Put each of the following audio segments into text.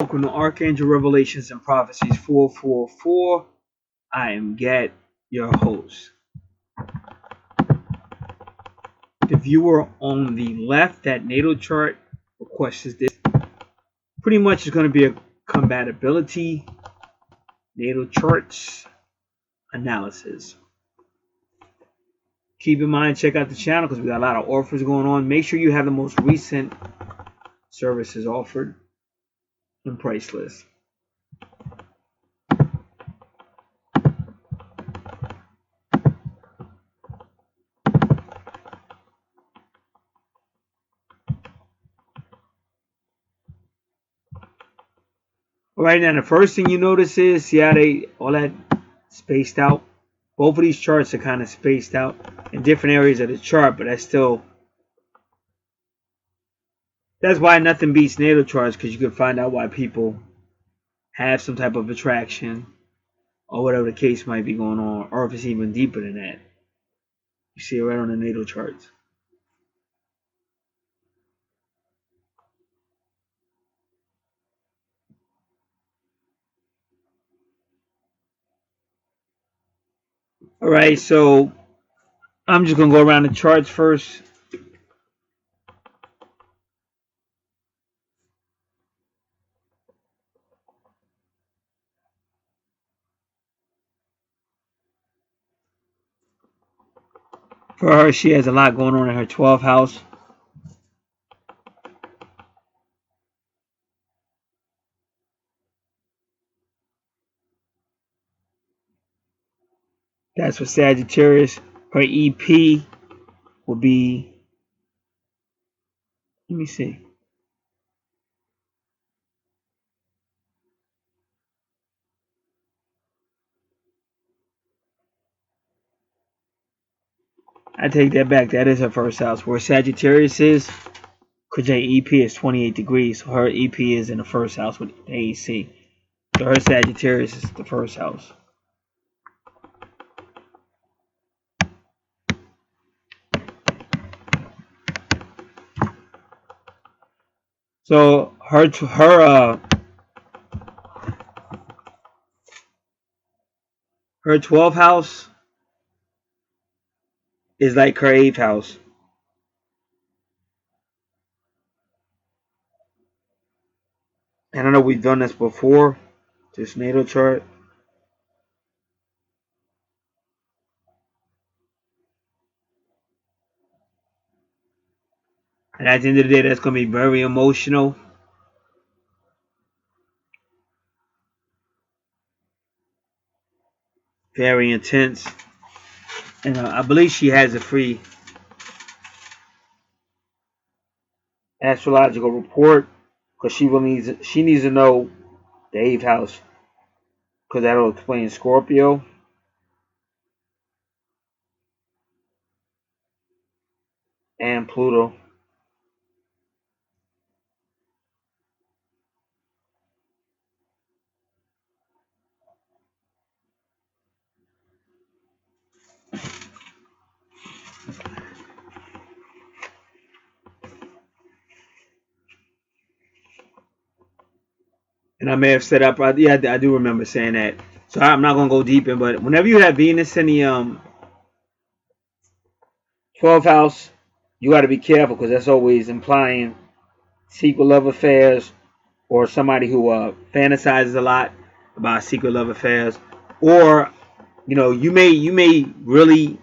Welcome to Archangel Revelations and Prophecies 444. I am Gat, your host. The viewer on the left, that natal chart, requests this. Pretty much is going to be a compatibility natal charts analysis. Keep in mind, check out the channel because we got a lot of offers going on. Make sure you have the most recent services offered and price list. All right, now the first thing you notice is, see how they all that spaced out? Both of these charts are kind of spaced out in different areas of the chart, but that's why nothing beats natal charts, because you can find out why people have some type of attraction or whatever the case might be going on, or if it's even deeper than that. You see it right on the natal charts. All right, so I'm just going to go around the charts first. For her, she has a lot going on in her 12th house. That's for Sagittarius. Her EP will be, let me see. I take that back. That is her first house. Where Sagittarius is, because her EP is 28 degrees. So her EP is in the first house with the AC. So her Sagittarius is the first house. So her 12th house is like her 8th house. And I know we've done this before, this natal chart. And at the end of the day, that's going to be very emotional. Very intense. And I believe she has a free astrological report, because she needs to know the 8th house, because that'll explain Scorpio and Pluto. And I may have set up, yeah, I do remember saying that. So I'm not going to go deep in, but whenever you have Venus in the 12th house, you got to be careful, because that's always implying secret love affairs, or somebody who fantasizes a lot about secret love affairs, or you may really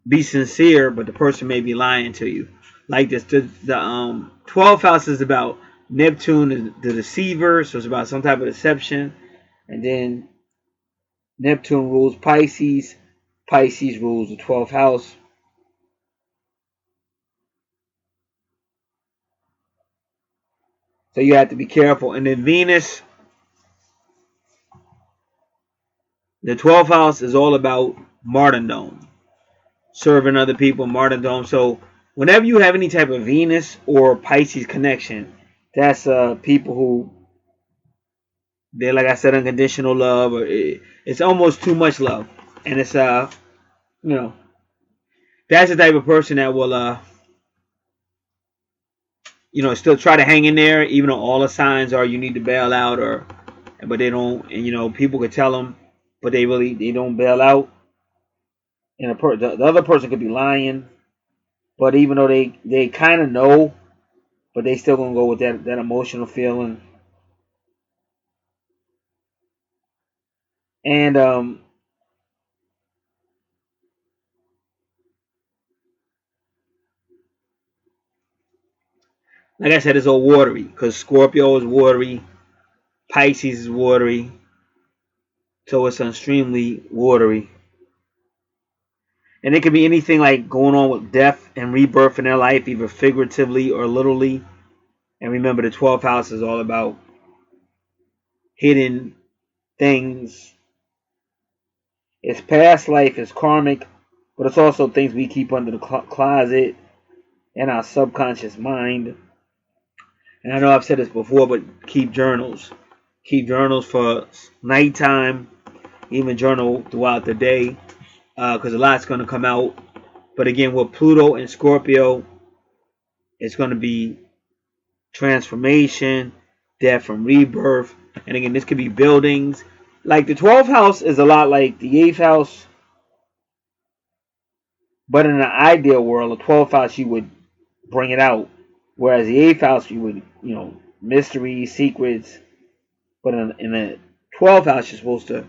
be sincere, but the person may be lying to you. Like this, the 12th house is about Neptune, the deceiver, so it's about some type of deception, and then Neptune rules Pisces. Pisces rules the 12th house. So you have to be careful. And then Venus, the 12th house is all about martyrdom, serving other people, martyrdom. So whenever you have any type of Venus or Pisces connection, that's people who, they're, like I said, unconditional love, or it's almost too much love. And it's that's the type of person that will still try to hang in there, even though all the signs are you need to bail out, but they don't. And people could tell them, but they don't bail out. And the other person could be lying, but even though they kind of know, but they still gonna go with that emotional feeling. And like I said, it's all watery because Scorpio is watery, Pisces is watery, so it's extremely watery. And it could be anything like going on with death and rebirth in their life, either figuratively or literally. And remember, the 12th house is all about hidden things. It's past life, it's karmic, but it's also things we keep under the closet in our subconscious mind. And I know I've said this before, but keep journals. Keep journals for nighttime, even journal throughout the day, because a lot's going to come out. But again, with Pluto and Scorpio, it's going to be transformation, death and rebirth. And again, this could be buildings. Like the 12th house is a lot like the 8th house, but in an ideal world, the 12th house you would bring it out, whereas the 8th house you would, mysteries, secrets. But in the 12th house, you're supposed to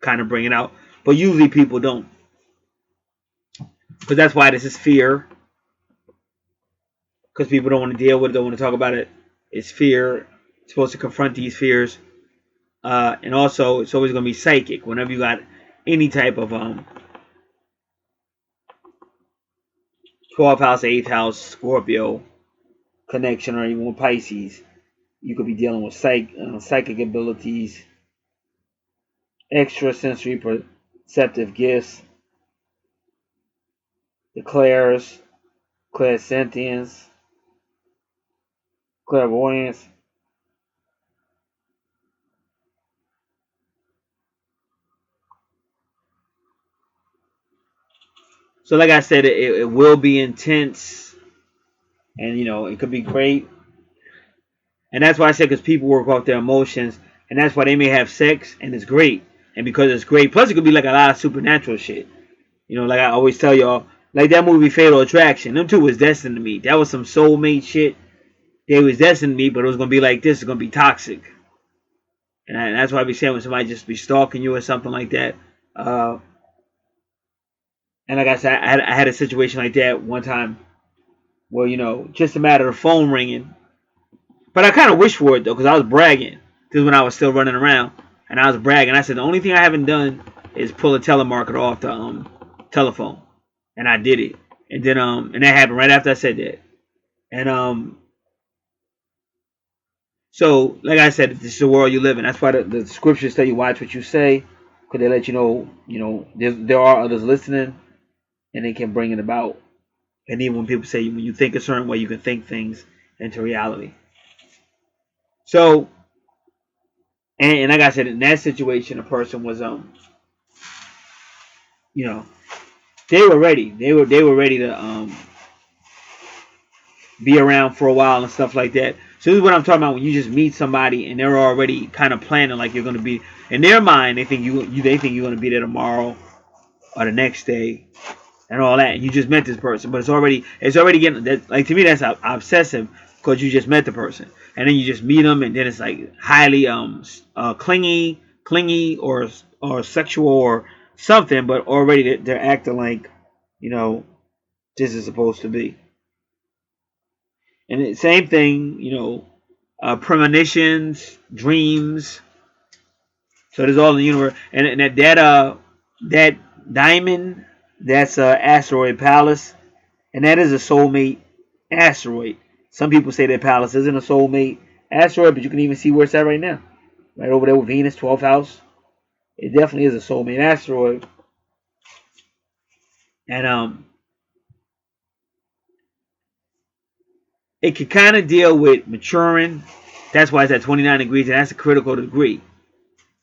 kind of bring it out, but usually people don't, because that's why this is fear. Because people don't want to deal with it, don't want to talk about it. It's fear. It's supposed to confront these fears. And also, it's always going to be psychic. Whenever you got any type of 12th house, 8th house, Scorpio connection, or even with Pisces, you could be dealing with psychic abilities, extrasensory perceptive gifts, declares, clairsentience, clairvoyance. So like I said, it will be intense, and it could be great. And that's why I said, because people work off their emotions, and that's why they may have sex and it's great. And because it's great, plus it could be like a lot of supernatural shit. Like I always tell y'all, like that movie Fatal Attraction, them two was destined to meet. That was some soulmate shit. They was destined to meet, but it was gonna be like this. It's gonna be toxic. And that's why I be saying when somebody just be stalking you or something like that. And like I said, I had a situation like that one time where, just a matter of phone ringing. But I kind of wish for it, though, because I was bragging. This is when I was still running around. And I was bragging. I said, the only thing I haven't done is pull a telemarketer off the telephone. And I did it. And then, and that happened right after I said that. And, so, like I said, this is the world you live in. That's why the scriptures tell you watch what you say. Because they let you know, there are others listening. And they can bring it about. And even when people say when you think a certain way, you can think things into reality. So, and like I said, in that situation, a person was they were ready. They were ready to be around for a while and stuff like that. So this is what I'm talking about when you just meet somebody and they're already kind of planning like you're going to be in their mind. They think you're going to be there tomorrow or the next day and all that. And you just met this person, but it's already getting that. Like, to me, that's obsessive because you just met the person and then you just meet them and then it's like highly clingy or sexual or something, but already they're acting like this is supposed to be. And the same thing, premonitions, dreams. So there's all in the universe, and that diamond, that's asteroid Pallas, and that is a soulmate asteroid. Some people say that Pallas isn't a soulmate asteroid, but you can even see where it's at right now, right over there with Venus, 12th house. It definitely is a soulmate asteroid, and it can kind of deal with maturing. That's why it's at 29 degrees, and that's a critical degree.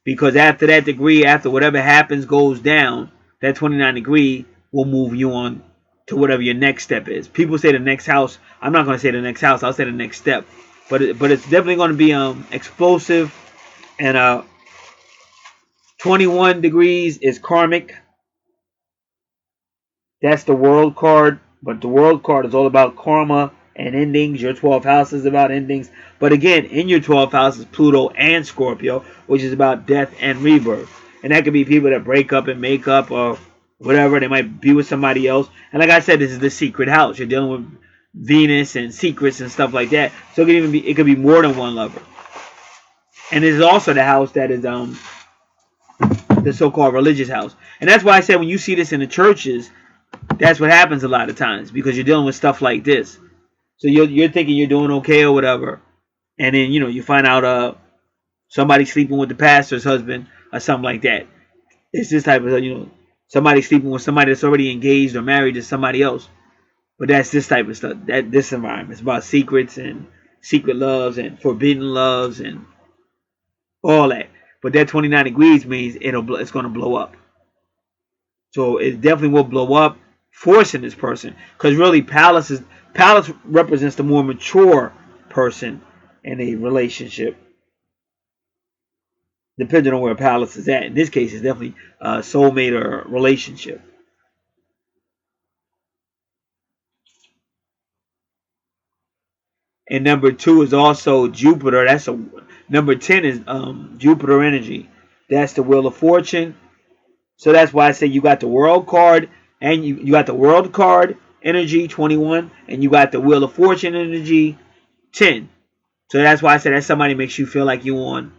Because after that degree, after whatever happens goes down, that 29 degree will move you on to whatever your next step is. People say the next house. I'm not going to say the next house. I'll say the next step. But it's definitely going to be explosive. And 21 degrees is karmic. That's the world card. But the world card is all about karma and endings. Your 12th house is about endings. But again, in your 12th house is Pluto and Scorpio, which is about death and rebirth. And that could be people that break up and make up or whatever. They might be with somebody else. And like I said, this is the secret house. You're dealing with Venus and secrets and stuff like that. So it could be more than one lover. And this is also the house that is the so-called religious house. And that's why I said when you see this in the churches, that's what happens a lot of times, because you're dealing with stuff like this. So you're thinking you're doing okay or whatever, and then you find out somebody sleeping with the pastor's husband or something like that. It's this type of somebody sleeping with somebody that's already engaged or married to somebody else. But that's this type of stuff. That this environment is about secrets and secret loves and forbidden loves and all that. But that 29 degrees means it's going to blow up. So it definitely will blow up, forcing this person. Because really, Palace represents the more mature person in a relationship. Depending on where Palace is at. In this case, it's definitely a soulmate or relationship. And number 2 is also Jupiter. Number 10 is Jupiter energy. That's the Wheel of Fortune. So that's why I say you got the World card, and you got the World card energy 21, and you got the Wheel of Fortune energy 10. So that's why I said that somebody makes you feel like you on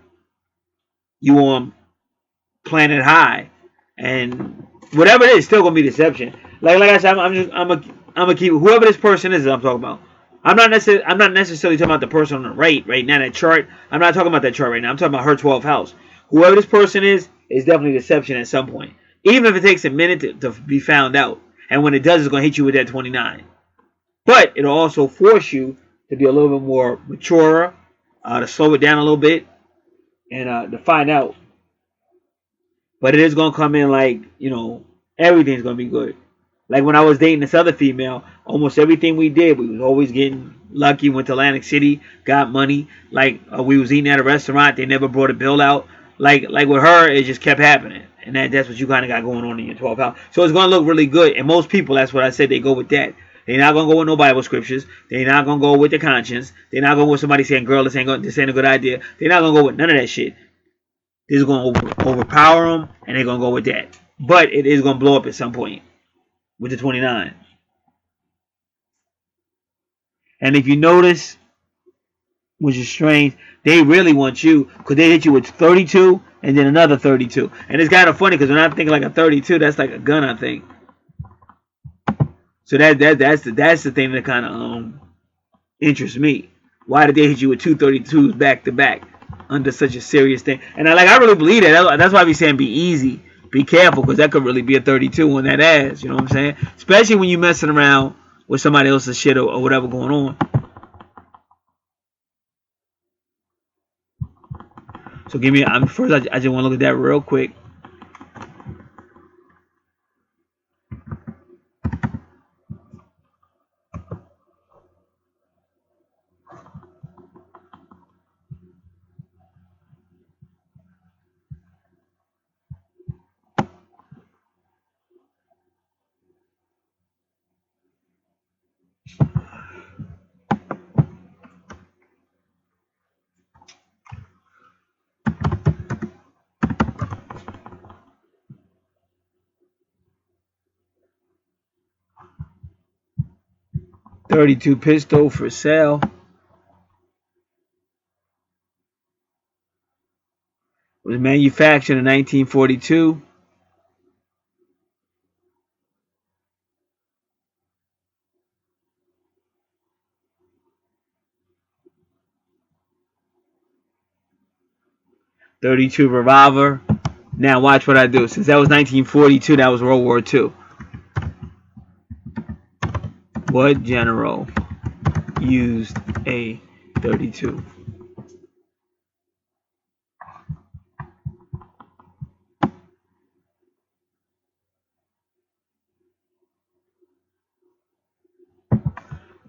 planet high, and whatever it is, still gonna be deception. Like I said, I'm gonna keep whoever this person is that I'm talking about. I'm not necessarily talking about the person on the right now. That chart. I'm not talking about that chart right now. I'm talking about her 12th house. Whoever this person is definitely deception at some point. Even if it takes a minute to be found out, and when it does, it's gonna hit you with that 29. But it'll also force you to be a little bit more mature, to slow it down a little bit, and to find out. But it is gonna come in like everything's gonna be good. Like when I was dating this other female, almost everything we did, we was always getting lucky. Went to Atlantic City, got money. Like we was eating at a restaurant, they never brought a bill out. Like with her, it just kept happening, and that's what you kind of got going on in your 12th house. So it's gonna look really good. And most people, that's what I said, they go with that. They're not gonna go with no Bible scriptures. They're not gonna go with their conscience. They're not gonna go with somebody saying, "Girl, this ain't a good idea." They're not gonna go with none of that shit. This is going to overpower them, and they're going to go with that. But it is going to blow up at some point with the 29. And if you notice, which is strange, they really want you because they hit you with 32 and then another 32. And it's kind of funny because when I think like a 32, that's like a gun, I think. So that's the thing that kind of interests me. Why did they hit you with two 32s back to back under such a serious thing? And I really believe that. That's why I be saying be easy, be careful, because that could really be a 32 on that ass. You know what I'm saying? Especially when you messing around with somebody else's shit or whatever going on. So give me. First. I just want to look at that real quick. .32 pistol for sale. Was manufactured in 1942. .32 revolver. Now watch what I do. Since that was 1942, that was World War II. What general used a .32?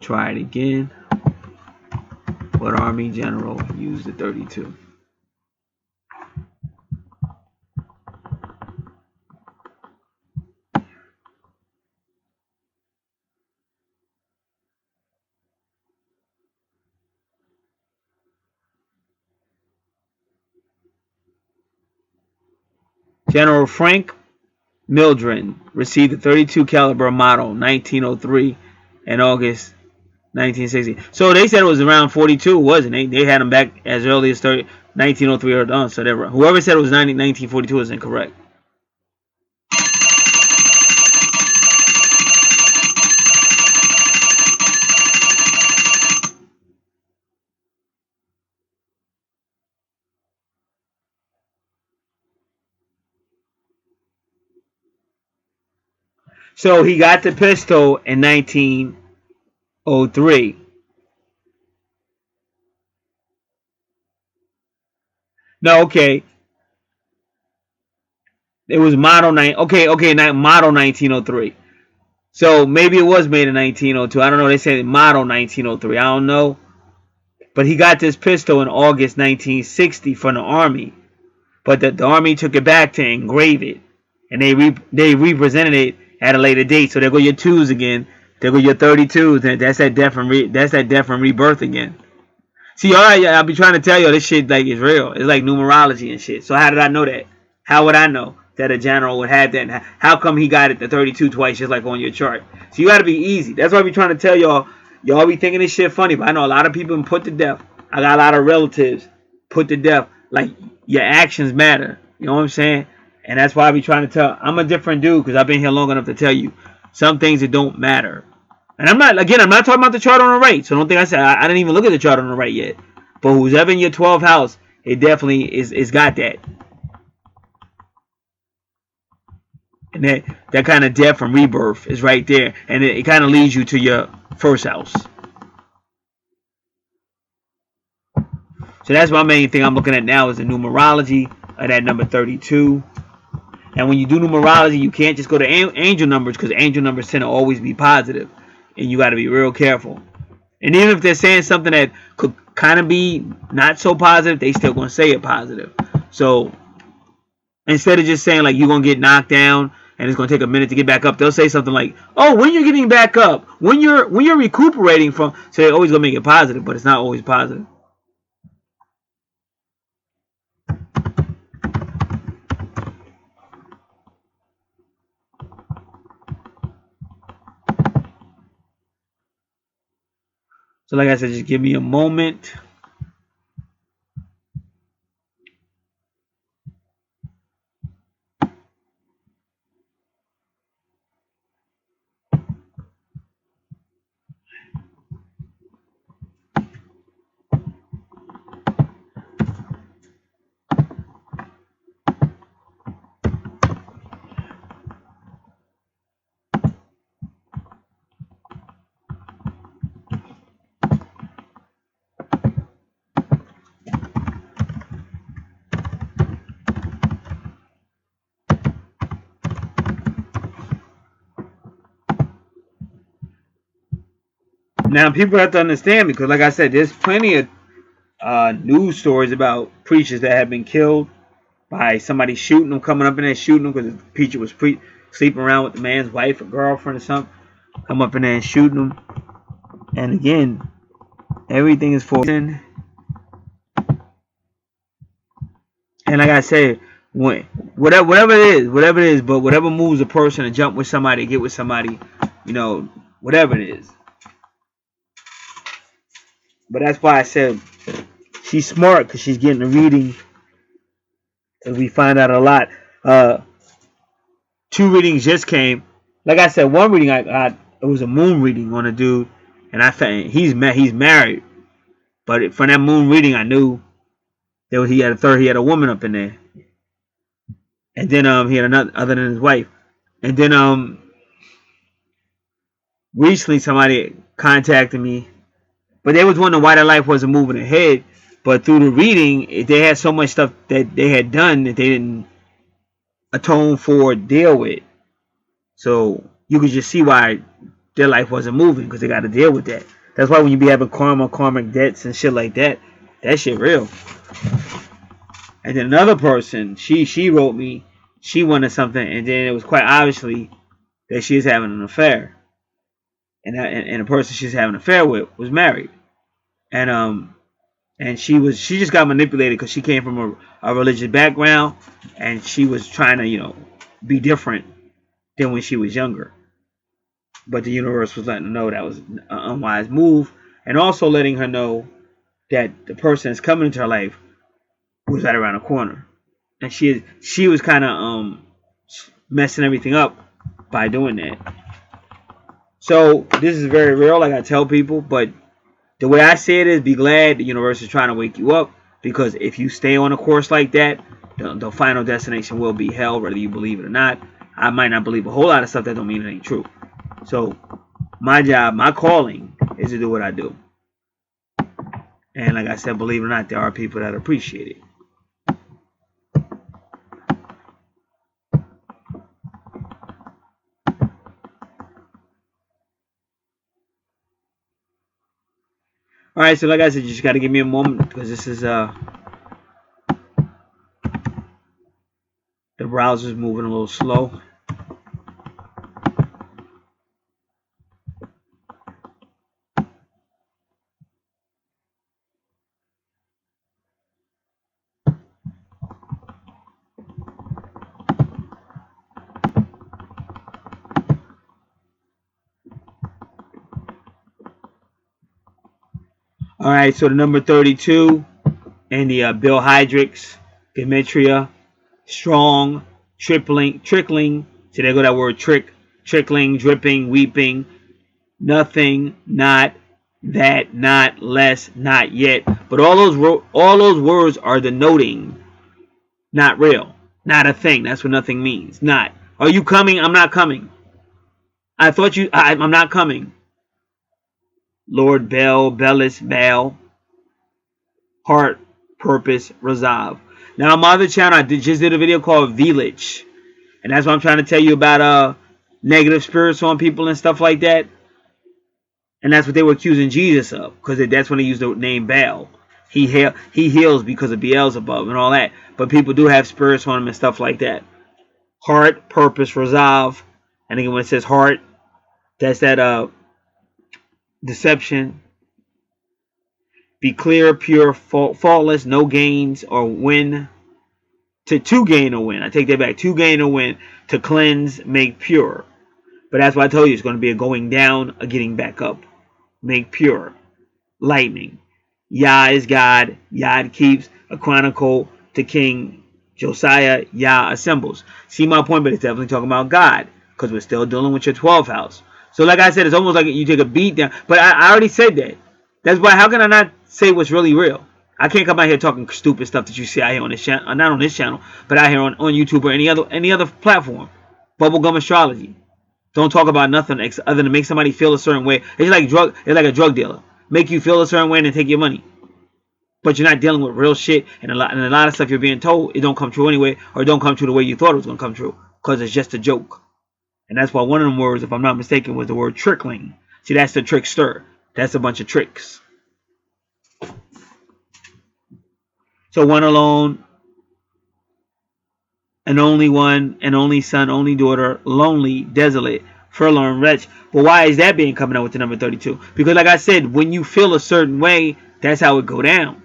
Try it again. What Army general used the 32? General Frank Mildred received the 32 caliber model 1903 in August 1960. So they said it was around 42, wasn't it? They had them back as early as 1903 or done. So whoever said it was 1942 is incorrect. So he got the pistol in 1903. No, okay. It was model 9. Okay, not model 1903. So maybe it was made in 1902. I don't know. They said model 1903. I don't know. But he got this pistol in August 1960 from the Army. But the Army took it back to engrave it. And they represented it at a later date. So there go your 2s again. There go your 32s. That's that death and rebirth again. See, all right, I'll be trying to tell you this shit like it's real. It's like numerology and shit. So how did I know that? How would I know that a general would have that? How come he got it the 32 twice, just like on your chart? So you got to be easy. That's why I be trying to tell y'all. Y'all be thinking this shit funny, but I know a lot of people been put to death. I got a lot of relatives put to death. Like, your actions matter. You know what I'm saying? And that's why I be trying to tell. I'm a different dude because I've been here long enough to tell you some things that don't matter. And I'm not talking about the chart on the right. So don't think I said I didn't even look at the chart on the right yet. But who's ever in your 12th house, it definitely is got that. And that kind of death and rebirth is right there. And it kind of leads you to your first house. So that's my main thing I'm looking at now is the numerology of that number 32. And when you do numerology, you can't just go to angel numbers because angel numbers tend to always be positive. And you got to be real careful. And even if they're saying something that could kind of be not so positive, they still going to say it positive. So instead of just saying like you're going to get knocked down and it's going to take a minute to get back up, they'll say something like, oh, when you're getting back up, when you're recuperating from. So they're always going to make it positive, but it's not always positive. So like I said, just give me a moment. Now people have to understand because like I said, there's plenty of news stories about preachers that have been killed by somebody shooting them, coming up in there shooting them because the preacher was sleeping around with the man's wife or girlfriend or something. Come up in there and shooting them. And again, everything is for. And like I said, whatever it is, but whatever moves a person to jump with somebody, get with somebody, whatever it is. But that's why I said she's smart because she's getting a reading. And we find out a lot. 2 readings just came. Like I said, one reading I got, it was a moon reading on a dude, and I found he's married. But from that moon reading, I knew that he had a woman up in there. And then he had another other than his wife. And then recently somebody contacted me, but they was wondering why their life wasn't moving ahead. But through the reading, they had so much stuff that they had done that they didn't atone for or deal with. So you could just see why their life wasn't moving because they got to deal with that. That's why when you be having karmic debts and shit like that, that shit real. And then another person, she wrote me, she wanted something, and then it was quite obviously that she was having an affair, and the person she's having an affair with was married, and she just got manipulated because she came from a religious background, and she was trying to be different than when she was younger. But the universe was letting her know that was an unwise move, and also letting her know that the person that's coming into her life was right around the corner, and she was kind of messing everything up by doing that. So this is very real, like I tell people, but the way I say it is, be glad the universe is trying to wake you up, because if you stay on a course like that, the final destination will be hell, whether you believe it or not. I might not believe a whole lot of stuff. That don't mean it ain't true. So my job, my calling, is to do what I do. And like I said, believe it or not, there are people that appreciate it. Alright, so like I said, you just got to give me a moment, because this is the browser's moving a little slow. Alright, so the number 32 and the Bill Hydrix, Gematria, strong, trickling. So there go that word trickling, dripping, weeping, nothing, not, that, not, less, not yet. But all those words are denoting not real, not a thing. That's what nothing means. Not. Are you coming? I'm not coming. I thought you. I'm not coming. Lord Bell, Bellis, Bell, heart, purpose, resolve. Now on my other channel, I just did a video called Village, and that's what I'm trying to tell you about negative spirits on people and stuff like that. And that's what they were accusing Jesus of, because that's when they used the name Baal. He heals because of Beelzebub and all that. But people do have spirits on them and stuff like that. Heart, purpose, resolve. And again, when it says heart, that's that deception. Be clear, pure, faultless, no gains or win. To gain or win. I take that back. To gain or win. To cleanse, make pure. But that's what I told you. It's going to be a going down, a getting back up. Make pure. Lightning. Yah is God. Yah keeps. A chronicle to King Josiah. Yah assembles. See my point, but it's definitely talking about God, because we're still dealing with your 12th house. So like I said, it's almost like you take a beat down. But I already said that. That's why, how can I not say what's really real? I can't come out here talking stupid stuff that you see out here on this channel, not on this channel, but out here on YouTube or any other platform. Bubblegum astrology. Don't talk about nothing other than make somebody feel a certain way. It's like a drug dealer. Make you feel a certain way and then take your money. But you're not dealing with real shit, and a lot of stuff you're being told, it don't come true anyway, or it don't come true the way you thought it was gonna come true, because it's just a joke. And that's why one of them words, if I'm not mistaken, was the word trickling. See, that's the trickster. That's a bunch of tricks. So one alone, an only one, an only son, only daughter, lonely, desolate, forlorn, wretch. But why is that being coming out with the number 32? Because like I said, when you feel a certain way, that's how it go down.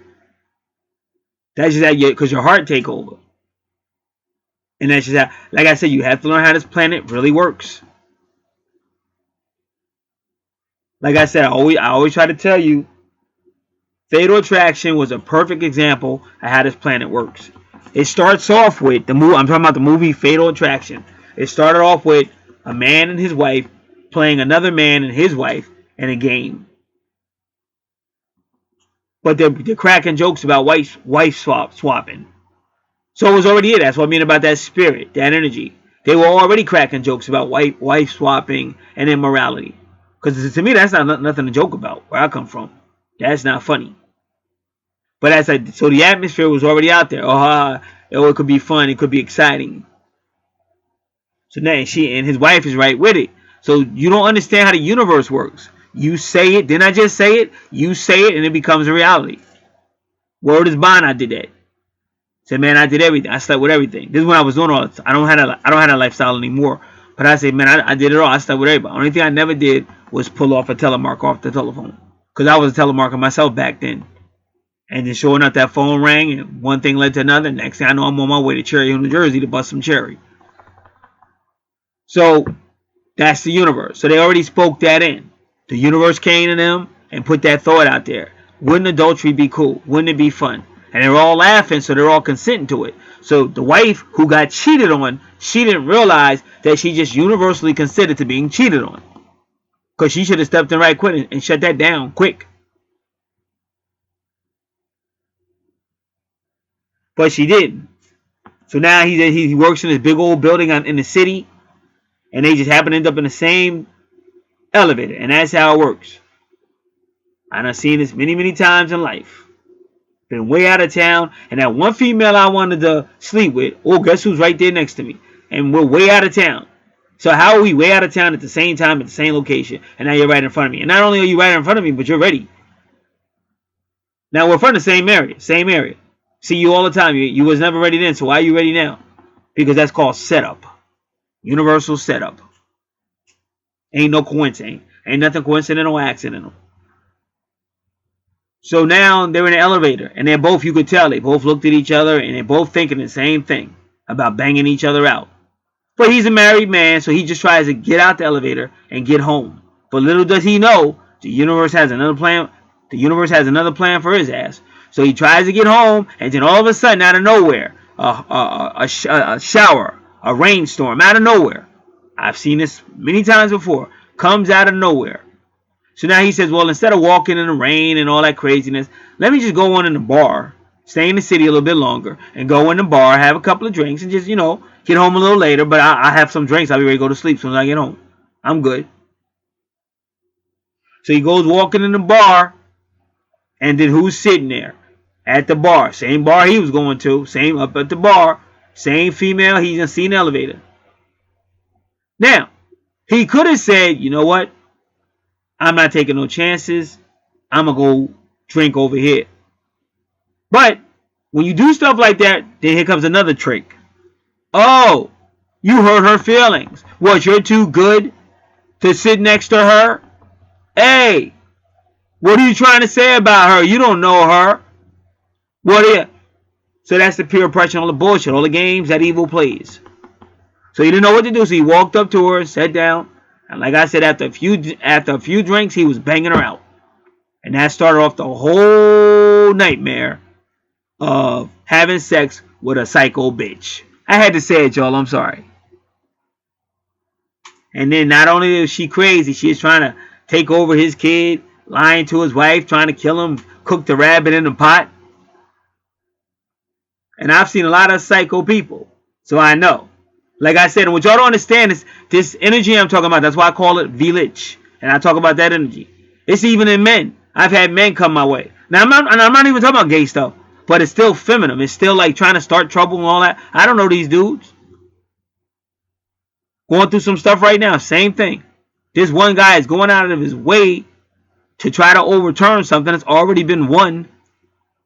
That's just how because your heart take over. And that's just how, like I said, you have to learn how this planet really works. Like I said, I always try to tell you, Fatal Attraction was a perfect example of how this planet works. It starts off with the movie. I'm talking about the movie Fatal Attraction. It started off with a man and his wife playing another man and his wife in a game. But they're cracking jokes about wife swapping. So it was already it. That's what I mean about that spirit, that energy. They were already cracking jokes about wife swapping and immorality. Because to me, that's not nothing to joke about. Where I come from, that's not funny. But as so the atmosphere was already out there. Oh, it could be fun. It could be exciting. So now she and his wife is right with it. So you don't understand how the universe works. You say it, didn't I just say it? You say it and it becomes a reality. Word is bond, I did that. Said, man, I did everything. I slept with everything. This is when I was doing all this. I don't have that lifestyle anymore. But I said, man, I did it all. I slept with everybody. Only thing I never did was pull off a telemark off the telephone. Because I was a telemarker myself back then. And then sure enough, that phone rang and one thing led to another. Next thing I know, I'm on my way to Cherry Hill, New Jersey to bust some cherry. So that's the universe. So they already spoke that in. The universe came to them and put that thought out there. Wouldn't adultery be cool? Wouldn't it be fun? And they're all laughing, so they're all consenting to it. So the wife who got cheated on, she didn't realize that she just universally consented to being cheated on. Because she should have stepped in right quick and shut that down quick. But she didn't. So now he works in this big old building in the city. And they just happen to end up in the same elevator. And that's how it works. I've seen this many, many times in life. Been way out of town. And that one female I wanted to sleep with, oh, guess who's right there next to me? And we're way out of town. So how are we way out of town at the same time, at the same location? And now you're right in front of me. And not only are you right in front of me, but you're ready. Now we're from the same area. Same area. See you all the time. You was never ready then. So why are you ready now? Because that's called setup. Universal setup. Ain't no coincidence. Ain't nothing coincidental or accidental. So now they're in an elevator. And they're both, you could tell, they both looked at each other. And they're both thinking the same thing. About banging each other out. But he's a married man. So he just tries to get out the elevator and get home. But little does he know, the universe has another plan. The universe has another plan for his ass. So he tries to get home. And then all of a sudden, out of nowhere, a shower. A rainstorm out of nowhere. I've seen this many times before. Comes out of nowhere. So now he says, well, instead of walking in the rain and all that craziness, let me just go on in the bar, stay in the city a little bit longer, and go in the bar, have a couple of drinks, and just, get home a little later. But I have some drinks. I'll be ready to go to sleep as soon as I get home. I'm good. So he goes walking in the bar, and then who's sitting there? At the bar. Same bar he was going to. Same up at the bar. Same female he's in seen elevator. Now, he could have said, you know what? I'm not taking no chances. I'm going to go drink over here. But when you do stuff like that, then here comes another trick. Oh, you hurt her feelings. What, you're too good to sit next to her? Hey, what are you trying to say about her? You don't know her. What is? So that's the peer pressure, all the bullshit, all the games that evil plays. So he didn't know what to do, so he walked up to her, sat down, and like I said, after a few drinks, he was banging her out. And that started off the whole nightmare of having sex with a psycho bitch. I had to say it, y'all, I'm sorry. And then not only is she crazy, she is trying to take over his kid, lying to his wife, trying to kill him, cook the rabbit in the pot. And I've seen a lot of psycho people. So I know. Like I said, and what y'all don't understand is this energy I'm talking about. That's why I call it village. And I talk about that energy. It's even in men. I've had men come my way. Now, I'm not even talking about gay stuff. But it's still feminine. It's still like trying to start trouble and all that. I don't know these dudes. Going through some stuff right now. Same thing. This one guy is going out of his way to try to overturn something that's already been won.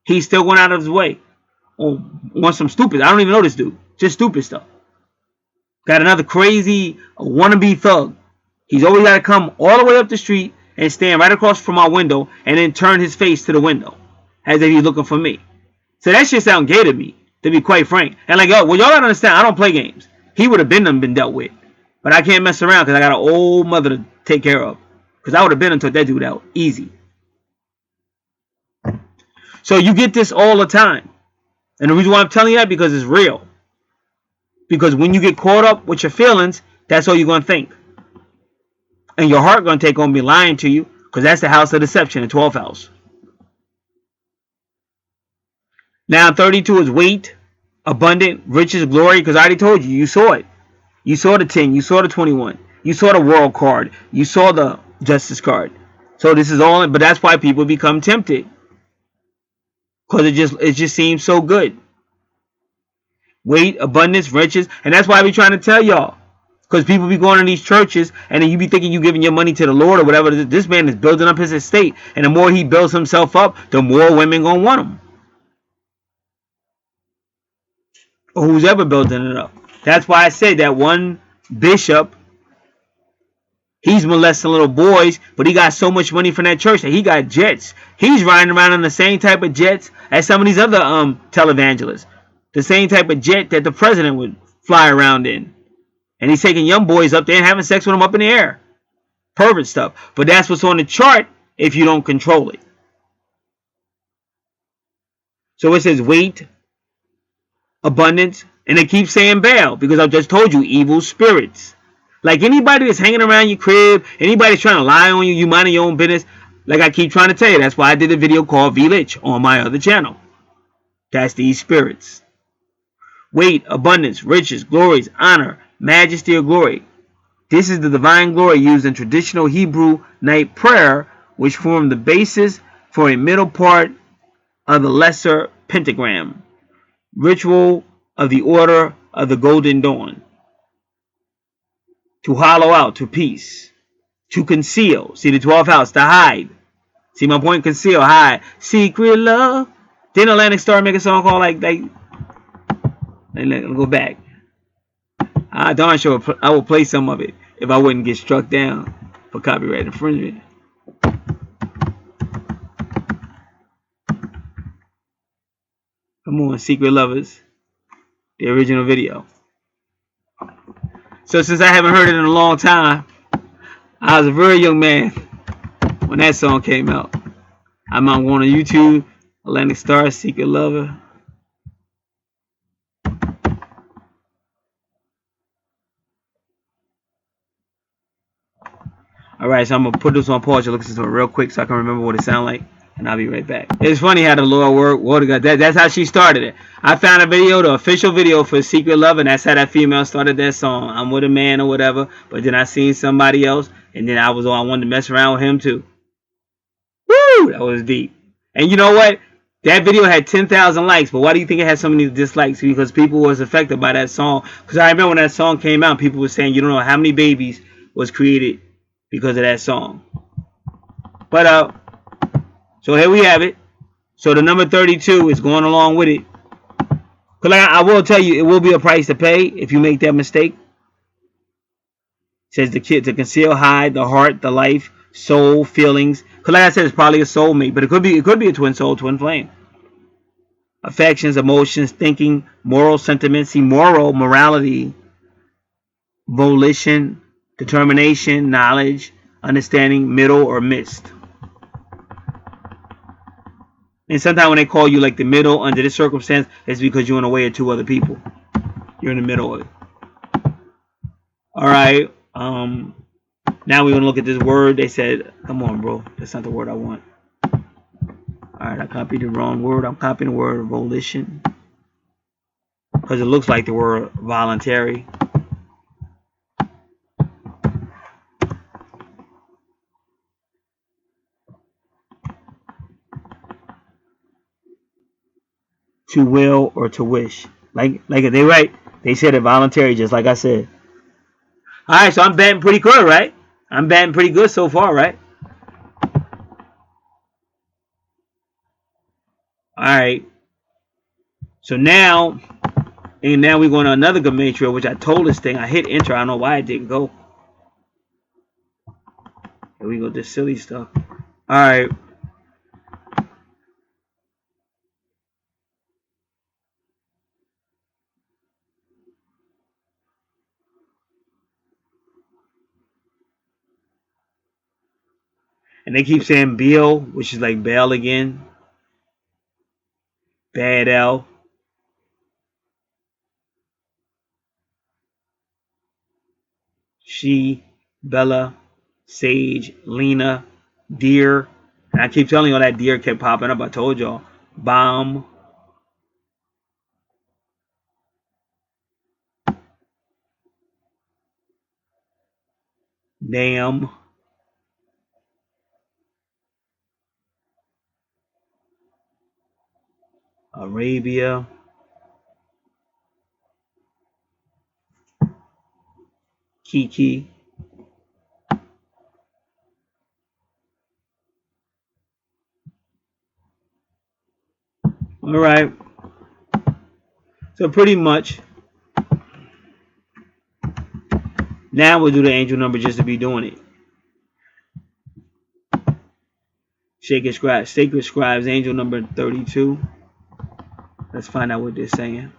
He's still going out of his way. On some stupid. I don't even know this dude. Just stupid stuff. Got another crazy wannabe thug. He's always got to come all the way up the street and stand right across from my window and then turn his face to the window as if he's looking for me. So that shit sound gay to me, to be quite frank. And like, y'all gotta understand, I don't play games. He would have been dealt with. But I can't mess around because I got an old mother to take care of. Because I would have been and took that dude out. Easy. So you get this all the time. And the reason why I'm telling you that, because it's real. Because when you get caught up with your feelings, that's all you're going to think. And your heart going to take on be lying to you. Because that's the house of deception, the 12th house. Now 32 is weight, abundant, riches, glory. Because I already told you, you saw it. You saw the 10, you saw the 21. You saw the world card. You saw the justice card. So this is all, but that's why people become tempted. Because it just seems so good. Weight, abundance, riches. And that's why I be trying to tell y'all. Because people be going to these churches, and then you be thinking you giving your money to the Lord or whatever. This man is building up his estate, and the more he builds himself up, the more women gonna want him, or who's ever building it up. That's why I said that one bishop, he's molesting little boys, but he got so much money from that church that he got jets. He's riding around on the same type of jets as some of these other televangelists, the same type of jet that the president would fly around in, and he's taking young boys up there and having sex with them up in the air. Pervert stuff. But that's what's on the chart if you don't control it. So it says weight, abundance, and it keeps saying Baal because I just told you evil spirits. Like anybody that's hanging around your crib, anybody that's trying to lie on you, you minding your own business. Like I keep trying to tell you, that's why I did a video called V-Lich on my other channel. That's these spirits. Weight, abundance, riches, glories, honor, majesty, or glory. This is the divine glory used in traditional Hebrew night prayer, which formed the basis for a middle part of the lesser pentagram, ritual of the order of the golden dawn. To hollow out, to peace, to conceal. See the 12th house, to hide. See my point? Conceal, hide. Secret love. Didn't Atlantic Star make a song called like let's go back. Darn sure I will play some of it if I wouldn't get struck down for copyright infringement. Come on, Secret Lovers, the original video. So since I haven't heard it in a long time, I was a very young man when that song came out. I'm on one on YouTube, Atlantic Star, Secret Lover. Alright, so I'm going to put this on pause. You'll listen to it real quick so I can remember what it sounds like. And I'll be right back. It's funny how the Lord word God. That's how she started it. I found a video, the official video for Secret Love, and that's how that female started that song. I'm with a man or whatever. But then I seen somebody else, and then I wanted to mess around with him too. Woo! That was deep. And you know what? That video had 10,000 likes, but why do you think it had so many dislikes? Because people was affected by that song. Because I remember when that song came out, people were saying you don't know how many babies was created because of that song. But so here we have it. So the number 32 is going along with it. Because like I will tell you, it will be a price to pay if you make that mistake. It says the kid to conceal, hide the heart, the life, soul, feelings. Because like I said, it's probably a soulmate, but it could be a twin soul, twin flame. Affections, emotions, thinking, moral sentiments, see morality, volition, determination, knowledge, understanding, middle or midst. And sometimes when they call you like the middle under this circumstance, it's because you're in the way of two other people. You're in the middle of it. Alright. Now we're going to look at this word. They said, come on, bro. That's not the word I want. Alright, I copied the wrong word. I'm copying the word volition. Because it looks like the word voluntary. To will or to wish. Like they right. They said it voluntary, just like I said. Alright, so I'm batting pretty good, right? I'm batting pretty good so far, right? Alright. So now we're going to another gematria, which I told this thing. I hit enter. I don't know why it didn't go. Here we go, this silly stuff. Alright. And they keep saying Bill, which is like Baal again. Bad L. She, Bella, Sage, Lena, Deer. And I keep telling you all that deer kept popping up. I told y'all. Bomb. Damn. Arabia. Kiki. All right. So pretty much, now we'll do the angel number just to be doing it. Sacred Scribes, angel number 32. Let's find out what they're saying.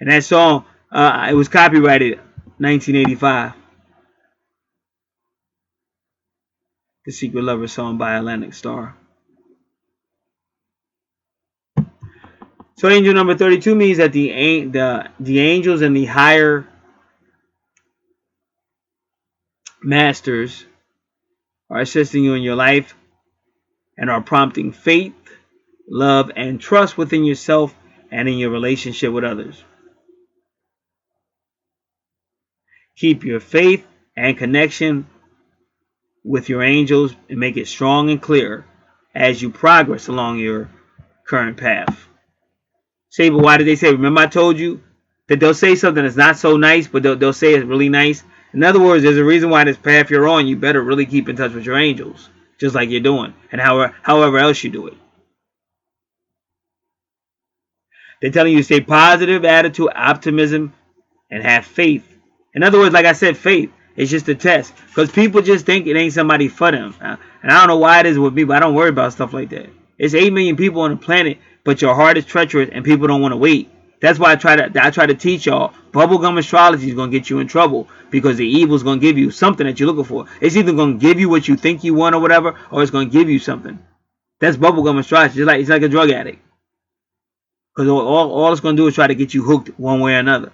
And that song, it was copyrighted 1985. The Secret Lover song by Atlantic Star. So angel number 32 means that the angels and the higher masters are assisting you in your life and are prompting faith, love, and trust within yourself and in your relationship with others. Keep your faith and connection with your angels and make it strong and clear as you progress along your current path. Say, but why did they say? Remember I told you that they'll say something that's not so nice, but they'll say it's really nice. In other words, there's a reason why this path you're on, you better really keep in touch with your angels, just like you're doing, and however else you do it. They're telling you to stay positive, attitude, optimism, and have faith. In other words, like I said, faith. It's just a test. Because people just think it ain't somebody for them. And I don't know why it is with me, but I don't worry about stuff like that. It's 8 million people on the planet, but your heart is treacherous and people don't want to wait. That's why I try to teach y'all. Bubblegum astrology is going to get you in trouble because the evil is going to give you something that you're looking for. It's either going to give you what you think you want or whatever, or it's going to give you something. That's bubblegum astrology. It's like a drug addict. Because all it's going to do is try to get you hooked one way or another.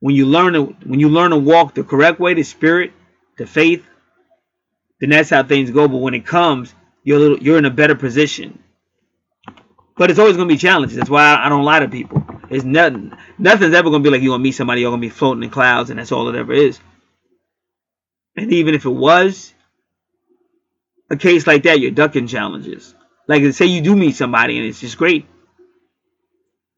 When you learn to walk the correct way, the spirit, the faith, then that's how things go. But when it comes, you're in a better position. But it's always going to be challenges. That's why I don't lie to people. It's nothing's ever going to be like you're going to meet somebody, you're going to be floating in clouds, and that's all it ever is. And even if it was a case like that, you're ducking challenges. Like, say you do meet somebody and it's just great.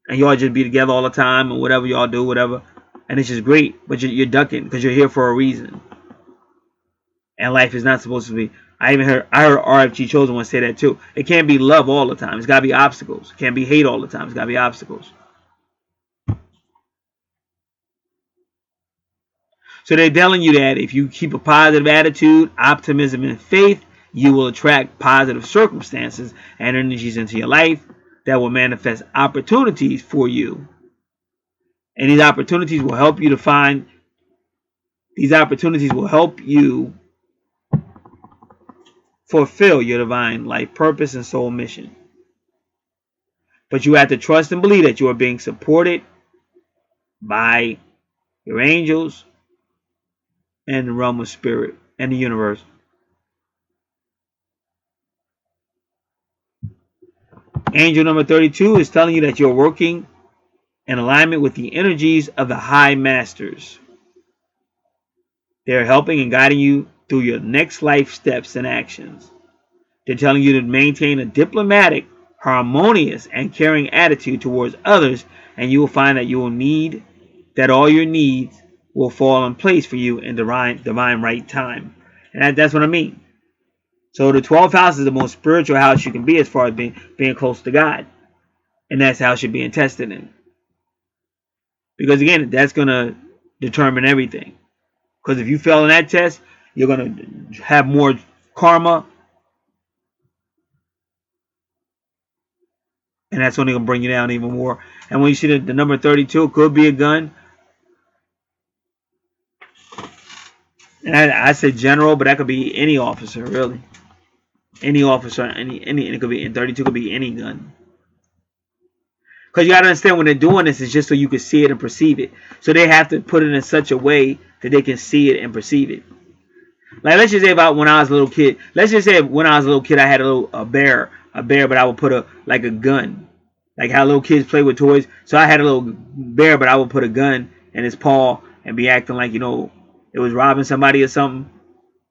And y'all just be together all the time and whatever y'all do, whatever. And it's just great. But you're ducking because you're here for a reason. And life is not supposed to be. I heard RFG Chosen one say that too. It can't be love all the time. It's got to be obstacles. It can't be hate all the time. It's got to be obstacles. So they're telling you that if you keep a positive attitude, optimism, and faith, you will attract positive circumstances and energies into your life that will manifest opportunities for you. And these opportunities will help you fulfill your divine life purpose and soul mission. But you have to trust and believe that you are being supported by your angels and the realm of spirit and the universe. Angel number 32 is telling you that you're working in alignment with the energies of the high masters. They're helping and guiding you through your next life steps and actions. They're telling you to maintain a diplomatic, harmonious, and caring attitude towards others, and you will find that all your needs will fall in place for you in divine right time. And that's what I mean. So the 12th house is the most spiritual house you can be as far as being close to God. And that's how you're being tested in. Because again, that's going to determine everything. Because if you fail in that test, you're going to have more karma. And that's only going to bring you down even more. And when you see the number 32, it could be a gun. And I said general, but that could be any officer, really. Any officer, any it could be, in 32 could be any gun. Because you got to understand when they're doing this, it's just so you can see it and perceive it. So they have to put it in such a way that they can see it and perceive it. Like, let's just say about when I was a little kid. Let's just say when I was a little kid, I had a bear, but I would put a gun. Like how little kids play with toys. So I had a little bear, but I would put a gun in his paw and be acting like, it was robbing somebody or something.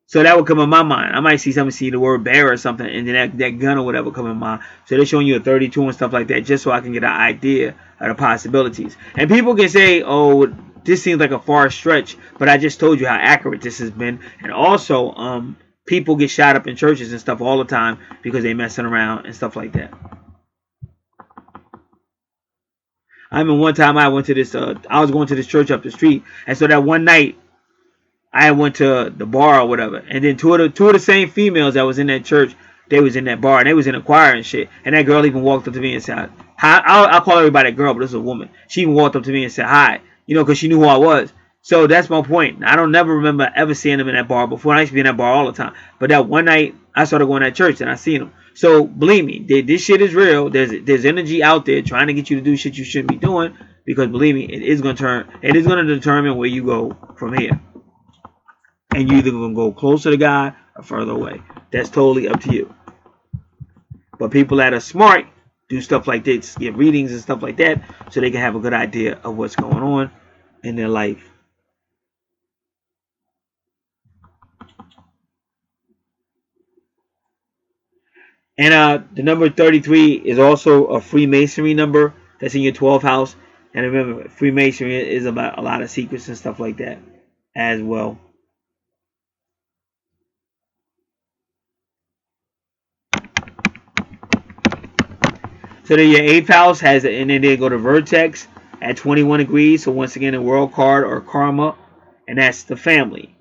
So that would come in my mind. I might see something, see the word bear or something, and then that gun or whatever come in mind. So they're showing you a 32 and stuff like that, just so I can get an idea of the possibilities. And people can say, "Oh, this seems like a far stretch," but I just told you how accurate this has been. And also, people get shot up in churches and stuff all the time because they messing around and stuff like that. I mean, one time I went to this. I was going to this church up the street, and so that one night I went to the bar or whatever, and then two of the same females that was in that church, they was in that bar and they was in a choir and shit. And that girl even walked up to me and said, "Hi." I'll call everybody a girl, but this is a woman. She even walked up to me and said, "Hi," because she knew who I was. So that's my point. I don't never remember ever seeing them in that bar before. I used to be in that bar all the time, but that one night I started going to that church and I seen them. So believe me, this shit is real. There's energy out there trying to get you to do shit you shouldn't be doing, because believe me, it is gonna determine where you go from here. And you're either going to go closer to God or further away. That's totally up to you. But people that are smart do stuff like this, get readings and stuff like that, so they can have a good idea of what's going on in their life. And the number 33 is also a Freemasonry number that's in your 12th house. And remember, Freemasonry is about a lot of secrets and stuff like that as well. So then your 8th house has, and then they go to Vertex at 21 degrees. So once again, a world card or karma, and that's the family.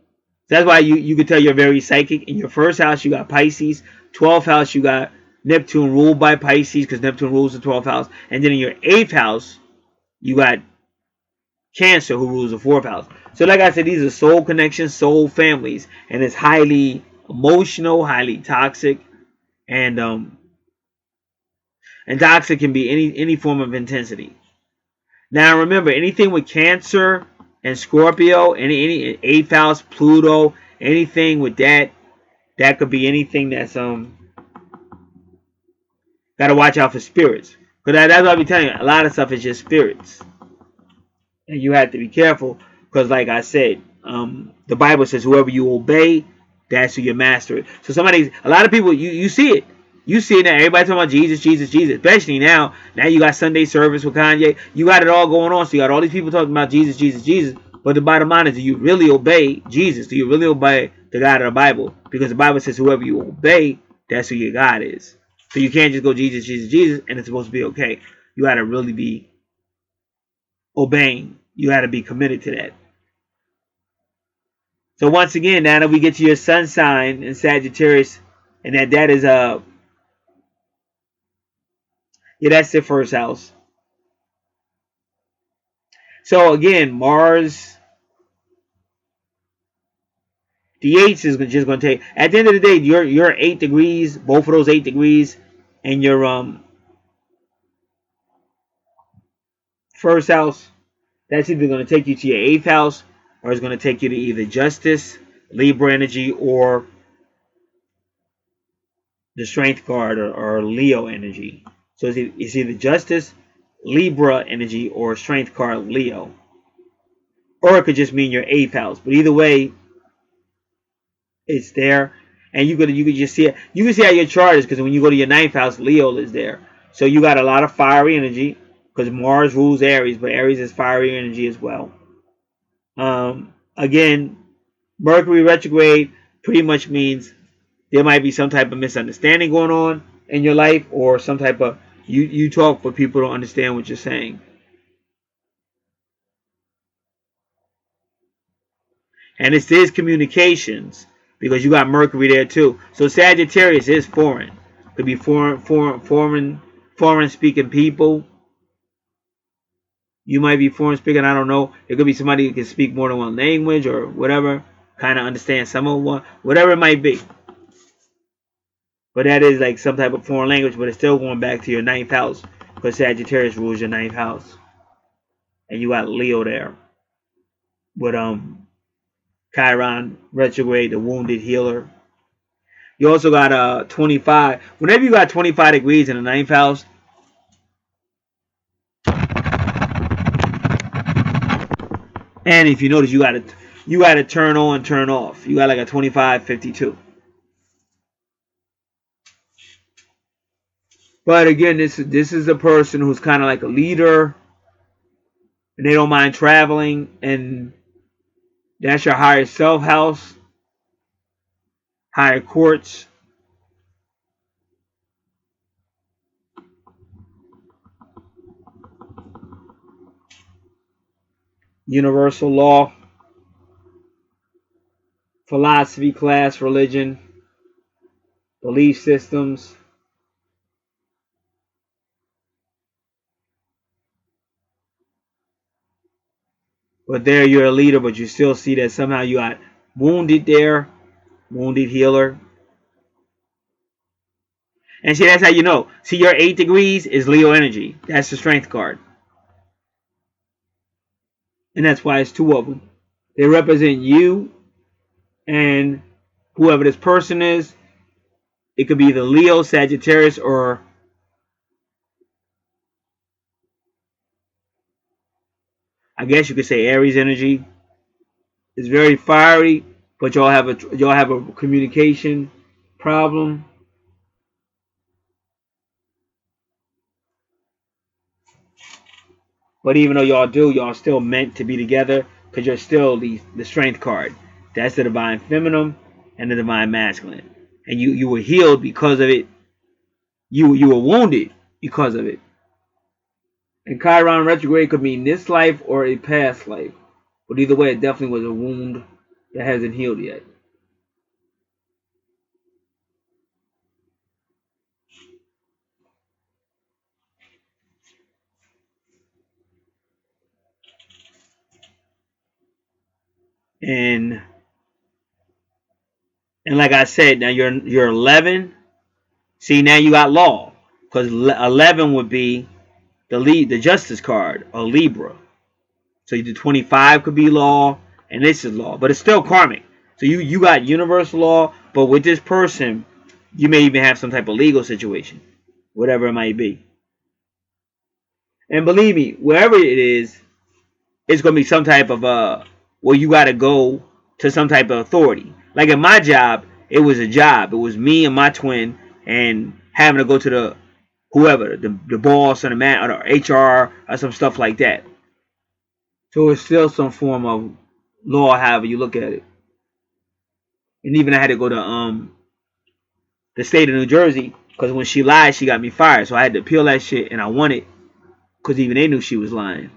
So that's why you can tell you're very psychic. In your 1st house, you got Pisces. 12th house, you got Neptune ruled by Pisces, because Neptune rules the 12th house. And then in your 8th house, you got Cancer, who rules the 4th house. So like I said, these are soul connections, soul families, and it's highly emotional, highly toxic, and toxic can be any form of intensity. Now remember, anything with Cancer and Scorpio, any 8th house, Pluto, anything with that could be anything that's gotta watch out for spirits. Because that's what I'll be telling you. A lot of stuff is just spirits, and you have to be careful. Because like I said, the Bible says, "Whoever you obey, that's who you master it." So a lot of people, you see it. You see it now. Everybody talking about Jesus, Jesus, Jesus. Especially now. Now you got Sunday service with Kanye. You got it all going on. So you got all these people talking about Jesus, Jesus, Jesus. But the bottom line is, do you really obey Jesus? Do you really obey the God of the Bible? Because the Bible says, "Whoever you obey, that's who your God is." So you can't just go Jesus, Jesus, Jesus, and it's supposed to be okay. You got to really be obeying. You got to be committed to that. So once again, now that we get to your sun sign in Sagittarius, and that is that's the 1st house. So again, Mars, the 8th is just going to take. At the end of the day, your 8 degrees, both of those 8 degrees, and your 1st house, that's either going to take you to your 8th house, or it's going to take you to either Justice, Libra energy, or the Strength card, or Leo energy. So it's either Justice, Libra energy, or Strength card, Leo. Or it could just mean your 8th house. But either way, it's there. And you could just see it. You can see how your chart is, because when you go to your 9th house, Leo is there. So you got a lot of fiery energy, because Mars rules Aries, but Aries is fiery energy as well. Again, Mercury retrograde pretty much means there might be some type of misunderstanding going on in your life, or some type of you talk but people don't understand what you're saying. And it says communications, because you got Mercury there too. So Sagittarius is foreign. Could be foreign speaking people. You might be foreign speaking, I don't know. It could be somebody who can speak more than one language or whatever. Kind of understand some of one, whatever it might be. But that is like some type of foreign language, but it's still going back to your 9th house, because Sagittarius rules your 9th house. And you got Leo there. With Chiron retrograde, the wounded healer. You also got 25. Whenever you got 25 degrees in the 9th house, and if you notice, you got you got to turn on, turn off. You got like a 25-52. But again, this is a person who's kind of like a leader, and they don't mind traveling, and that's your higher self house, higher courts. Universal law, philosophy class, religion, belief systems. But there you're a leader, but you still see that somehow you got wounded there, wounded healer. And see, that's how you know. See, your 8 degrees is Leo energy. That's the strength card. And that's why it's 2 of them. They represent you and whoever this person is. It could be the Leo, Sagittarius, or I guess you could say Aries energy. It's very fiery, but y'all have a communication problem. But even though y'all do, y'all still meant to be together because you're still the strength card. That's the divine feminine and the divine masculine. And you were healed because of it. You were wounded because of it. And Chiron retrograde could mean this life or a past life. But either way, it definitely was a wound that hasn't healed yet. And like I said, now you're 11. See, now you got law, because 11 would be the justice card, or Libra. So the 25 could be law, and this is law, but it's still karmic. So you got universal law, but with this person, you may even have some type of legal situation, whatever it might be. And believe me, wherever it is, it's gonna be some type of well, you got to go to some type of authority. Like at my job, it was a job. It was me and my twin, and having to go to the whoever, the boss or the man or the HR or some stuff like that. So it's still some form of law, however you look at it. And even I had to go to the state of New Jersey because when she lied, she got me fired. So I had to appeal that shit, and I won it because even they knew she was lying.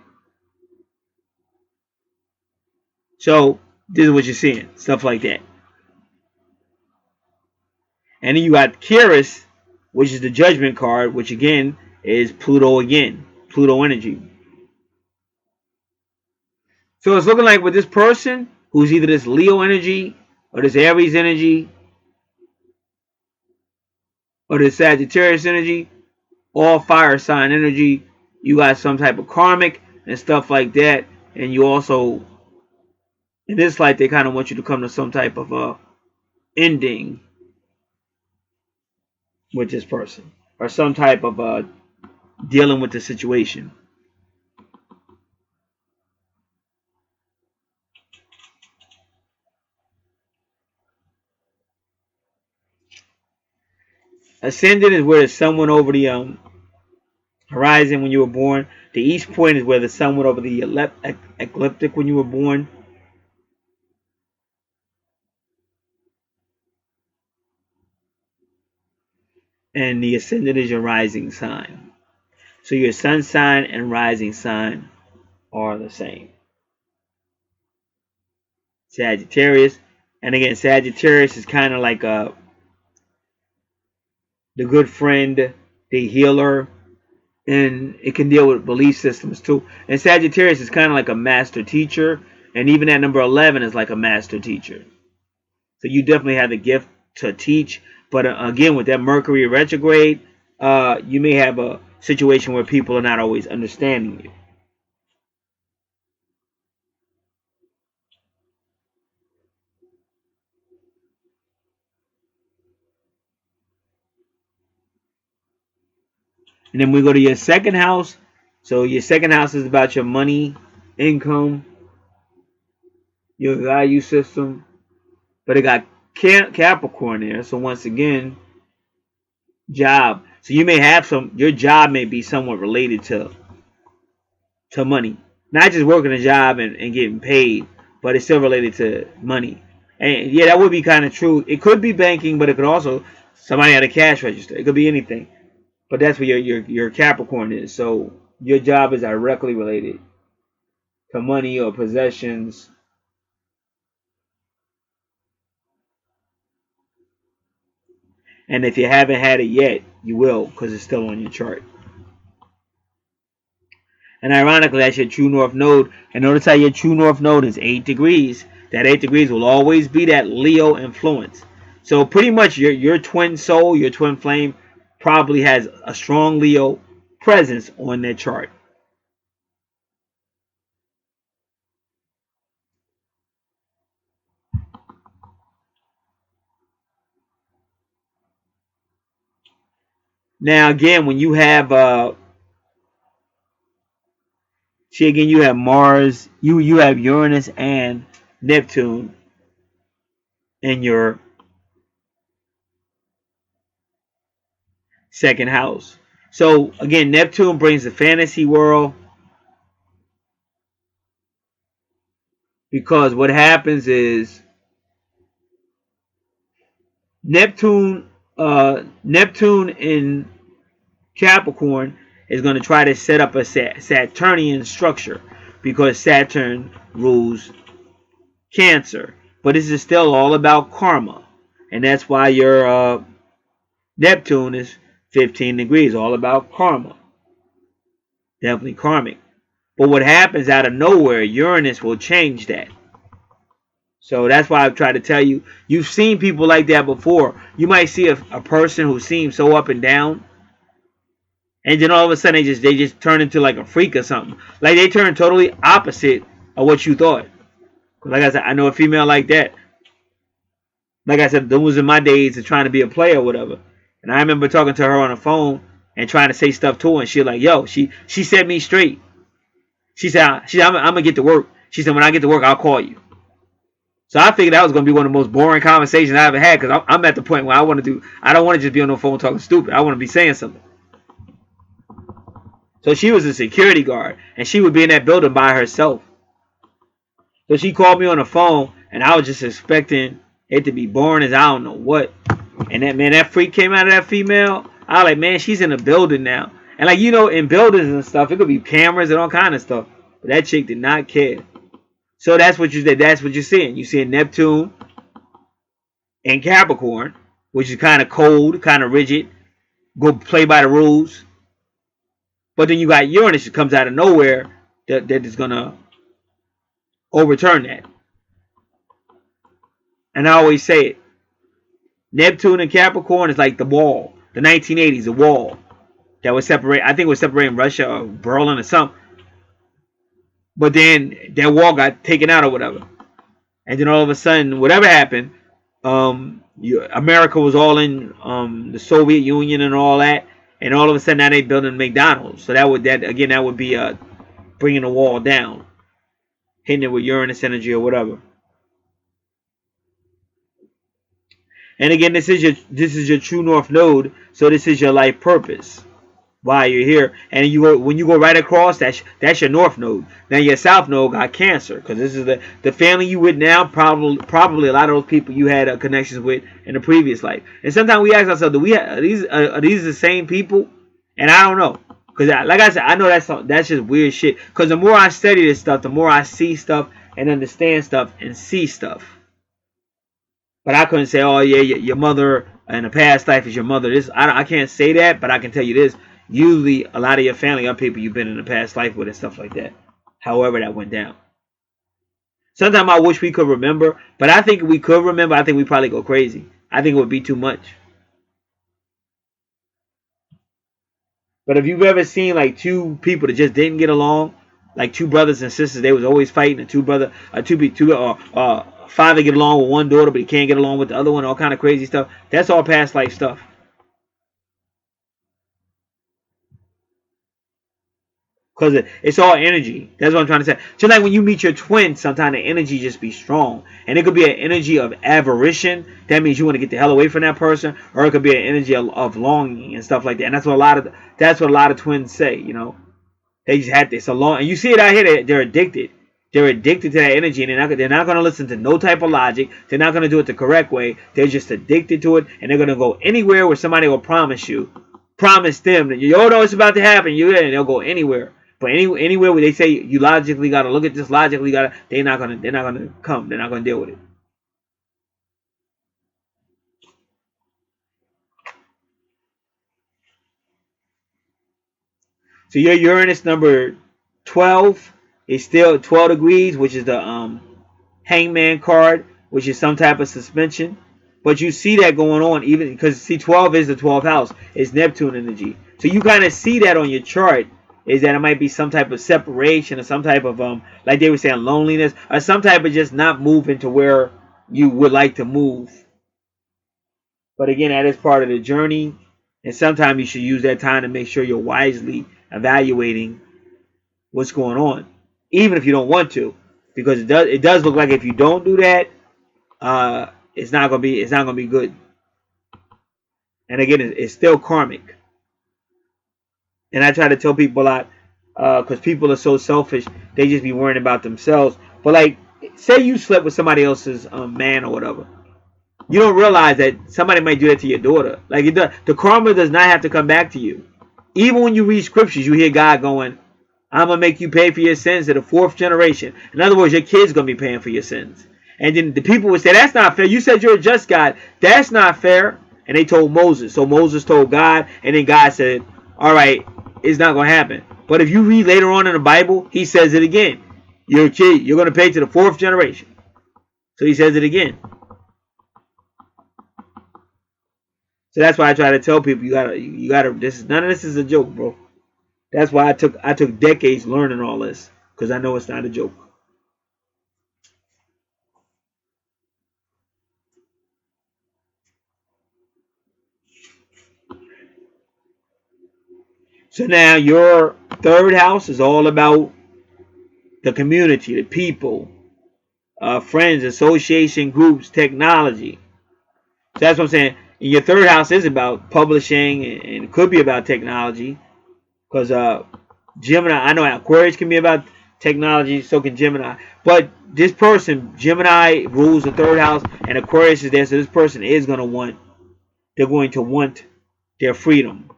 So this is what you're seeing, stuff like that. And then you got Kyrus, which is the judgment card, which again is Pluto again, Pluto energy. So it's looking like with this person who's either this Leo energy or this Aries energy or this Sagittarius energy, all fire sign energy, you got some type of karmic and stuff like that. And you also, in this life, they kind of want you to come to some type of ending with this person or some type of dealing with the situation. Ascendant is where the sun went over the horizon when you were born. The east point is where the sun went over the ecliptic when you were born. And the ascendant is your rising sign. So your sun sign and rising sign are the same. Sagittarius. And again, Sagittarius is kind of like the good friend, the healer, and it can deal with belief systems too. And Sagittarius is kind of like a master teacher, and even at number 11 is like a master teacher. So you definitely have the gift to teach. But again, with that Mercury retrograde, you may have a situation where people are not always understanding you. And then we go to your second house. So your second house is about your money, income. your value system, but it got Capricorn there. So once again, job. So you may have your job may be somewhat related to money. Not just working a job and getting paid, but it's still related to money. And yeah, that would be kind of true. It could be banking, but it could also somebody at a cash register. It could be anything. But that's where your Capricorn is. So your job is directly related to money or possessions. And if you haven't had it yet, you will, because it's still on your chart. And ironically, that's your true north node. And notice how your true north node is 8 degrees. That 8 degrees will always be that Leo influence. So pretty much your twin soul, your twin flame, probably has a strong Leo presence on their chart. Now again, when you have see again, you have Mars, you have Uranus and Neptune in your second house. So again, Neptune brings the fantasy world, because what happens is Neptune in Capricorn is going to try to set up a Saturnian structure, because Saturn rules Cancer. But this is still all about karma, and that's why your Neptune is 15 degrees, all about karma. Definitely karmic. But what happens out of nowhere, Uranus will change that. So that's why I've tried to tell you, you've seen people like that before. You might see a person who seems so up and down, and then all of a sudden they just turn into like a freak or something. Like they turn totally opposite of what you thought. Like I said, I know a female like that. Like I said, those was in my days of trying to be a player or whatever. And I remember talking to her on the phone and trying to say stuff to her, and she like, yo, she set me straight. She said, I'm gonna get to work. She said, when I get to work, I'll call you. So I figured that was gonna be one of the most boring conversations I ever had, because I'm at the point where I don't want to just be on the phone talking stupid. I want to be saying something. So she was a security guard, and she would be in that building by herself. So she called me on the phone, and I was just expecting it to be boring as I don't know what. And that freak came out of that female. I was like, man, she's in a building now. And like, in buildings and stuff, it could be cameras and all kind of stuff. But that chick did not care. So that's what you're seeing. You're seeing Neptune and Capricorn, which is kind of cold, kind of rigid, go play by the rules. But then you got Uranus that comes out of nowhere that is gonna overturn that. And I always say it. Neptune and Capricorn is like the wall. The 1980s, the wall that was separate. I think it was separating Russia or Berlin or something. But then that wall got taken out or whatever. And then all of a sudden, whatever happened, America was all in the Soviet Union and all that. And all of a sudden now they building McDonald's. So that would be bringing the wall down, hitting it with Uranus energy or whatever. And again, this is your true north node, so this is your life purpose. Why you're here, and when you go right across, that's your north node. Now your south node got Cancer, because this is the family you with now. Probably a lot of those people you had connections with in the previous life. And sometimes we ask ourselves, are these the same people? And I don't know, because like I said, I know that's just weird shit. Because the more I study this stuff, the more I see stuff and understand stuff and see stuff. But I couldn't say, oh yeah, your mother in a past life is your mother. I can't say that, but I can tell you this. Usually, a lot of your family are people you've been in a past life with and stuff like that. However that went down. Sometimes I wish we could remember, but I think if we could remember, I think we'd probably go crazy. I think it would be too much. But if you've ever seen like two people that just didn't get along, like two brothers and sisters, they was always fighting, and father get along with one daughter, but he can't get along with the other one, all kind of crazy stuff. That's all past life stuff. Because it's all energy. That's what I'm trying to say. Just like when you meet your twin, sometimes the energy just be strong. And it could be an energy of aversion. That means you want to get the hell away from that person. Or it could be an energy of longing and stuff like that. And that's what a lot of twins say, you know. They just had this a long, and you see it out here. They're addicted. They're addicted to that energy, and they're not going to listen to no type of logic. They're not going to do it the correct way. They're just addicted to it, and they're going to go anywhere where somebody will promise them that you know it's about to happen. And they'll go anywhere. But anywhere where they say you logically got to look at this, logically got to, they're not gonna come. They're not gonna deal with it. So your Uranus number 12 is still 12 degrees, which is the Hangman card, which is some type of suspension. But you see that going on even because see 12 is the 12th house. It's Neptune energy. So you kind of see that on your chart. Is that it might be some type of separation or some type of like they were saying, loneliness, or some type of just not moving to where you would like to move. But again, that is part of the journey, and sometimes you should use that time to make sure you're wisely evaluating what's going on, even if you don't want to, because it does look like if you don't do that, it's not gonna be good. And again, it's still karmic. And I try to tell people a lot, because people are so selfish, they just be worrying about themselves. But like, say you slept with somebody else's man or whatever, you don't realize that somebody might do that to your daughter. Like the karma does not have to come back to you. Even when you read scriptures, you hear God going, "I'm gonna make you pay for your sins to the 4th generation." In other words, your kids gonna be paying for your sins. And then the people would say, "That's not fair. You said you're a just God. That's not fair." And they told Moses. So Moses told God, and then God said, "All right, it's not gonna happen." But if you read later on in the Bible, he says it again. You're a kid. You're gonna pay to the 4th generation. So he says it again. So that's why I try to tell people you gotta none of this is a joke, bro. That's why I took decades learning all this, because I know it's not a joke. So now your 3rd house is all about the community, the people, friends, association, groups, technology. So that's what I'm saying. And your 3rd house is about publishing, and it could be about technology, because Gemini, I know Aquarius can be about technology, so can Gemini. But this person, Gemini, rules the 3rd house, and Aquarius is there, so this person is going to want their freedom,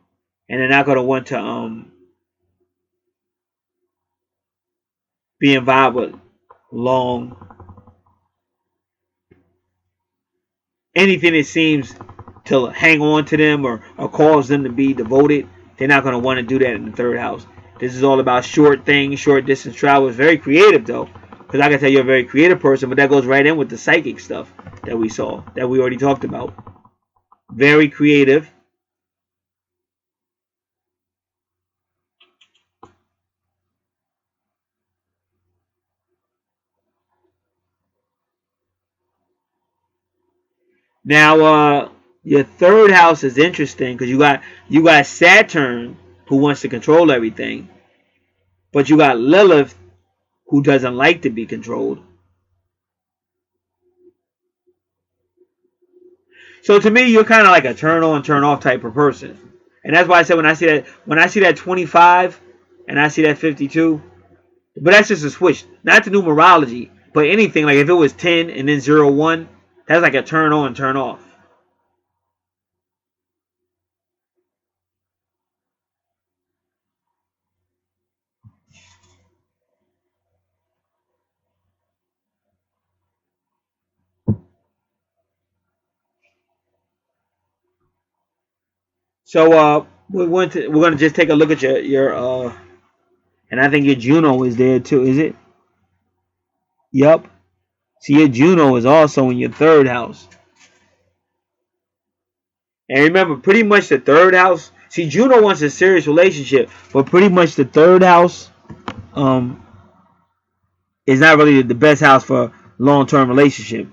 and they're not going to want to be involved with long anything that seems to hang on to them or cause them to be devoted. They're not going to want to do that in the 3rd house. This is all about short things, short distance travel. It's very creative though, because I can tell you're a very creative person, but that goes right in with the psychic stuff that we saw, that we already talked about. Very creative. Now, your 3rd house is interesting because you got Saturn, who wants to control everything, but you got Lilith, who doesn't like to be controlled. So to me, you're kind of like a turn on, turn off type of person, and that's why I said when I see that 25 and I see that 52, but that's just a switch, not the numerology, but anything like if it was 10 and then 0, 1, that's like a turn on, turn off. So we're going to just take a look at your and I think your Juno is there too, is it? Yep. See, your Juno is also in your 3rd house. And remember, pretty much the 3rd house. See, Juno wants a serious relationship, but pretty much the 3rd house is not really the best house for long-term relationship,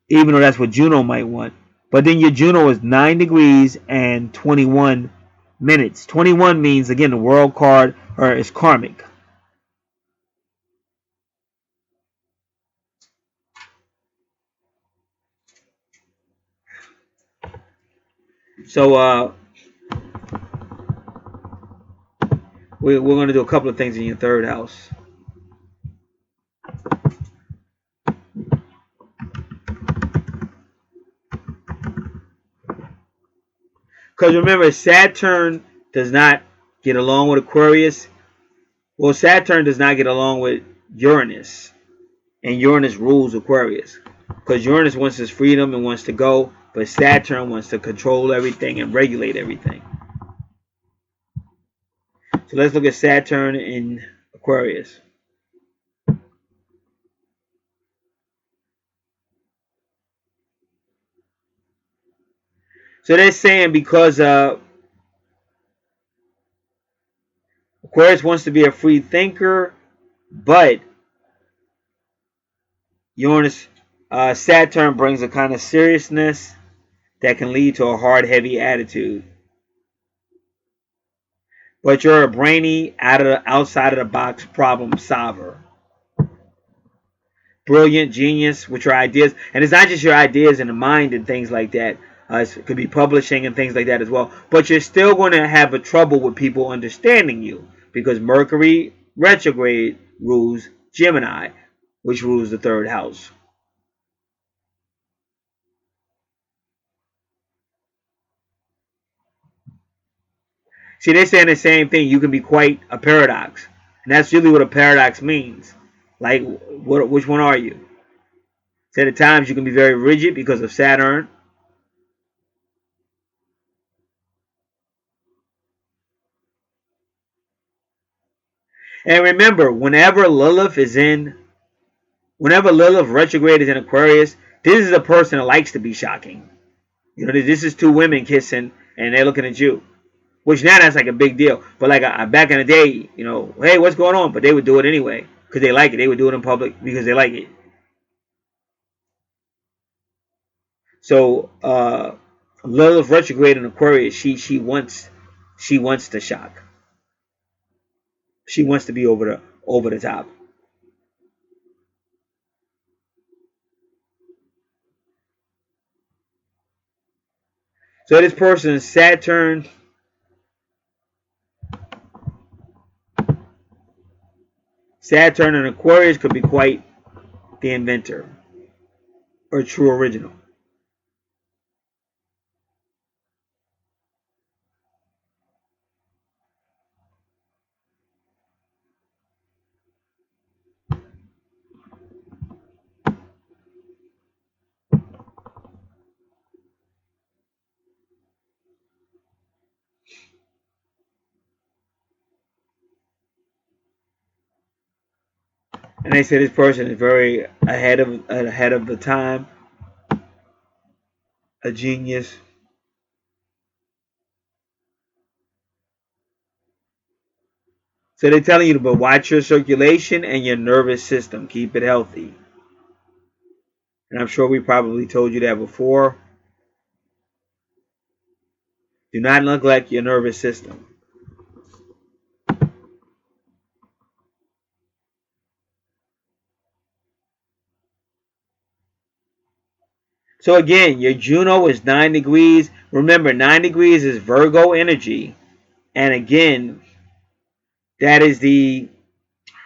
even though that's what Juno might want. But then your Juno is 9 degrees and 21 minutes. 21 means, again, the world card or is karmic. So we're going to do a couple of things in your third house. Because remember, Saturn does not get along with Aquarius. Well, Saturn does not get along with Uranus. And Uranus rules Aquarius. Because Uranus wants his freedom and wants to go. But Saturn wants to control everything and regulate everything. So let's look at Saturn in Aquarius. So they're saying because Aquarius wants to be a free thinker, but Uranus, Saturn brings a kind of seriousness that can lead to a hard, heavy attitude. But you're a brainy, outside of the box problem solver. Brilliant, genius with your ideas. And it's not just your ideas in the mind and things like that. It could be publishing and things like that as well. But you're still going to have a trouble with people understanding you. Because Mercury retrograde rules Gemini, which rules the third house. See, they're saying the same thing. You can be quite a paradox. And that's really what a paradox means. Like, which one are you? So at times you can be very rigid because of Saturn. And remember, whenever Lilith retrograde is in Aquarius, this is a person that likes to be shocking. You know, this is two women kissing and they're looking at you. Which now that's like a big deal. But like back in the day, you know, hey, what's going on? But they would do it anyway because they like it. They would do it in public because they like it. So Lilith retrograde in Aquarius, she wants to shock. She wants to be over the top. So this person, Saturn and Aquarius could be quite the inventor or true original. And they say this person is very ahead of the time, a genius. So they're telling you to watch your circulation and your nervous system. Keep it healthy. And I'm sure we probably told you that before. Do not neglect your nervous system. So again, your Juno is 9 degrees. Remember, 9 degrees is Virgo energy. And again, that is the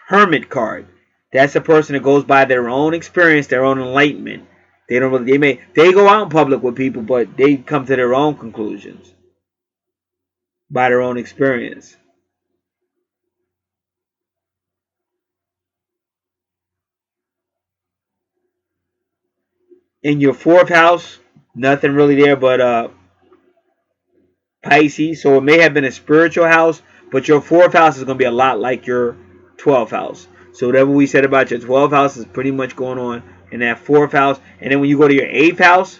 Hermit card. That's a person that goes by their own experience, their own enlightenment. They don't really, they go out in public with people, but they come to their own conclusions by their own experience. In your fourth house, nothing really there but Pisces. So it may have been a spiritual house, but your fourth house is going to be a lot like your 12th house. So whatever we said about your 12th house is pretty much going on in that fourth house. And then when you go to your 8th house,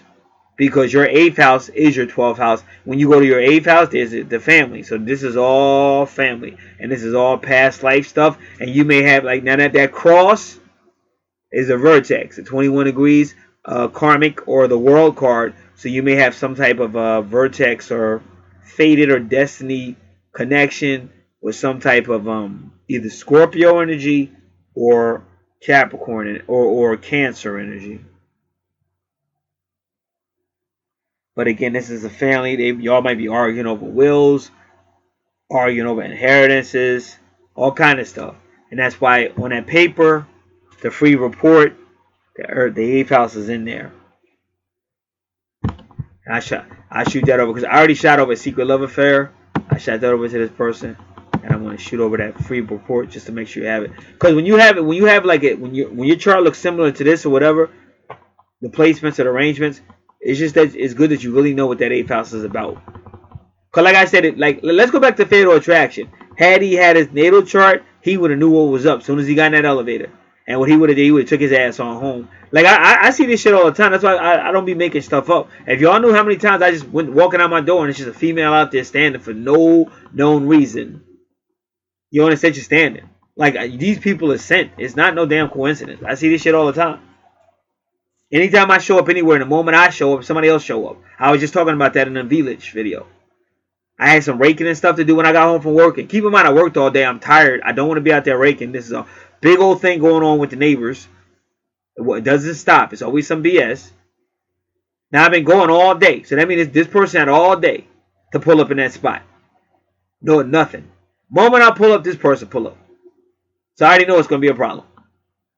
because your 8th house is your 12th house, when you go to your 8th house, there's the family. So this is all family. And this is all past life stuff. And you may have, like, now that cross is a vertex, a 21 degrees, karmic or the world card. So you may have some type of vertex or fated or destiny connection with some type of either Scorpio energy or Capricorn or Cancer energy. But again, this is a family. Y'all might be arguing over wills, arguing over inheritances, all kind of stuff. And that's why on that paper, the free report, the eighth house is in there. I shoot that over because I already shot over a secret love affair. I shot that over to this person, and I'm going to shoot over that free report just to make sure you have it. Because when you have like it, when your chart looks similar to this or whatever, the placements and arrangements, it's just that it's good that you really know what that eighth house is about. Because like I said, let's go back to fatal attraction. Had he had his natal chart, he would have knew what was up as soon as he got in that elevator. And what he would have did, he would have took his ass on home. Like, I see this shit all the time. That's why I don't be making stuff up. If y'all knew how many times I just went walking out my door and it's just a female out there standing for no known reason. You understand you're standing. Like, these people are sent. It's not no damn coincidence. I see this shit all the time. Anytime I show up anywhere, the moment I show up, somebody else show up. I was just talking about that in the Village video. I had some raking and stuff to do when I got home from work. And keep in mind, I worked all day. I'm tired. I don't want to be out there raking. This is a big old thing going on with the neighbors. It doesn't stop. It's always some BS. Now, I've been going all day. So that means this person had all day to pull up in that spot. No, nothing. Moment I pull up, this person pull up. So I already know it's going to be a problem.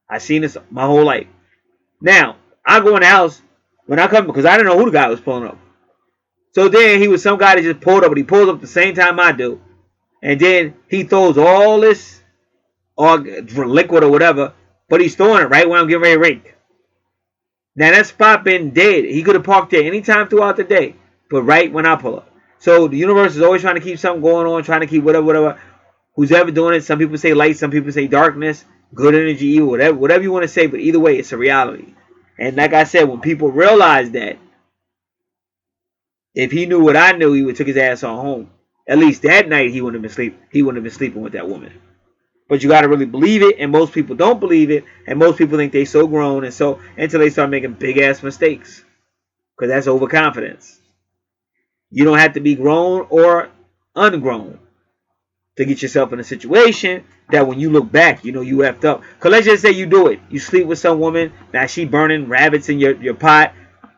I've seen this my whole life. Now, I go in the house when I come because I didn't know who the guy was pulling up. So then he was some guy that just pulled up, but he pulled up the same time I do. And then he throws all this liquid or whatever, but he's throwing it right when I'm getting ready to rake. Now that spot been dead. He could have parked there anytime throughout the day, but right when I pull up. So the universe is always trying to keep something going on, trying to keep whatever. Who's ever doing it? Some people say light, some people say darkness, good energy, evil, whatever you want to say. But either way, it's a reality. And like I said, when people realize that, if he knew what I knew, he would took his ass on home. At least that night, he wouldn't have been sleeping with that woman. But you got to really believe it, and most people don't believe it, and most people think they so grown, and so until they start making big ass mistakes, because that's overconfidence. You don't have to be grown or ungrown to get yourself in a situation that when you look back, you know you effed up. Because let's just say you do it. You sleep with some woman, now she burning rabbits in your pot.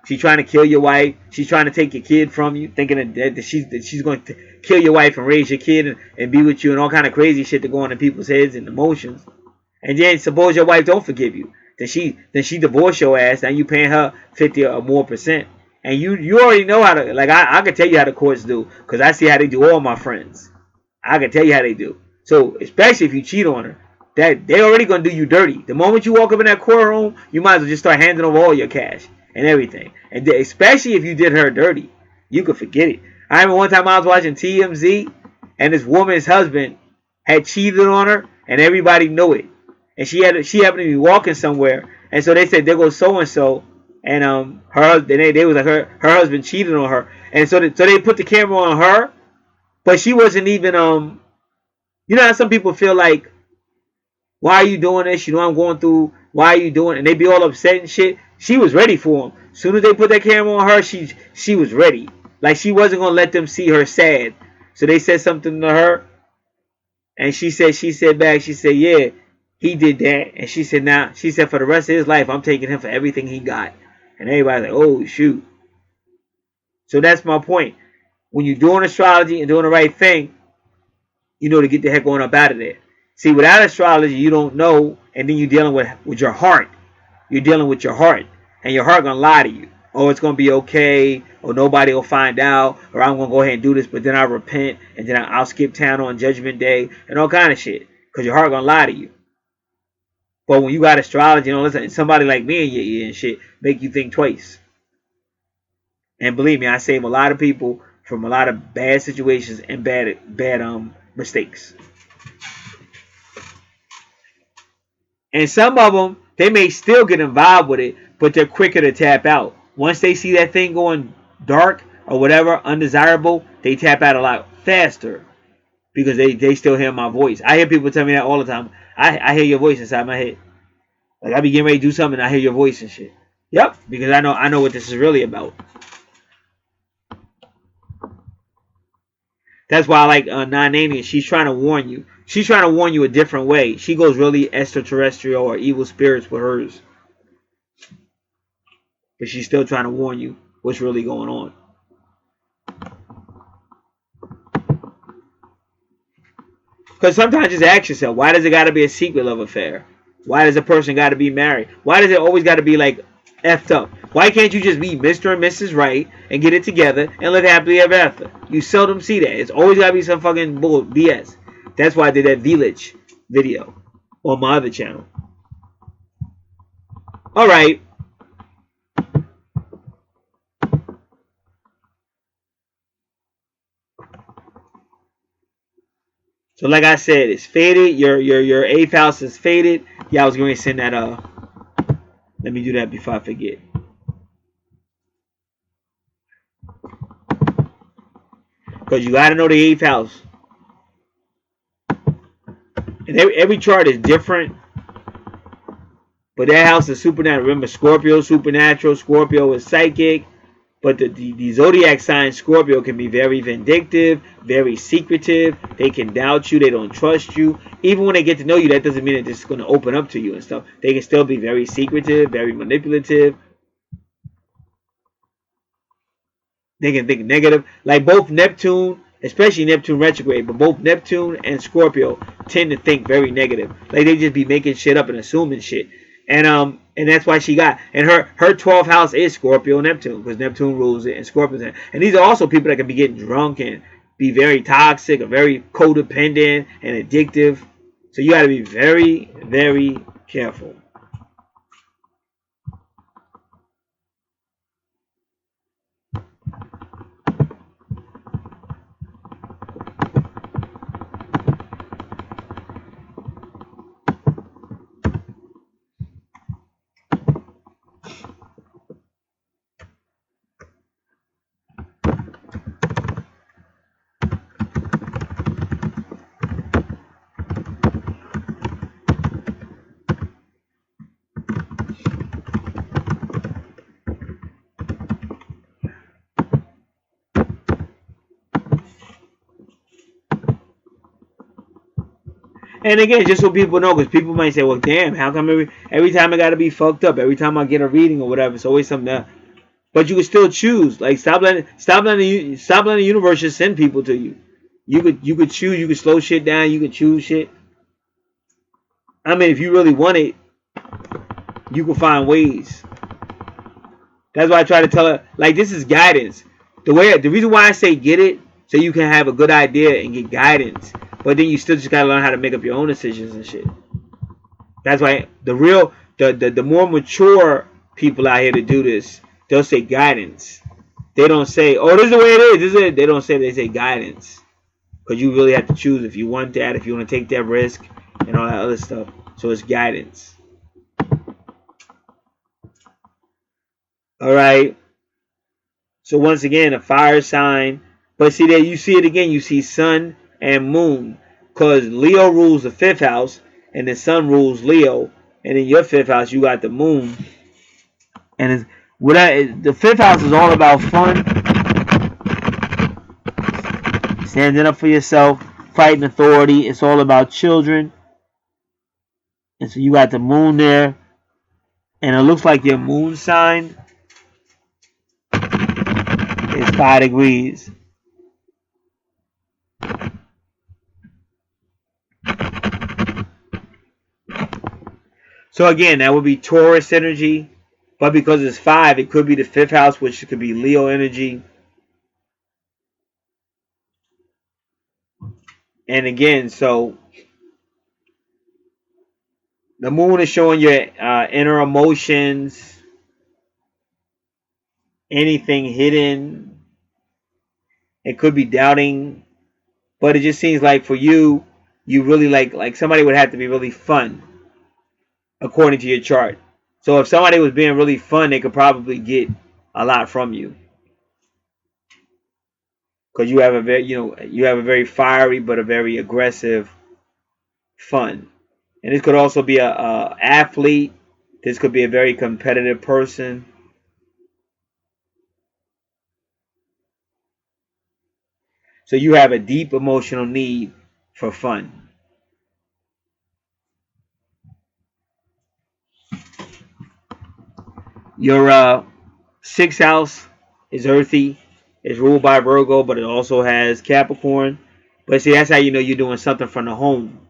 She's trying to kill your wife. She's trying to take your kid from you, thinking that she's going to kill your wife and raise your kid and be with you and all kind of crazy shit to go on in people's heads and emotions. And then suppose your wife don't forgive you. Then she divorce your ass. Now you paying her 50 or more %. And you already know how to, like, I can tell you how the courts do, because I see how they do all my friends. I can tell you how they do. So especially if you cheat on her, that they already gonna do you dirty. The moment you walk up in that courtroom, you might as well just start handing over all your cash and everything. And especially if you did her dirty, you could forget it. I remember one time I was watching TMZ, and this woman's husband had cheated on her, and everybody knew it. And she happened to be walking somewhere, and so they said there goes so and so, and her husband, they was like her husband cheated on her, and so they put the camera on her, but she wasn't even you know how some people feel like, why are you doing this? You know I'm going through. Why are you doing it? And they be all upset and shit. She was ready for them. As soon as they put that camera on her, she was ready. Like she wasn't gonna let them see her sad. So they said something to her, and she said back, she said, yeah, he did that. And she said for the rest of his life, I'm taking him for everything he got. And everybody's like, oh shoot. So that's my point. When you're doing astrology and doing the right thing, you know to get the heck on up out of there. See, without astrology, you don't know, and then you're dealing with your heart. You're dealing with your heart, and your heart gonna lie to you. Oh, it's gonna be okay, or nobody will find out, or I'm gonna go ahead and do this, but then I'll repent, and then I'll skip town on Judgment Day, and all kind of shit, because your heart gonna lie to you. But when you got astrology, you know, listen, somebody like me in your ear and shit make you think twice. And believe me, I save a lot of people from a lot of bad situations and bad mistakes. And some of them, they may still get involved with it, but they're quicker to tap out. Once they see that thing going dark or whatever, undesirable, they tap out a lot faster because they still hear my voice. I hear people tell me that all the time. I hear your voice inside my head. Like I be getting ready to do something, and I hear your voice and shit. Yep, because I know what this is really about. That's why I like non-naming. She's trying to warn you. She's trying to warn you a different way. She goes really extraterrestrial or evil spirits with hers. But she's still trying to warn you what's really going on. Because sometimes just ask yourself, why does it got to be a secret love affair? Why does a person got to be married? Why does it always got to be like effed up? Why can't you just be Mr. and Mrs. Right and get it together and live happily ever after? You seldom see that. It's always got to be some fucking bull BS. That's why I did that Village video on my other channel. All right. So like I said, it's faded. Your eighth house is faded. Yeah, I was going to send that. Let me do that before I forget. Because you got to know the eighth house. And every chart is different. But that house is supernatural. Remember, Scorpio is supernatural. Scorpio is psychic. But the zodiac sign Scorpio can be very vindictive, very secretive. They can doubt you. They don't trust you. Even when they get to know you, that doesn't mean they're just going to open up to you and stuff. They can still be very secretive, very manipulative. They can think negative. Like both Neptune, especially Neptune retrograde, but both Neptune and Scorpio tend to think very negative. Like they just be making shit up and assuming shit. And that's why she got, and her 12th house is Scorpio Neptune, because Neptune rules it and Scorpio's in it. And these are also people that can be getting drunk and be very toxic or very codependent and addictive. So you got to be very, very careful. And again, just so people know, because people might say, well, damn, how come every time I got to be fucked up? Every time I get a reading or whatever, it's always something that. But you can still choose. Like, stop letting the universe just send people to you. You could choose. You could slow shit down. You could choose shit. I mean, if you really want it, you can find ways. That's why I try to tell her, like, this is guidance. The reason why I say get it, so you can have a good idea and get guidance. But then you still just gotta learn how to make up your own decisions and shit. That's why the more mature people out here to do this, they'll say guidance. They don't say, oh, this is the way it is. This is it. They don't say, they say guidance. Because you really have to choose if you want that, if you want to take that risk, and all that other stuff. So it's guidance. All right. So once again, a fire sign. But see there, you see it again. You see sun and moon. Because Leo rules the fifth house, and the sun rules Leo. And in your fifth house, you got the moon. And the fifth house is all about fun, standing up for yourself, fighting authority. It's all about children. And so you got the moon there. And it looks like your moon sign is 5 degrees. So again, that would be Taurus energy. But because it's 5, it could be the fifth house, which could be Leo energy. And again, so the moon is showing your inner emotions, anything hidden. It could be doubting. But it just seems like for you, you really like somebody would have to be really fun, according to your chart. So if somebody was being really fun, they could probably get a lot from you. Because you have a very fiery but a very aggressive fun. And this could also be a athlete. This could be a very competitive person. So you have a deep emotional need for fun. Your sixth house is earthy. It's ruled by Virgo, but it also has Capricorn. But see, that's how you know you're doing something from the home.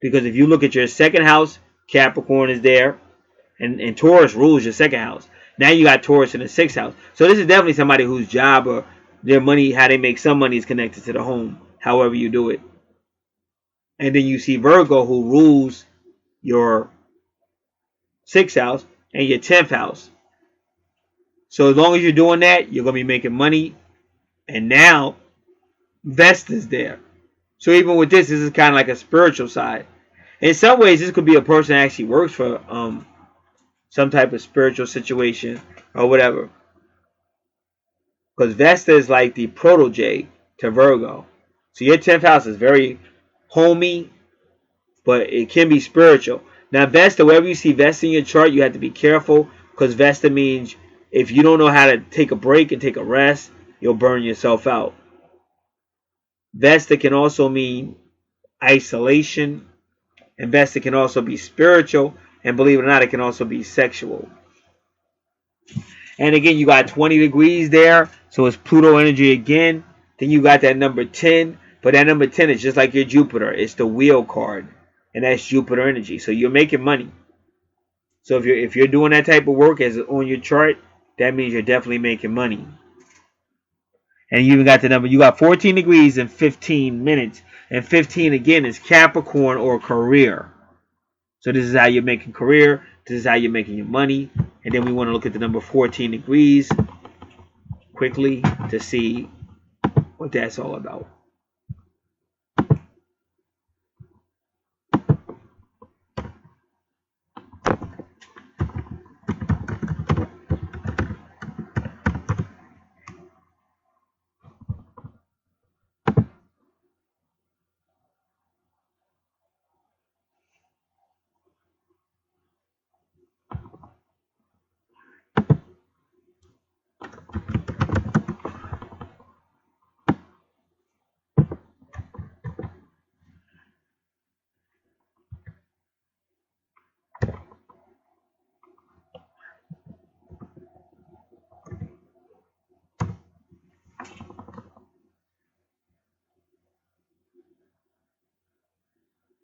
Because if you look at your second house, Capricorn is there, and Taurus rules your second house. Now you got Taurus in the sixth house. So this is definitely somebody whose job or their money, how they make some money, is connected to the home, however you do it. And then you see Virgo, who rules your sixth house and your 10th house. So as long as you're doing that, you're going to be making money. And now Vesta's there. So even with this is kind of like a spiritual side. In some ways, this could be a person that actually works for some type of spiritual situation or whatever. Because Vesta is like the protege to Virgo. So your 10th house is very homey, but it can be spiritual. Now Vesta, wherever you see Vesta in your chart, you have to be careful, because Vesta means if you don't know how to take a break and take a rest, you'll burn yourself out. Vesta can also mean isolation, and Vesta can also be spiritual, and believe it or not, it can also be sexual. And again, you got 20 degrees there, so it's Pluto energy again. Then you got that number 10, but that number 10 is just like your Jupiter. It's the wheel card, and that's Jupiter energy. So you're making money. So if you're doing that type of work as on your chart, that means you're definitely making money. And you even got the number. You got 14 degrees in 15 minutes, and 15 again is Capricorn or career. So this is how you're making career. This is how you're making your money. And then we want to look at the number 14 degrees quickly to see what that's all about.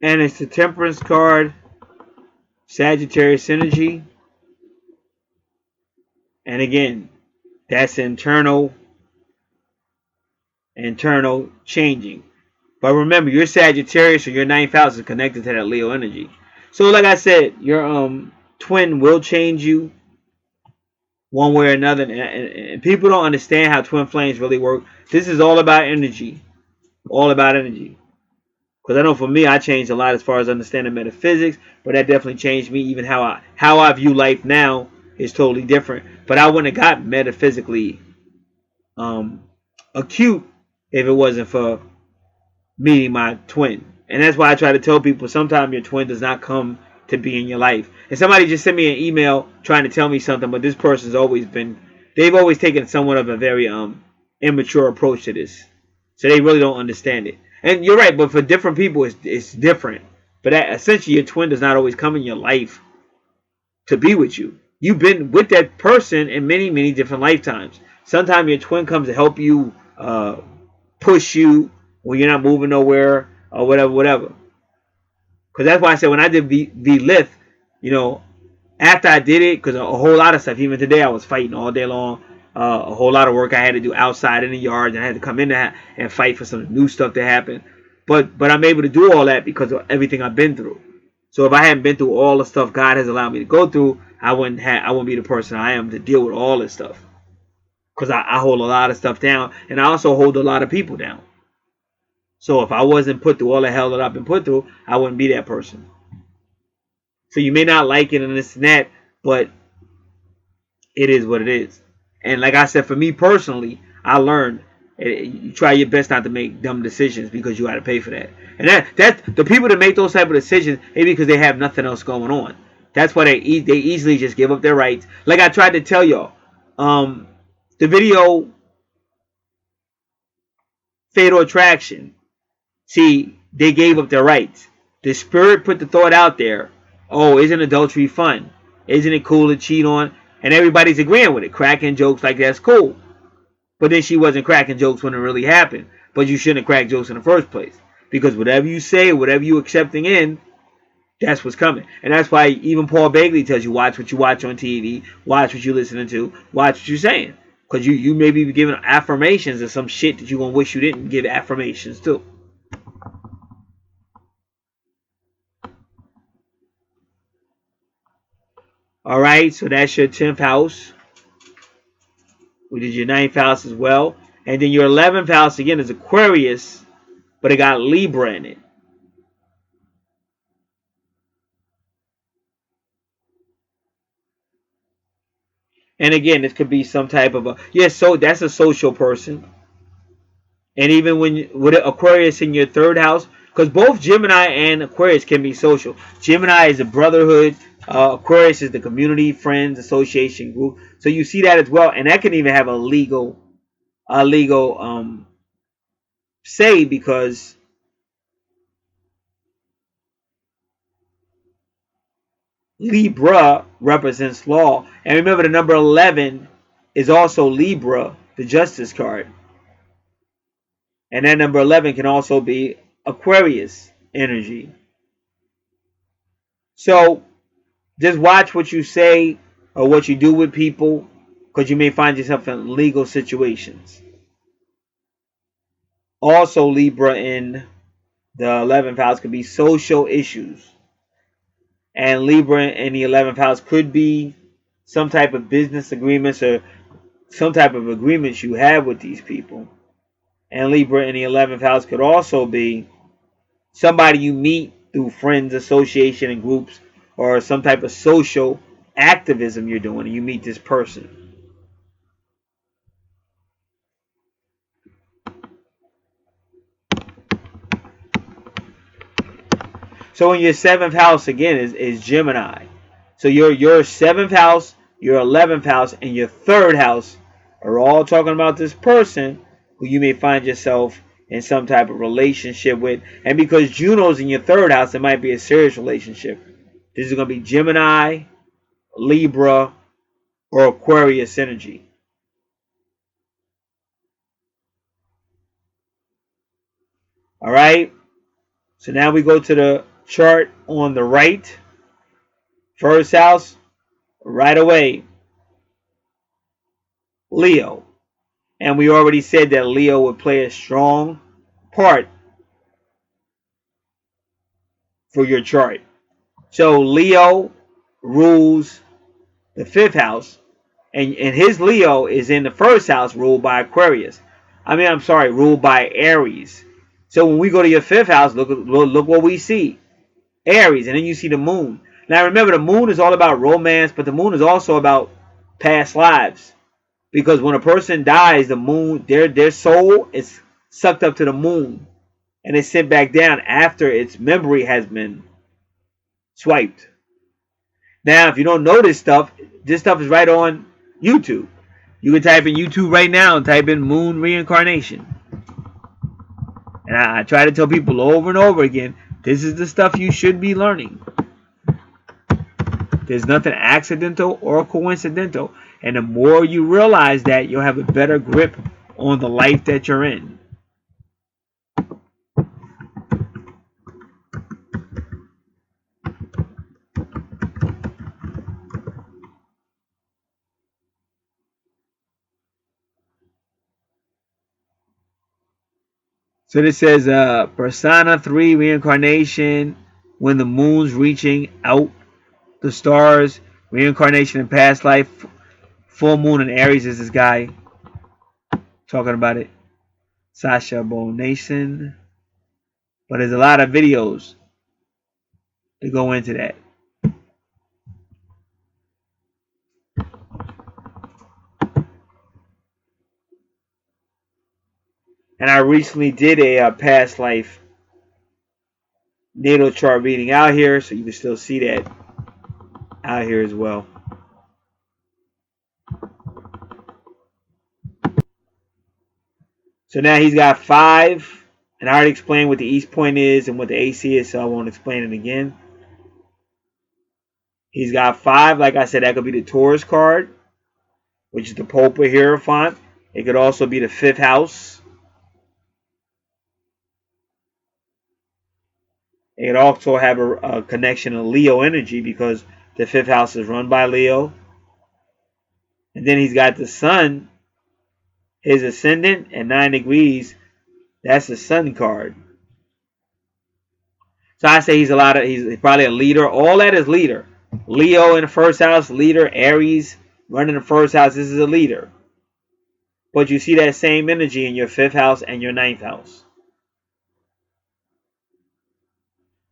And it's the Temperance card, Sagittarius energy. And again, that's internal changing. But remember, your Sagittarius or your 9th house is connected to that Leo energy. So like I said, your twin will change you one way or another. And people don't understand how twin flames really work. This is all about energy. All about energy. Because I know for me, I changed a lot as far as understanding metaphysics, but that definitely changed me. Even how I view life now is totally different. But I wouldn't have got metaphysically acute if it wasn't for meeting my twin. And that's why I try to tell people sometimes your twin does not come to be in your life. And somebody just sent me an email trying to tell me something, but this person's always been, they've always taken somewhat of a very immature approach to this. So they really don't understand it. And you're right, but for different people, it's different. But that, essentially, your twin does not always come in your life to be with you. You've been with that person in many, many different lifetimes. Sometimes your twin comes to help you, push you when you're not moving nowhere or whatever. Because that's why I said when I did the lift, after I did it, because a whole lot of stuff, even today I was fighting all day long. A whole lot of work I had to do outside in the yard, and I had to come in there and fight for some new stuff to happen. But I'm able to do all that because of everything I've been through. So if I hadn't been through all the stuff God has allowed me to go through, I wouldn't be the person I am to deal with all this stuff. Because I hold a lot of stuff down, and I also hold a lot of people down. So if I wasn't put through all the hell that I've been put through, I wouldn't be that person. So you may not like it and this and that, but it is what it is. And like I said, for me personally, I learned you try your best not to make dumb decisions because you got to pay for that. And that the people that make those type of decisions, maybe because they have nothing else going on. That's why they easily just give up their rights. Like I tried to tell y'all, the video Fatal attraction. See, they gave up their rights. The spirit put the thought out there. Oh, isn't adultery fun? Isn't it cool to cheat on? And everybody's agreeing with it. Cracking jokes like that's cool. But then she wasn't cracking jokes when it really happened. But you shouldn't have cracked jokes in the first place. Because whatever you say, whatever you accepting in, that's what's coming. And that's why even Paul Bagley tells you, watch what you watch on TV, watch what you're listening to, watch what you're saying. Because you may be giving affirmations of some shit that you're going to wish you didn't give affirmations to. Alright, so that's your 10th house. We did your 9th house as well. And then your 11th house, again, is Aquarius, but it got Libra in it. And again, this could be some type of so that's a social person. And even when with Aquarius in your 3rd house, because both Gemini and Aquarius can be social. Gemini is a brotherhood. Aquarius is the community, friends, association group. So you see that as well, and that can even have a legal say, because Libra represents law. And remember, the number 11 is also Libra, the justice card. And that number 11 can also be Aquarius energy. So just watch what you say or what you do with people, because you may find yourself in legal situations. Also, Libra in the 11th house could be social issues. And Libra in the 11th house could be some type of business agreements or some type of agreements you have with these people. And Libra in the 11th house could also be somebody you meet through friends, association, and groups, or some type of social activism you're doing, and you meet this person. So in your 7th house, again, is Gemini. So your 7th house, your 11th house, and your 3rd house are all talking about this person who you may find yourself in some type of relationship with. And because Juno's in your 3rd house, it might be a serious relationship. This is going to be Gemini, Libra, or Aquarius energy. All right. So now we go to the chart on the right. 1st house, right away, Leo. And we already said that Leo would play a strong part for your chart. So Leo rules the 5th house, and his Leo is in the 1st house, ruled by Aquarius. Ruled by Aries. So when we go to your 5th house, look what we see. Aries, and then you see the moon. Now remember, the moon is all about romance, but the moon is also about past lives. Because when a person dies, the moon, their soul is sucked up to the moon, and it's sent back down after its memory has been swiped. Now, if you don't know this stuff is right on YouTube. You can type in YouTube right now and type in moon reincarnation. And I try to tell people over and over again, this is the stuff you should be learning. There's nothing accidental or coincidental. And the more you realize that, you'll have a better grip on the life that you're in. So this says Persona 3 reincarnation, when the moon's reaching out the stars, reincarnation in past life, full moon in Aries is this guy talking about it. Sasha Bonason. But there's a lot of videos to go into that. And I recently did a past life natal chart reading out here, so you can still see that out here as well. So now he's got 5, and I already explained what the East Point is and what the AC is, so I won't explain it again. He's got 5, like I said, that could be the Taurus card, which is the Pope or Hierophant. It could also be the 5th house. It could also have a connection to Leo energy because the 5th house is run by Leo. And then he's got the Sun, his ascendant at 9 degrees. That's the Sun card. So I say he's probably a leader. All that is leader. Leo in the 1st house, leader. Aries running the 1st house. This is a leader. But you see that same energy in your 5th house and your 9th house.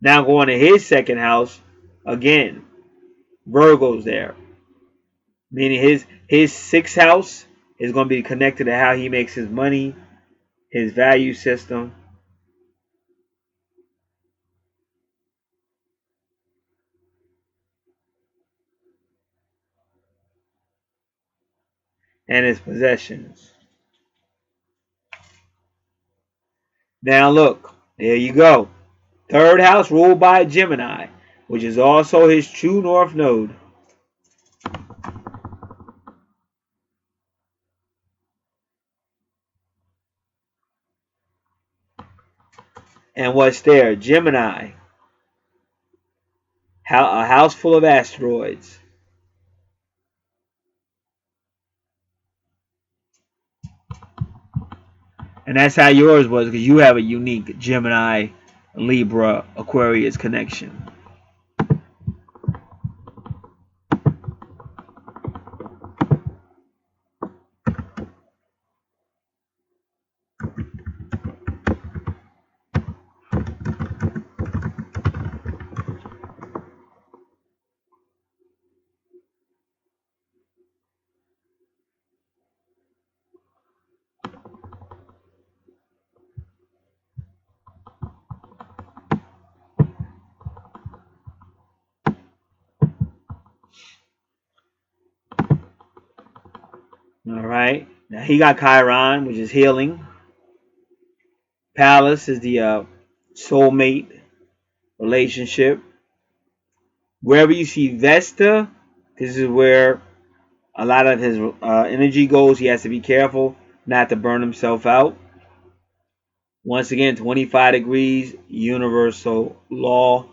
Now going to his 2nd house, again, Virgo's there. Meaning his 6th house is going to be connected to how he makes his money, his value system. And his possessions. Now look, there you go. 3rd house ruled by Gemini, which is also his true north node. And what's there? Gemini, a house full of asteroids. And that's how yours was, because you have a unique Gemini, Libra, Aquarius connection. All right. Now he got Chiron, which is healing. Palace is the soulmate relationship. Wherever you see Vesta, this is where a lot of his energy goes. He has to be careful not to burn himself out. Once again, 25 degrees, universal law,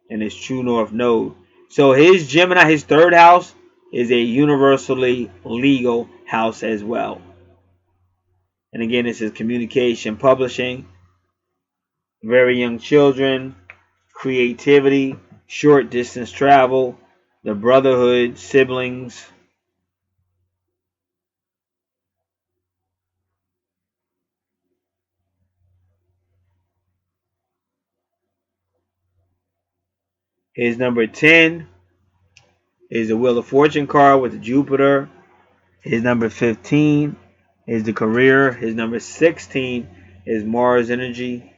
and his true north node. So his Gemini, his 3rd house, is a universally legal house as well. And again, this is communication, publishing, very young children, creativity, short distance travel, the brotherhood, siblings. His number 10 is the Wheel of Fortune card with the Jupiter. His number 15 is the career. His number 16 is Mars energy.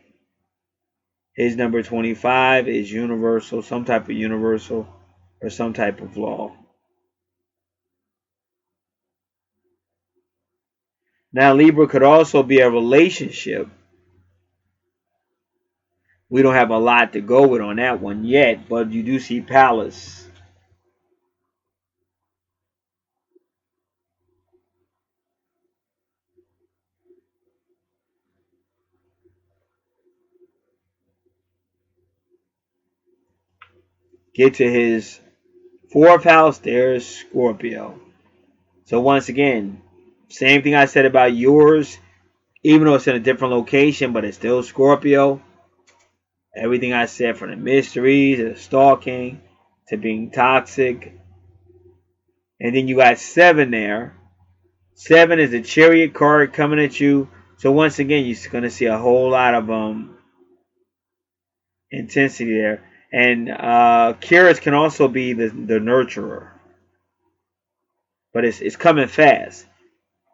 His number 25 is universal, some type of universal or some type of law. Now, Libra could also be a relationship. We don't have a lot to go with on that one yet, but you do see Palace. Get to his 4th house, there's Scorpio. So once again, same thing I said about yours, even though it's in a different location, but it's still Scorpio. Everything I said, from the mysteries to the stalking to being toxic. And then you got 7 there. 7 is a Chariot card coming at you. So once again, you're going to see a whole lot of intensity there. And Kyrus can also be the nurturer. But it's coming fast.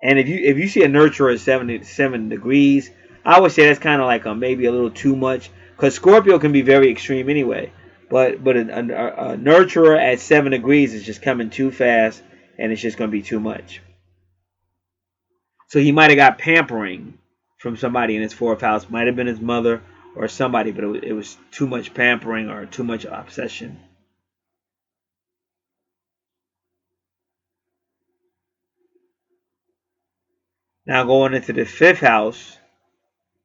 And if you see a nurturer at 7 degrees, I would say that's kind of like maybe a little too much. Because Scorpio can be very extreme anyway. But a nurturer at 7 degrees is just coming too fast. And it's just going to be too much. So he might have got pampering from somebody in his fourth house. Might have been his mother or somebody, but it was too much pampering or too much obsession. Now going into the fifth house,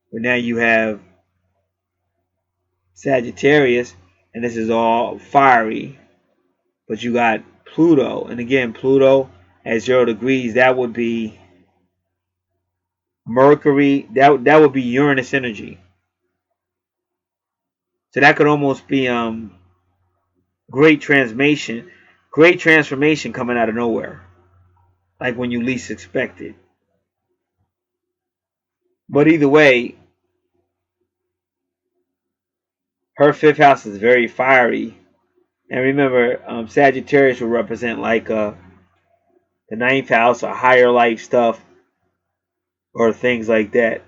where now you have Sagittarius, and this is all fiery, but you got Pluto, and again, Pluto at 0 degrees, that would be Mercury, that would be Uranus energy. So that could almost be great transformation coming out of nowhere, like when you least expect it. But either way, her fifth house is very fiery. And remember, Sagittarius will represent like the ninth house or higher life stuff or things like that.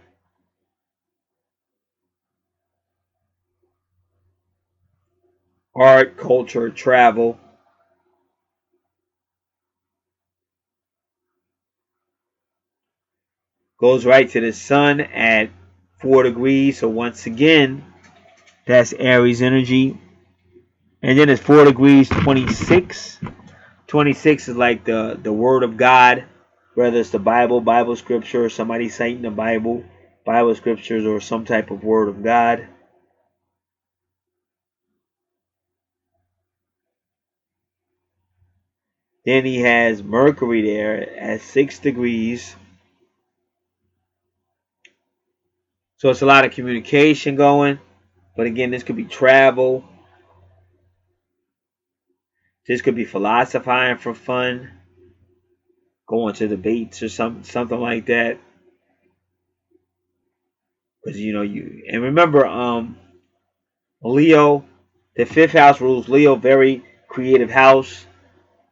Art, culture, travel. Goes right to the sun at 4 degrees. So once again, that's Aries energy. And then it's 4 degrees 26. 26 is like the word of God, whether it's the Bible scripture, or somebody citing the Bible scriptures, or some type of word of God. Then he has Mercury there at 6 degrees. So it's a lot of communication going. But again, this could be travel. This could be philosophizing for fun. Going to debates or something like that. Because and remember, Leo, the fifth house rules Leo, very creative house.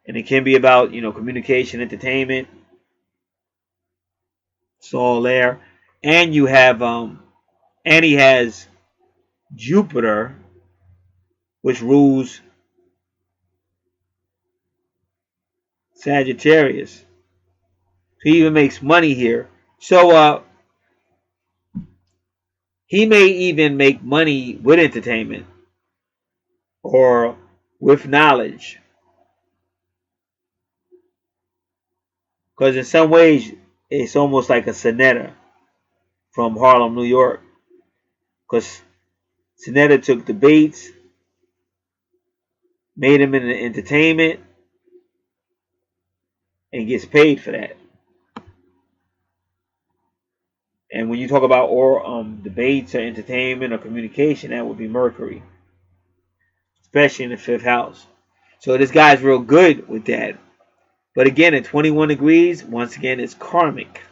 And it can be about, communication, entertainment. It's all there. And you have and he has Jupiter, which rules Sagittarius. So he even makes money here. So he may even make money with entertainment or with knowledge. Because in some ways, it's almost like a Sonetta from Harlem, New York. Because Sonetta took debates, made him into entertainment, and gets paid for that. And when you talk about debates or entertainment or communication, that would be Mercury, especially in the fifth house. So this guy's real good with that. But again, at 21 degrees, once again, it's karmic.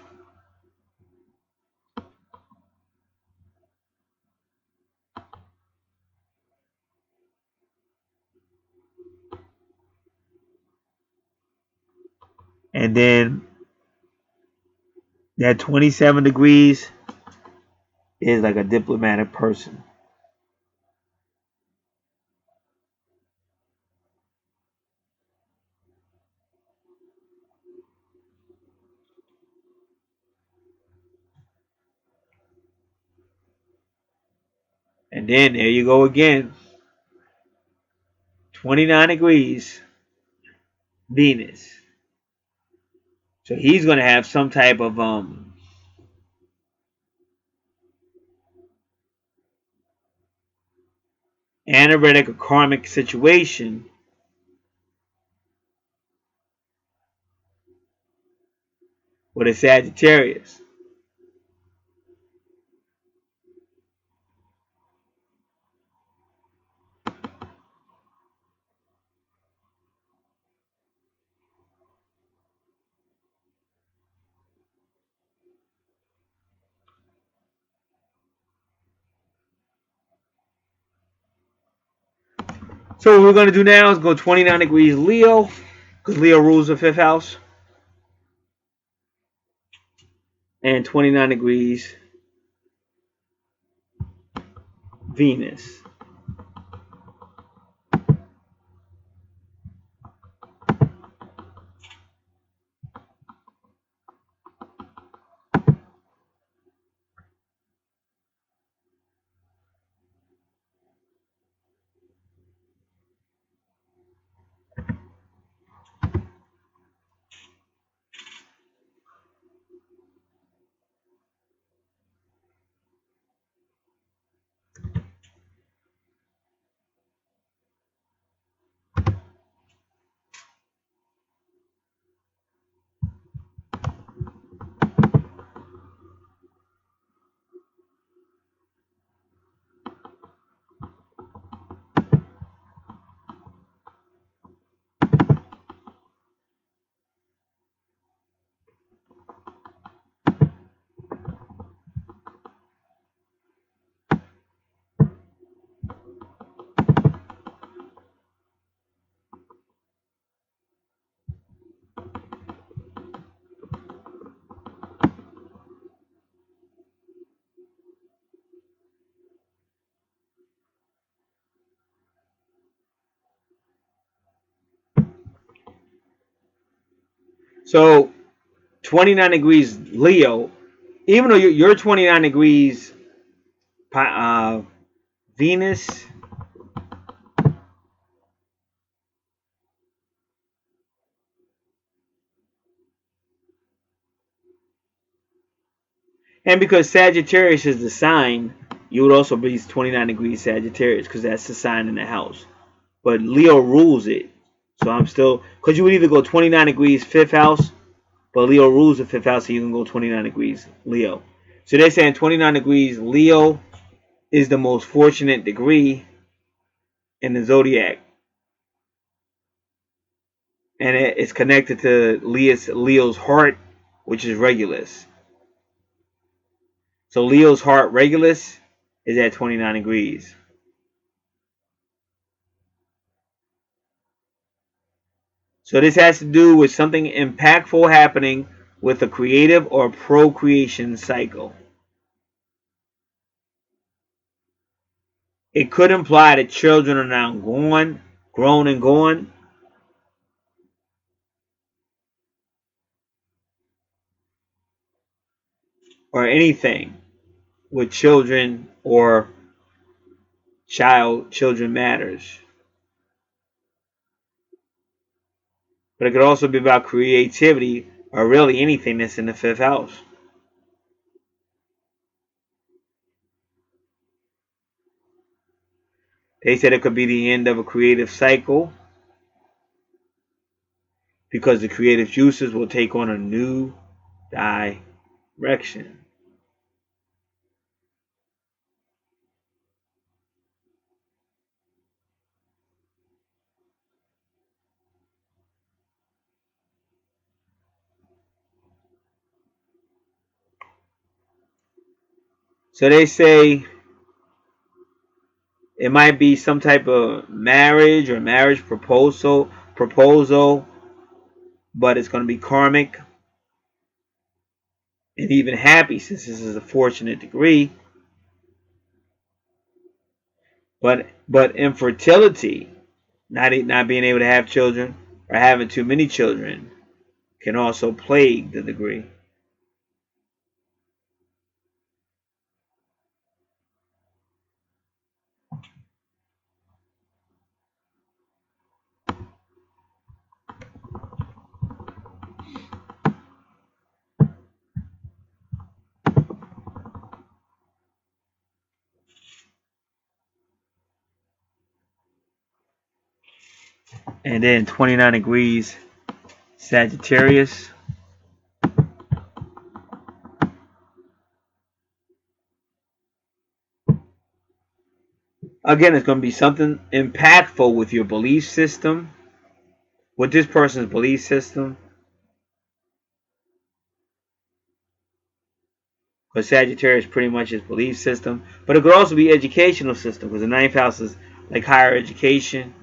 And then that 27 degrees is like a diplomatic person. And then there you go again. 29 degrees, Venus. So he's going to have some type of anaretic or karmic situation with a Sagittarius. So what we're going to do now is go 29 degrees Leo, because Leo rules the fifth house, and 29 degrees Venus. So 29 degrees Leo, even though you're 29 degrees Venus, and because Sagittarius is the sign, you would also be 29 degrees Sagittarius because that's the sign in the house. But Leo rules it. So I'm still, because you would either go 29 degrees 5th house, but Leo rules the 5th house, so you can go 29 degrees Leo. So they're saying 29 degrees Leo is the most fortunate degree in the zodiac. And it's connected to Leo's heart, which is Regulus. So Leo's heart Regulus is at 29 degrees. So this has to do with something impactful happening with a creative or procreation cycle. It could imply that children are now grown and gone, or anything with children or children matters. But it could also be about creativity or really anything that's in the 5th house. They said it could be the end of a creative cycle because the creative juices will take on a new direction. So they say it might be some type of marriage or marriage proposal, but it's going to be karmic and even happy since this is a fortunate degree. But infertility, not being able to have children or having too many children, can also plague the degree. And then 29 degrees Sagittarius. Again, it's going to be something impactful with your belief system, with this person's belief system. Because Sagittarius pretty much is belief system. But it could also be educational system because the 9th house is like higher education.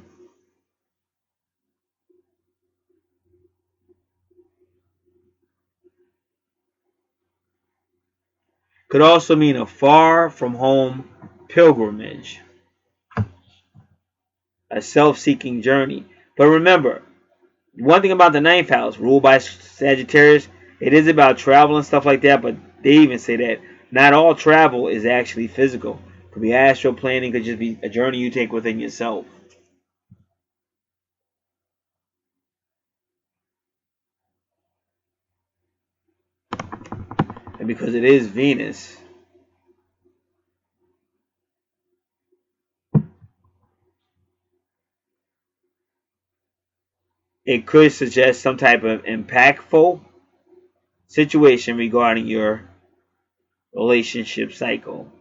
Could also mean a far from home pilgrimage, a self-seeking journey. But remember, one thing about the 9th house, ruled by Sagittarius, it is about travel and stuff like that, but they even say that not all travel is actually physical. It could be astral planning, could just be a journey you take within yourself. And because it is Venus, it could suggest some type of impactful situation regarding your relationship cycle.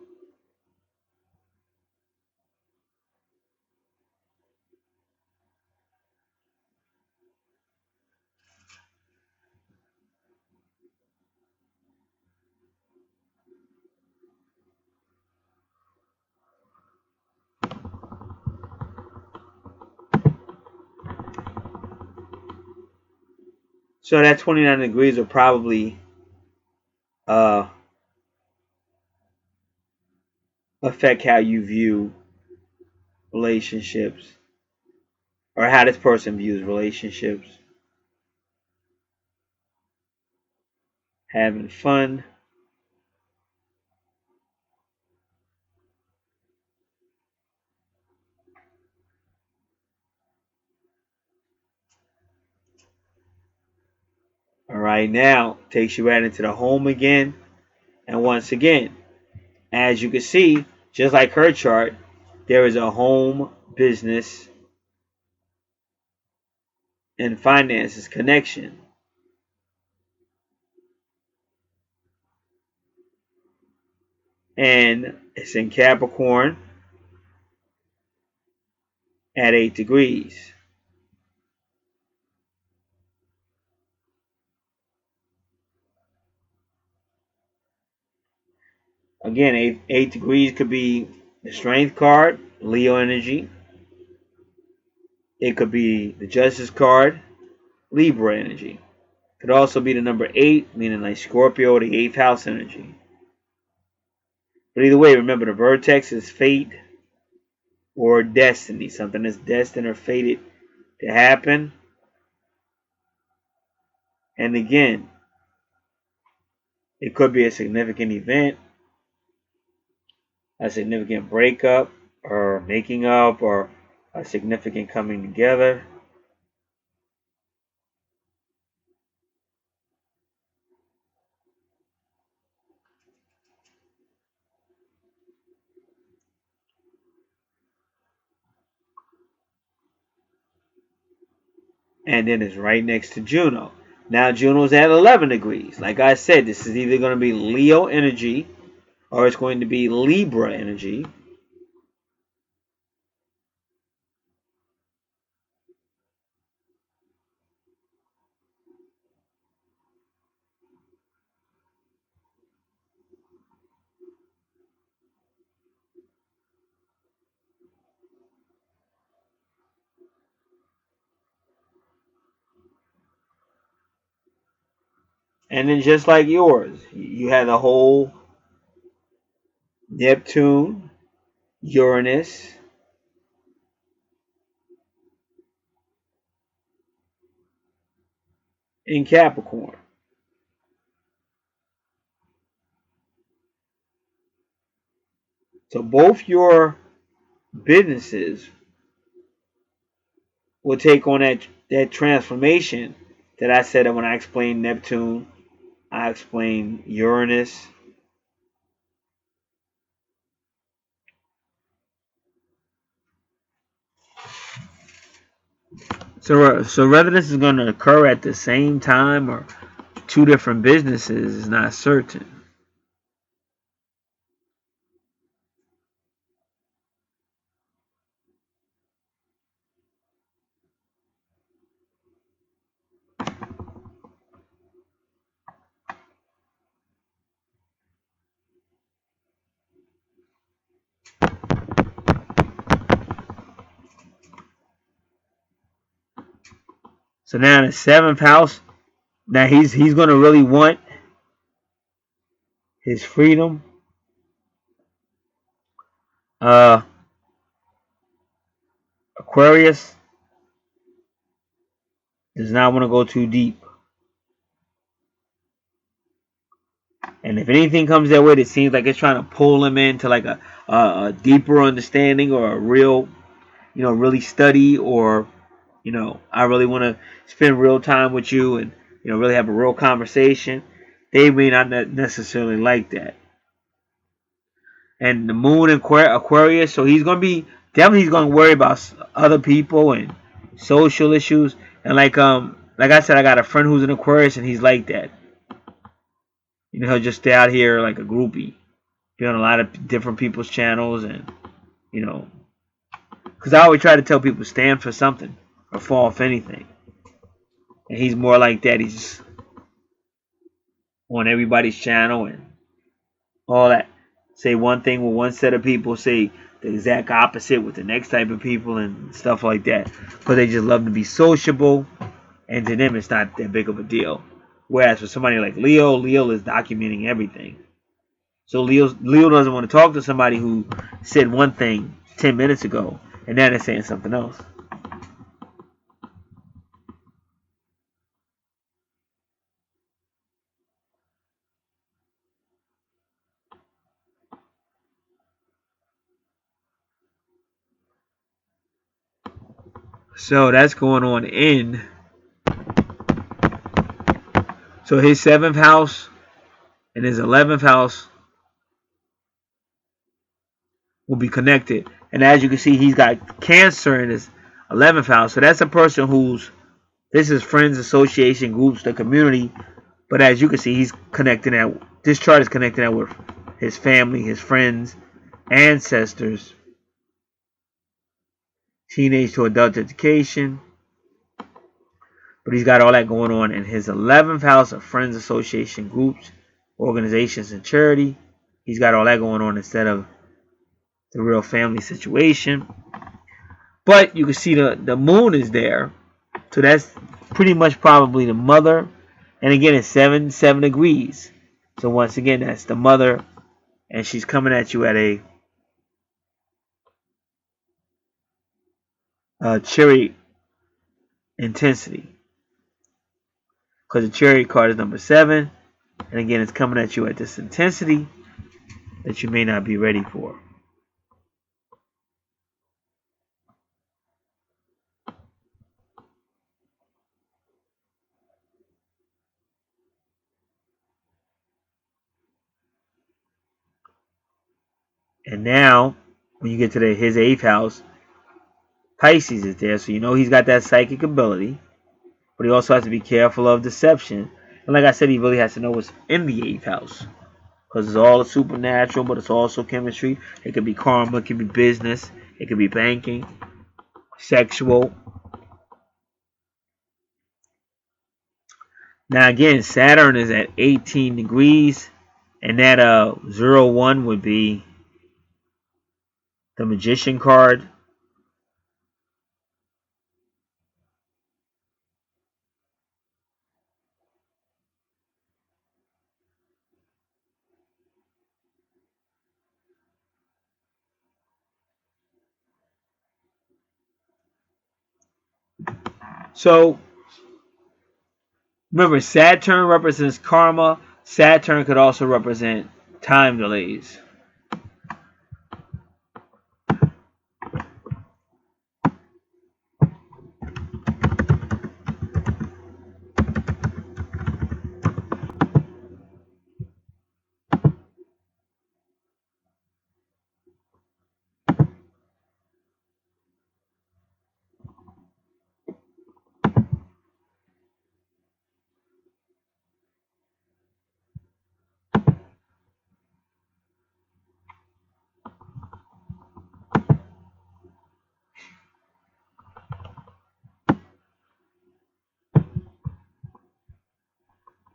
So that 29 degrees will probably uh, affect how you view relationships or how this person views relationships. having fun. All right, now takes you right into the home again. And once again, as you can see, just like her chart, there is a home, business, and finances connection. And it's in Capricorn at 8 degrees. Again, 8 degrees could be the Strength card, Leo energy. It could be the Justice card, Libra energy. It could also be the number 8, meaning like Scorpio, the 8th house energy. But either way, remember the vertex is fate or destiny. Something that's destined or fated to happen. And again, it could be a significant event, a significant breakup, or making up, or a significant coming together. And then it's right next to Juno. Now Juno's at 11 degrees. Like I said, this is either going to be Leo energy or it's going to be Libra energy. And then just like yours, you have the whole Neptune, Uranus, in Capricorn. So both your businesses will take on that transformation that I said when I explained Neptune, I explained Uranus. So whether this is going to occur at the same time or two different businesses is not certain. So now in the seventh house, now he's going to really want his freedom. Uh, Aquarius does not want to go too deep. And if anything comes their way that seems like it's trying to pull him into like a deeper understanding or a real, really study or, I really want to spend real time with you and, really have a real conversation, they may not necessarily like that. And the moon in Aquarius, so he's going to be, definitely he's going to worry about other people and social issues. And like I said, I got a friend who's in Aquarius and he's like that. He'll just stay out here like a groupie, be on a lot of different people's channels, and because I always try to tell people stand for something or fall for anything, and he's more like that. He's just on everybody's channel and all that. Say one thing with one set of people, say the exact opposite with the next type of people and stuff like that. But they just love to be sociable, and to them it's not that big of a deal. Whereas for somebody like Leo, Leo is documenting everything. So Leo doesn't want to talk to somebody who said one thing 10 minutes ago and now they're saying something else. So that's going on in. So his 7th house and his 11th house will be connected. And as you can see, he's got Cancer in his 11th house. So that's a person who's, this is friends, association, groups, the community. But as you can see, he's connecting that. This chart is connecting that with his family, his friends, ancestors, teenage to adult education. But he's got all that going on in his 11th house of friends, association, groups, organizations, and charity. He's got all that going on instead of the real family situation. But you can see the moon is there. So that's pretty much probably the mother. And again, it's 7 degrees. So once again, that's the mother. And she's coming at you at a cherry intensity. Because the cherry card is number 7. And again, it's coming at you at this intensity that you may not be ready for. And now, when you get to his 8th house, Pisces is there. So you know he's got that psychic ability. But he also has to be careful of deception. And like I said, he really has to know what's in the 8th house. Because it's all supernatural, but it's also chemistry. It could be karma, it could be business, it could be banking, sexual. Now again, Saturn is at 18 degrees, and that 0-1 would be the Magician card. So remember, Saturn represents karma. Saturn could also represent time delays.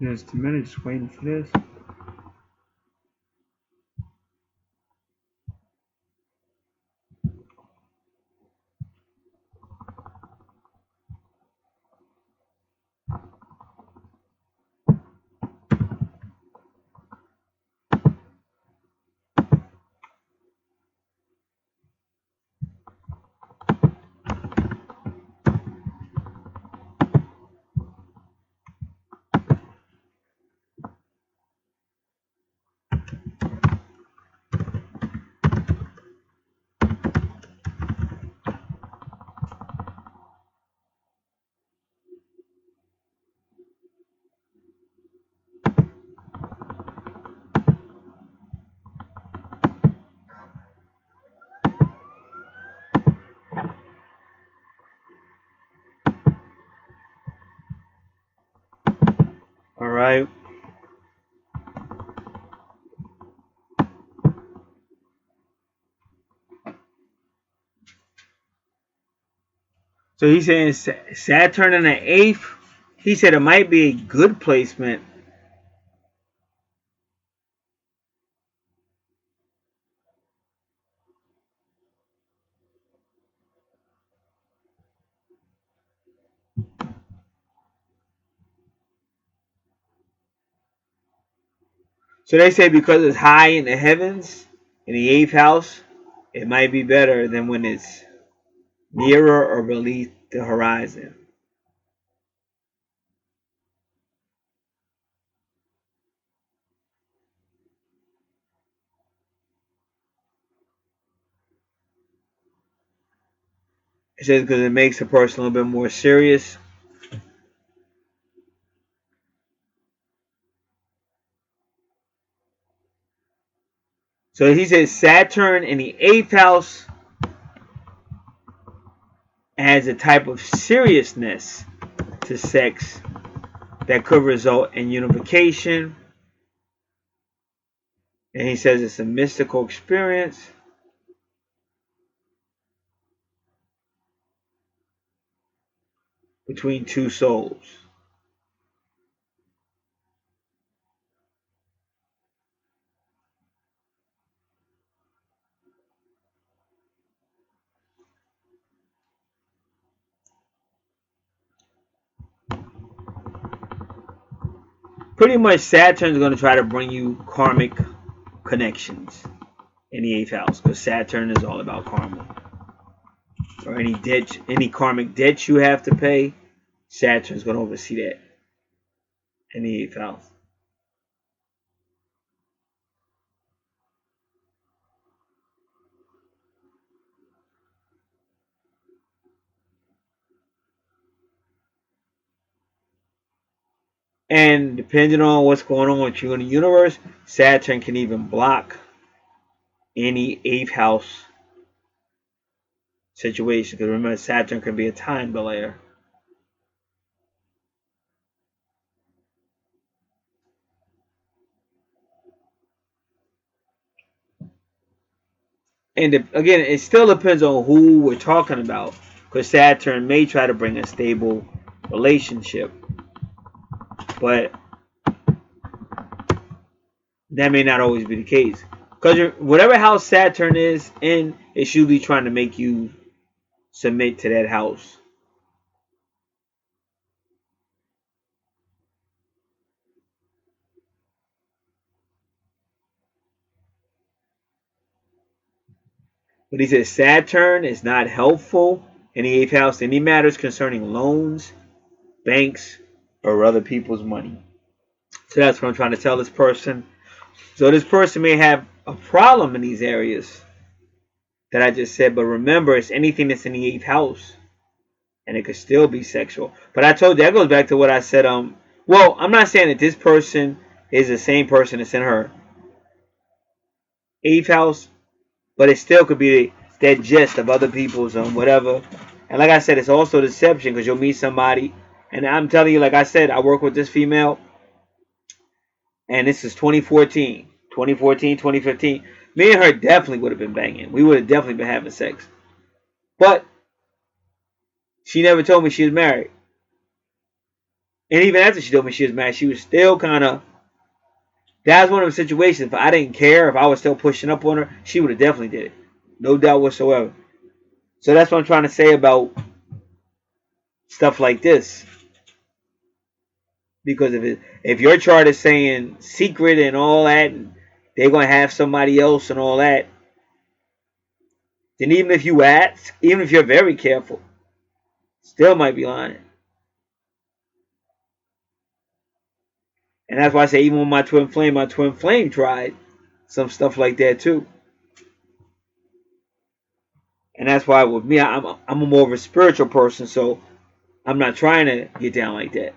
Just a minute, just waiting for this. All right. So he's saying Saturn in the 8th. He said it might be a good placement. So they say because it's high in the heavens, in the 8th house, it might be better than when it's nearer or beneath the horizon. It says because it makes the person a little bit more serious. So he says Saturn in the 8th house adds a type of seriousness to sex that could result in unification. And he says it's a mystical experience between two souls. Pretty much Saturn's going to try to bring you karmic connections in the 8th house, because Saturn is all about karma. Or any debt, any karmic debt you have to pay, Saturn's going to oversee that in the 8th house. And depending on what's going on with you in the universe, Saturn can even block any 8th house situation. Because remember, Saturn can be a time delayer. And again, it still depends on who we're talking about. Because Saturn may try to bring a stable relationship. But that may not always be the case. Because whatever house Saturn is in, it's usually trying to make you submit to that house. But he says Saturn is not helpful in the 8th house to any matters concerning loans, banks, or other people's money. So that's what I'm trying to tell this person. So this person may have a problem in these areas that I just said, but remember, it's anything that's in the 8th house, and it could still be sexual. But I told you, that goes back to what I said. Well, I'm not saying that this person is the same person that's in her 8th house, but it still could be that gist of other people's whatever. And like I said, it's also deception, because you'll meet somebody, and I'm telling you, like I said, I work with this female, and this is 2014, 2015. Me and her definitely would have been banging. We would have definitely been having sex. But she never told me she was married. And even after she told me she was married, she was still kind of. That was one of the situations. If I didn't care, if I was still pushing up on her, she would have definitely did it. No doubt whatsoever. So that's what I'm trying to say about stuff like this. Because if your chart is saying secret and all that, and they're going to have somebody else and all that, then even if you ask, even if you're very careful, still might be lying. And that's why I say even with my twin flame tried some stuff like that too. And that's why with me, I'm a more of a spiritual person, so I'm not trying to get down like that.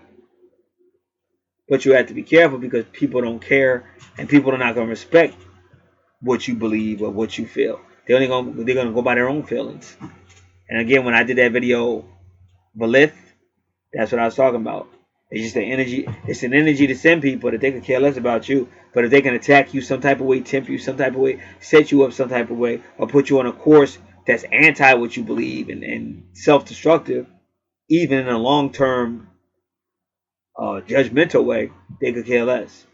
But you have to be careful, because people don't care, and people are not going to respect what you believe or what you feel. They're going to go by their own feelings. And again, when I did that video, Valith, that's what I was talking about. It's just an energy. It's an energy to send people that they could care less about you. But if they can attack you some type of way, tempt you some type of way, set you up some type of way, or put you on a course that's anti what you believe and self-destructive, even in a long-term judgmental way, they could care less.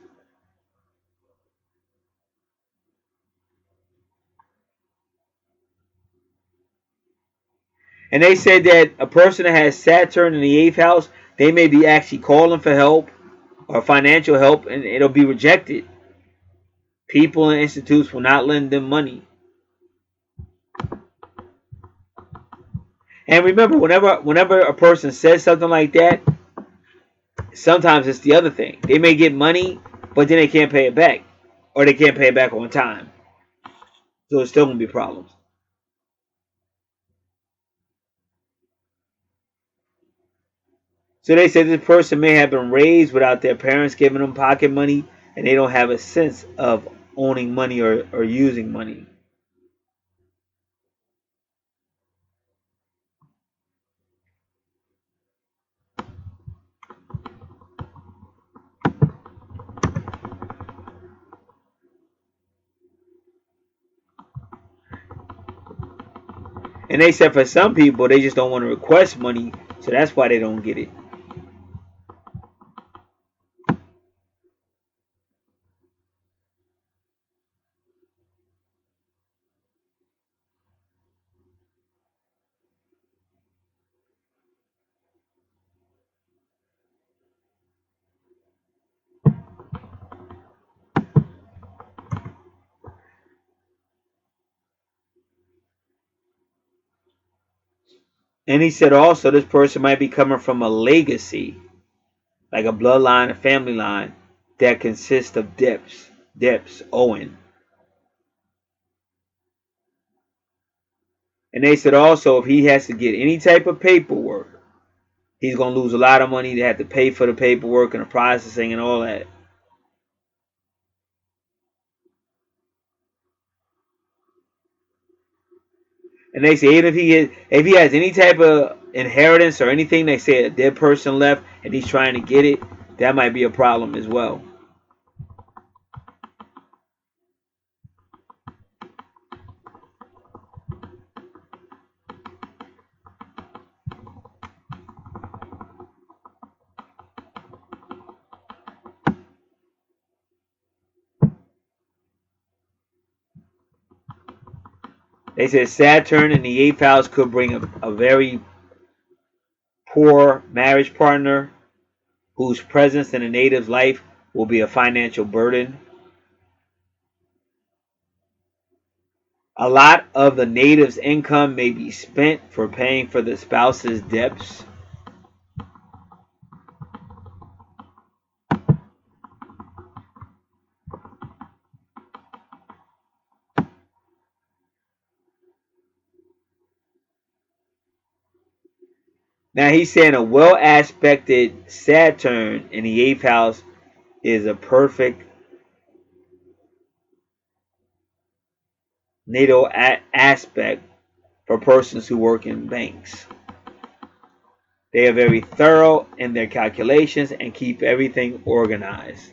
And they said that a person that has Saturn in the 8th house, they may be actually calling for help or financial help, and it'll be rejected. People and institutes will not lend them money. And remember, whenever a person says something like that, sometimes it's the other thing. They may get money, but then they can't pay it back, or they can't pay it back on time. So it's still gonna be problems. So they said this person may have been raised without their parents giving them pocket money, and they don't have a sense of owning money or using money. And they said for some people, they just don't want to request money, so that's why they don't get it. And he said also this person might be coming from a legacy, like a bloodline, a family line, that consists of debts owing. And they said also if he has to get any type of paperwork, he's going to lose a lot of money. They have to pay for the paperwork and the processing and all that. And they say even if he has any type of inheritance or anything, they say a dead person left and he's trying to get it, that might be a problem as well. They said Saturn in the eighth house could bring a very poor marriage partner whose presence in a native's life will be a financial burden. A lot of the native's income may be spent for paying for the spouse's debts. Now he's saying a well aspected Saturn in the eighth house is a perfect natal aspect for persons who work in banks. They are very thorough in their calculations and keep everything organized.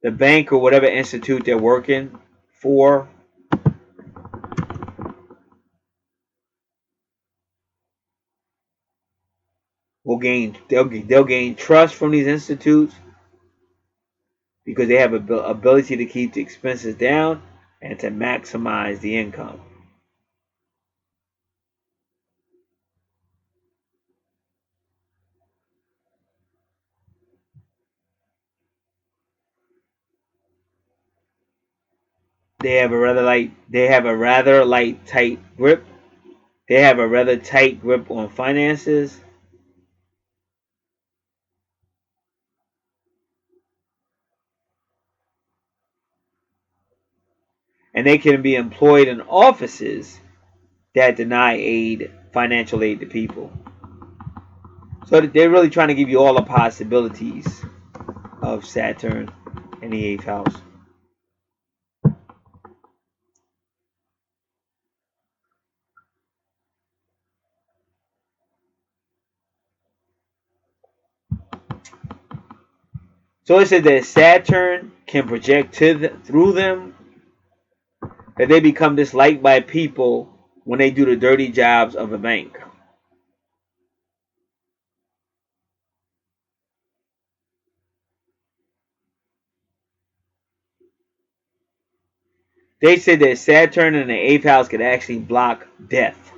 The bank or whatever institute they're working for they'll gain trust from these institutes because they have a ability to keep the expenses down and to maximize the income. They have a rather light tight grip. They have a rather tight grip on finances. And they can be employed in offices that deny financial aid to people. So they're really trying to give you all the possibilities of Saturn in the eighth house. So it said that Saturn can project through them, that they become disliked by people when they do the dirty jobs of a bank. They said that Saturn in the eighth house could actually block death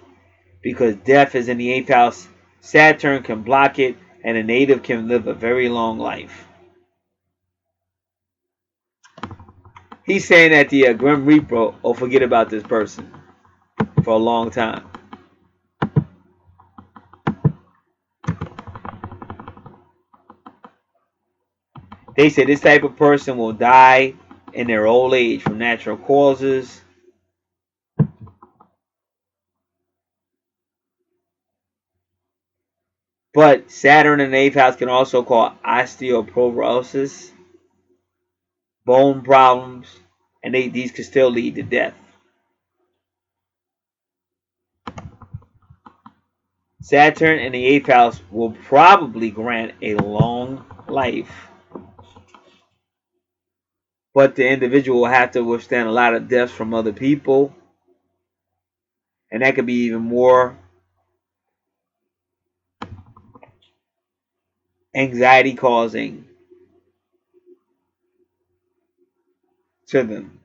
because death is in the eighth house. Saturn can block it, and a native can live a very long life. He's saying that the Grim Reaper will forget about this person for a long time. They said this type of person will die in their old age from natural causes. But Saturn in the 8th house can also cause osteoporosis, bone problems, and these could still lead to death. Saturn in the 8th house will probably grant a long life, but the individual will have to withstand a lot of deaths from other people, and that could be even more anxiety causing to them.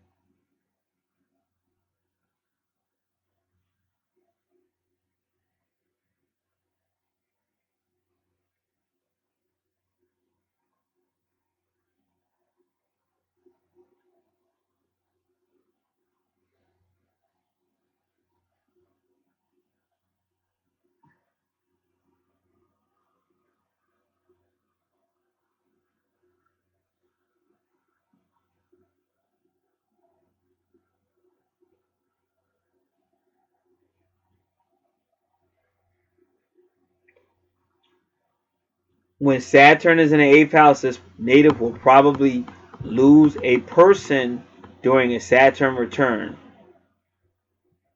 When Saturn is in the 8th house, this native will probably lose a person during a Saturn return.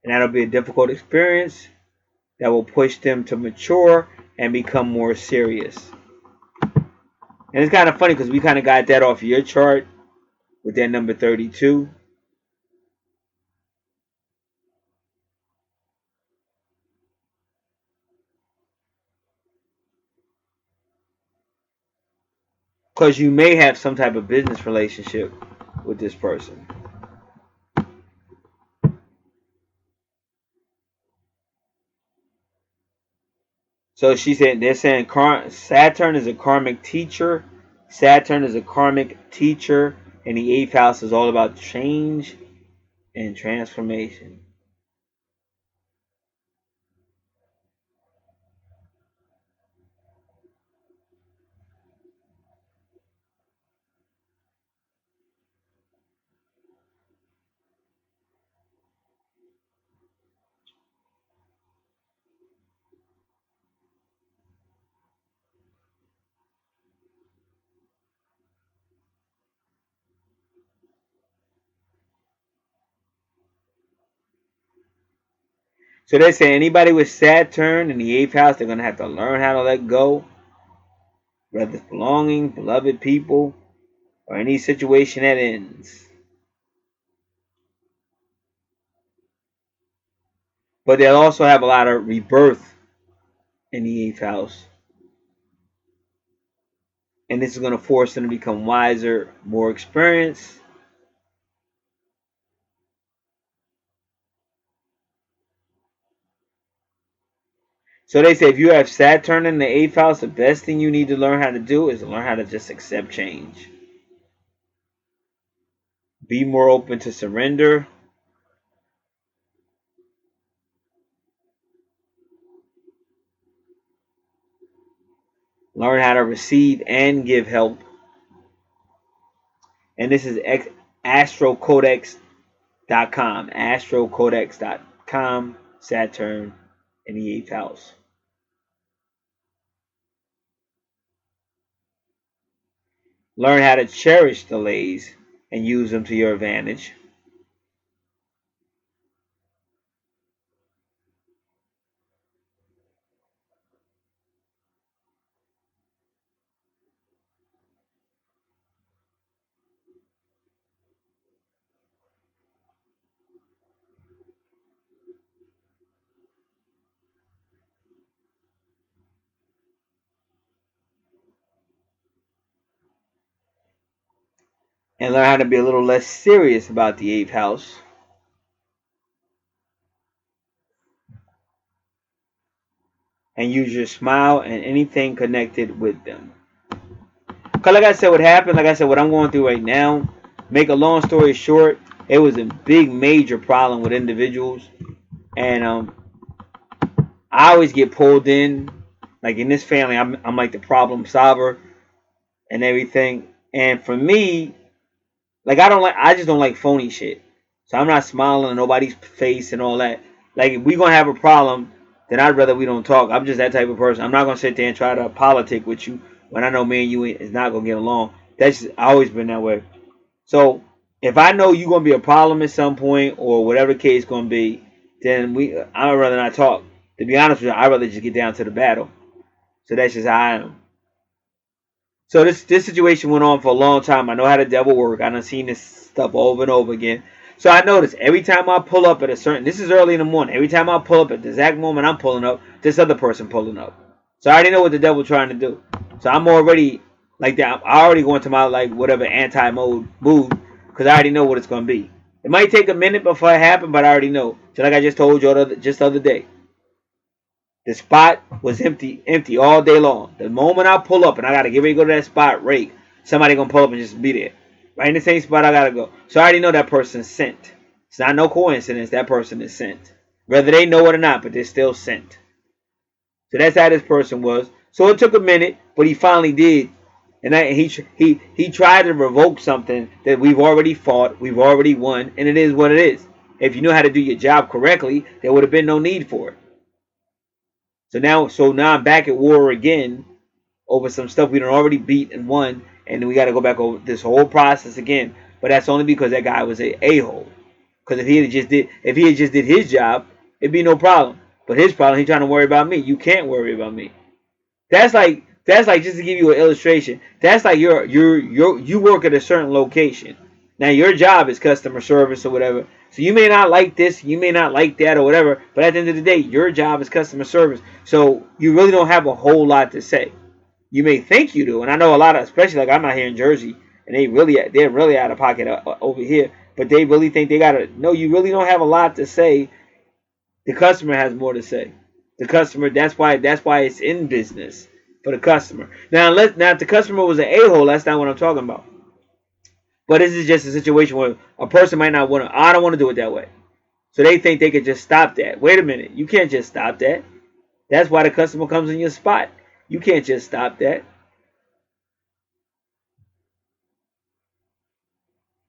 And that'll be a difficult experience that will push them to mature and become more serious. And it's kind of funny because we kind of got that off of your chart with that number 32. Because you may have some type of business relationship with this person. So she said they're saying Saturn is a karmic teacher. Saturn is a karmic teacher, and the 8th house is all about change and transformation. So they say anybody with Saturn in the 8th house, they're going to have to learn how to let go, whether it's belonging, beloved people, or any situation that ends. But they'll also have a lot of rebirth in the 8th house. And this is going to force them to become wiser, more experienced. So they say if you have Saturn in the 8th house, the best thing you need to learn how to do is learn how to just accept change. Be more open to surrender. Learn how to receive and give help. And this is astrocodex.com. Astrocodex.com. Saturn in the 8th house. Learn how to cherish delays and use them to your advantage. And learn how to be a little less serious about the 8th house. And use your smile and anything connected with them. Because like I said, what happened, like I said, what I'm going through right now, make a long story short, it was a big major problem with individuals. And I always get pulled in. Like in this family, I'm like the problem solver and everything. And for me, like I just don't like phony shit. So I'm not smiling on nobody's face and all that. Like if we gonna have a problem, then I'd rather we don't talk. I'm just that type of person. I'm not gonna sit there and try to politic with you when I know me and you is not gonna get along. That's just, I always been that way. So if I know you're gonna be a problem at some point or whatever the case gonna be, then I'd rather not talk. To be honest with you, I'd rather just get down to the battle. So that's just how I am. So this situation went on for a long time. I know how the devil work. I done seen this stuff over and over again. So I noticed every time I pull up at a certain, this is early in the morning. Every time I pull up at the exact moment I'm pulling up, this other person pulling up. So I already know what the devil trying to do. So I'm already like that. I already go into my like whatever anti mode mood because I already know what it's gonna be. It might take a minute before it happens, but I already know. Just like I just told you just the other day. The spot was empty all day long. The moment I pull up and I gotta get ready to go to that spot, rake, somebody gonna pull up and just be there. Right in the same spot I gotta go. So I already know that person's sent. It's not no coincidence that person is sent. Whether they know it or not, but they're still sent. So that's how this person was. So it took a minute, but he finally did. And he tried to revoke something that we've already fought, we've already won, and it is what it is. If you knew how to do your job correctly, there would have been no need for it. So now I'm back at war again over some stuff we done already beat and won, and we got to go back over this whole process again. But that's only because that guy was a hole. Because if he had just did his job, it'd be no problem. But his problem, he's trying to worry about me. You can't worry about me. That's like just to give you an illustration. That's like you work at a certain location. Now your job is customer service or whatever. So you may not like this, you may not like that or whatever. But at the end of the day, your job is customer service. So you really don't have a whole lot to say. You may think you do, and I know a lot of, especially like I'm out here in Jersey, and they're really out of pocket over here. But they really think they gotta. No, you really don't have a lot to say. The customer has more to say. The customer. That's why it's in business for the customer. Now, if the customer was an a-hole, that's not what I'm talking about. But this is just a situation where a person might not want to. I don't want to do it that way. So they think they could just stop that. Wait a minute. You can't just stop that. That's why the customer comes in your spot. You can't just stop that.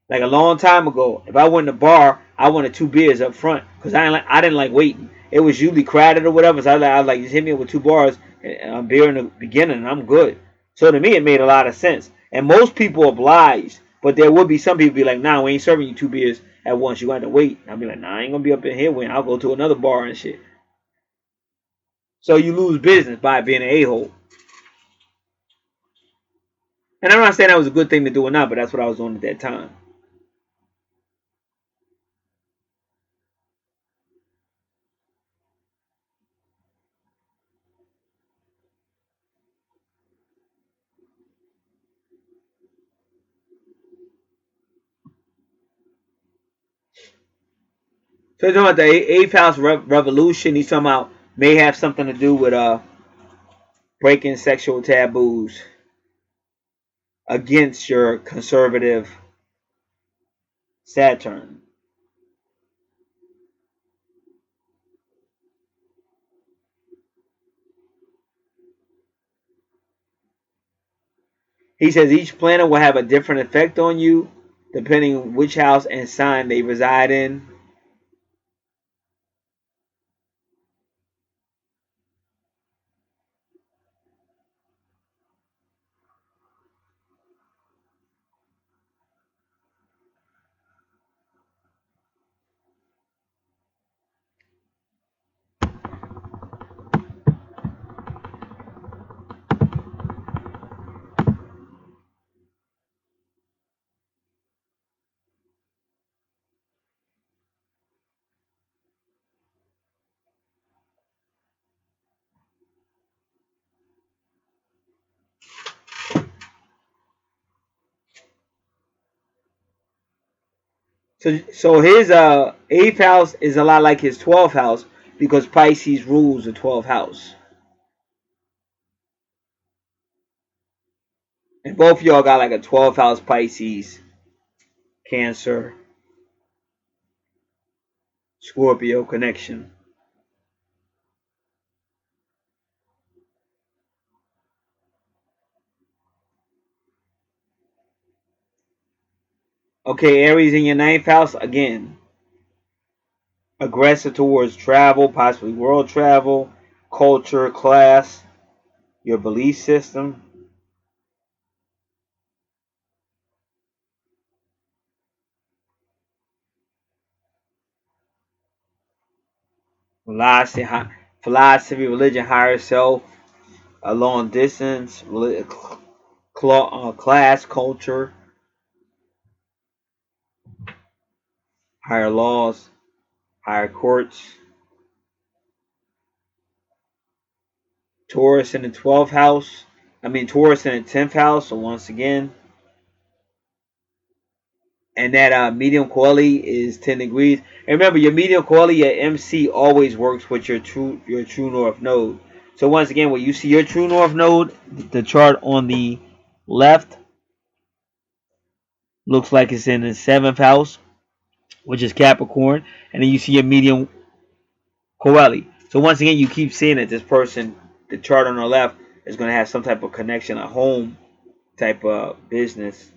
Like a long time ago, if I went to a bar, I wanted 2 beers up front because I didn't like waiting. It was usually crowded or whatever, so I was like, just hit me up with 2 bars and a beer in the beginning, and I'm good. So to me, it made a lot of sense. And most people oblige, but there would be some people be like, nah, we ain't serving you 2 beers at once. You got to wait. I'll be like, nah, I ain't gonna be up in here when I'll go to another bar and shit. So you lose business by being an a-hole. And I'm not saying that was a good thing to do or not, but that's what I was doing at that time. So he's talking about the eighth house revolution. He's talking about may have something to do with breaking sexual taboos against your conservative Saturn. He says each planet will have a different effect on you depending which house and sign they reside in. So his eighth house is a lot like his 12th house because Pisces rules the 12th house. And both of y'all got like a 12th house Pisces, Cancer, Scorpio connection. Okay, Aries in your ninth house again. aggressive towards travel, possibly world travel, culture, class, your belief system. Philosophy, religion, higher self, a long distance, class, culture, higher laws, higher courts. Taurus in the 12th house. Taurus in the 10th house. So once again, and that medium quality is 10 degrees. And remember, your medium quality, your MC, always works with your true north node. So once again, when you see your true north node, the chart on the left looks like it's in the 7th house, which is Capricorn, and then you see your medium quality. So once again, you keep seeing that this person, the chart on the left, is going to have some type of connection, a home type of business.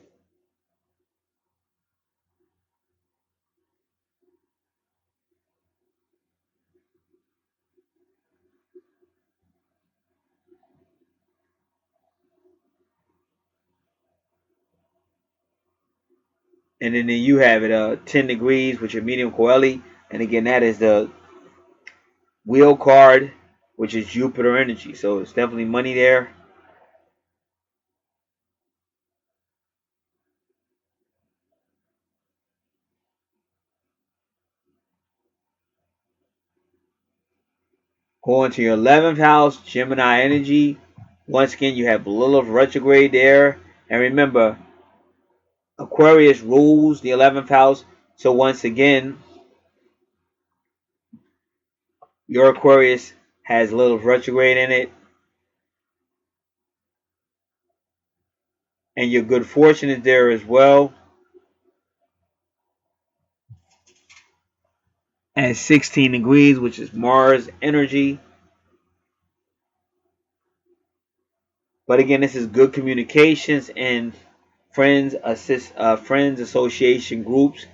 And then you have it 10 degrees with your medium coeli. And again, that is the wheel card, which is Jupiter energy. So it's definitely money there. Going to your 11th house, Gemini energy. Once again, you have Lilith retrograde there. And remember, Aquarius rules the 11th house. So once again, your Aquarius has Lilith retrograde in it. And your good fortune is there as well. At 16 degrees, which is Mars energy. But again, this is good communications and friends association groups,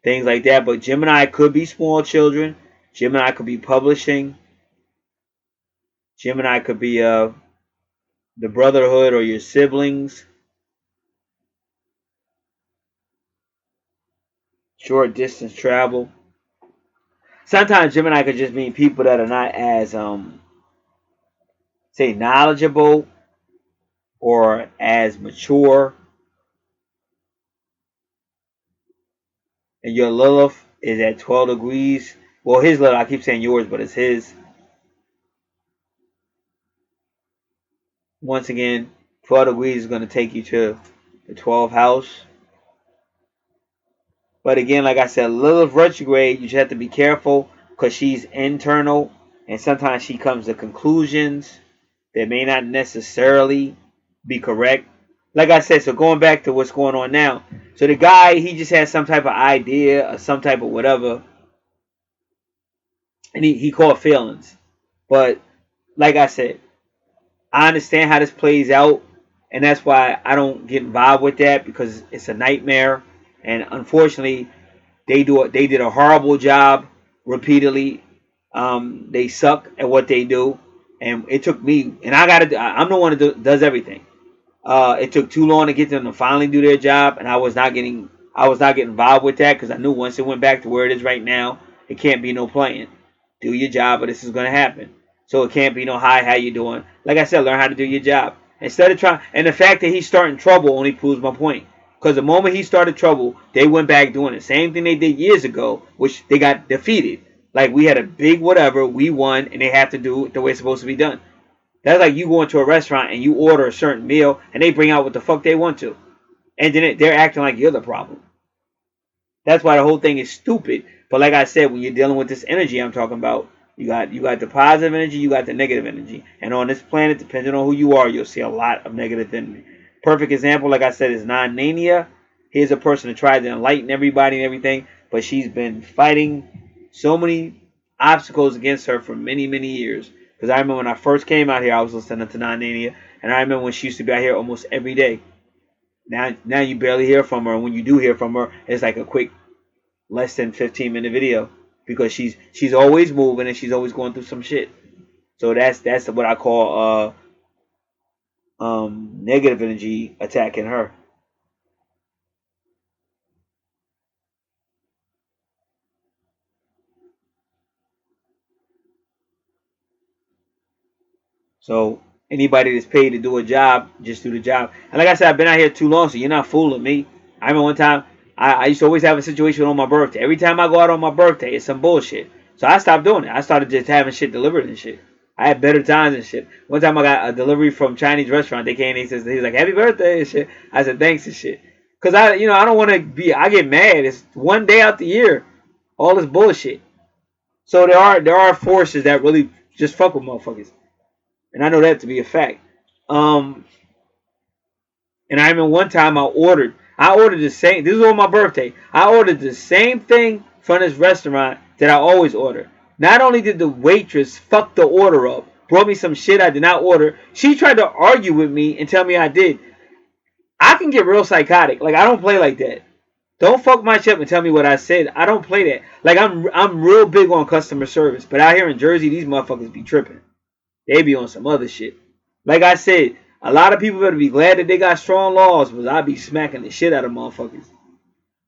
things like that. But Gemini could be small children. Gemini could be publishing. Gemini could be the brotherhood or your siblings. Short distance travel. Sometimes Gemini could just mean people that are not as say knowledgeable or as mature. And your Lilith is at 12 degrees. Well, his Lilith, I keep saying yours, but it's his. Once again, 12 degrees is going to take you to the 12th house. But again, like I said, Lilith retrograde, you just have to be careful because she's internal and sometimes she comes to conclusions that may not necessarily be correct. Like I said, so going back to what's going on now. So the guy, he just has some type of idea or some type of whatever, and he caught feelings. But like I said, I understand how this plays out, and that's why I don't get involved with that because it's a nightmare. And unfortunately, they did a horrible job repeatedly. They suck at what they do, and it took me. And I'm the one that does everything. It took too long to get them to finally do their job, and I was not getting involved with that because I knew once it went back to where it is right now, it can't be no playing. Do your job, or this is gonna happen. So it can't be no hi, how you doing? Like I said, learn how to do your job instead of trying. And the fact that he's starting trouble only proves my point. Because the moment he started trouble, they went back doing the same thing they did years ago, which they got defeated. Like we had a big whatever, we won, and they have to do it the way it's supposed to be done. That's like you go into a restaurant and you order a certain meal and they bring out what the fuck they want to. And then they're acting like you're the problem. That's why the whole thing is stupid. But like I said, when you're dealing with this energy I'm talking about, you got the positive energy, you got the negative energy. And on this planet, depending on who you are, you'll see a lot of negative energy. Perfect example, like I said, is Non-Nania. Here's a person that tried to enlighten everybody and everything, but she's been fighting so many obstacles against her for many, many years. Because I remember when I first came out here, I was listening to Non-Nania, and I remember when she used to be out here almost every day. Now you barely hear from her, and when you do hear from her, it's like a quick, less than 15-minute video. because she's always moving and she's always going through some shit. So that's what I call negative energy attacking her. So anybody that's paid to do a job, just do the job. And like I said, I've been out here too long, so you're not fooling me. I remember one time I used to always have a situation on my birthday. Every time I go out on my birthday, it's some bullshit. So I stopped doing it. I started just having shit delivered and shit. I had better times and shit. One time I got a delivery from Chinese restaurant. They came and he was like, "Happy birthday" and shit. I said thanks and shit. Cause I don't want to be. I get mad. It's one day out the year. All this bullshit. So there are forces that really just fuck with motherfuckers, and I know that to be a fact. Um, and I remember one time I ordered the same. This was on my birthday. I ordered the same thing from this restaurant that I always order. Not only did the waitress fuck the order up, brought me some shit I did not order. She tried to argue with me and tell me I did. I can get real psychotic. Like I don't play like that. Don't fuck my shit and tell me what I said. I don't play that. Like I'm real big on customer service, but out here in Jersey, these motherfuckers be tripping. They be on some other shit. Like I said, a lot of people better be glad that they got strong laws, but I be smacking the shit out of motherfuckers.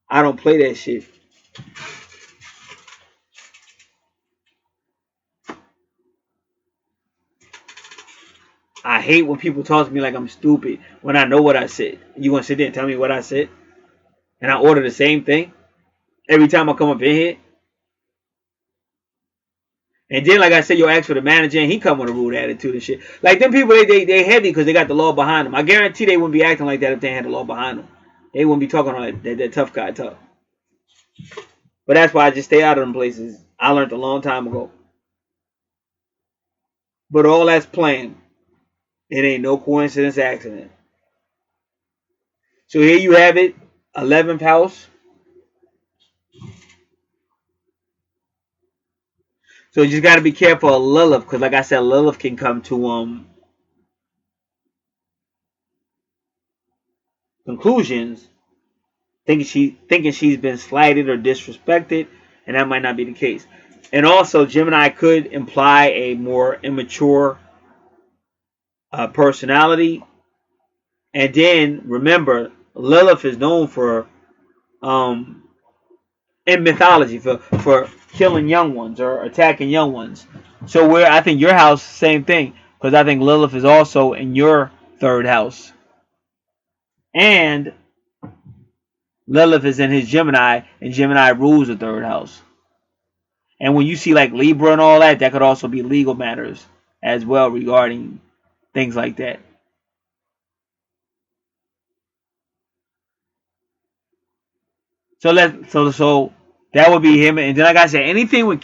I don't play that shit. I hate when people talk to me like I'm stupid when I know what I said. You gonna sit there and tell me what I said? And I order the same thing every time I come up in here? And then, like I said, you'll ask for the manager, and he come with a rude attitude and shit. Like them people, they heavy because they got the law behind them. I guarantee they wouldn't be acting like that if they had the law behind them. They wouldn't be talking like that tough guy talk. But that's why I just stay out of them places. I learned a long time ago. But all that's planned. It ain't no coincidence, accident. So here you have it, 11th house. So you just got to be careful of Lilith, because like I said, Lilith can come to conclusions thinking she's been slighted or disrespected, and that might not be the case. And also, Gemini could imply a more immature personality. And then remember, Lilith is known for um, in mythology for killing young ones or attacking young ones. So where I think your house, same thing, because I think Lilith is also in your third house, and Lilith is in his Gemini, and Gemini rules the third house. And when you see like Libra and all that, that could also be legal matters as well regarding things like that. So that would be him. And then like I said, anything with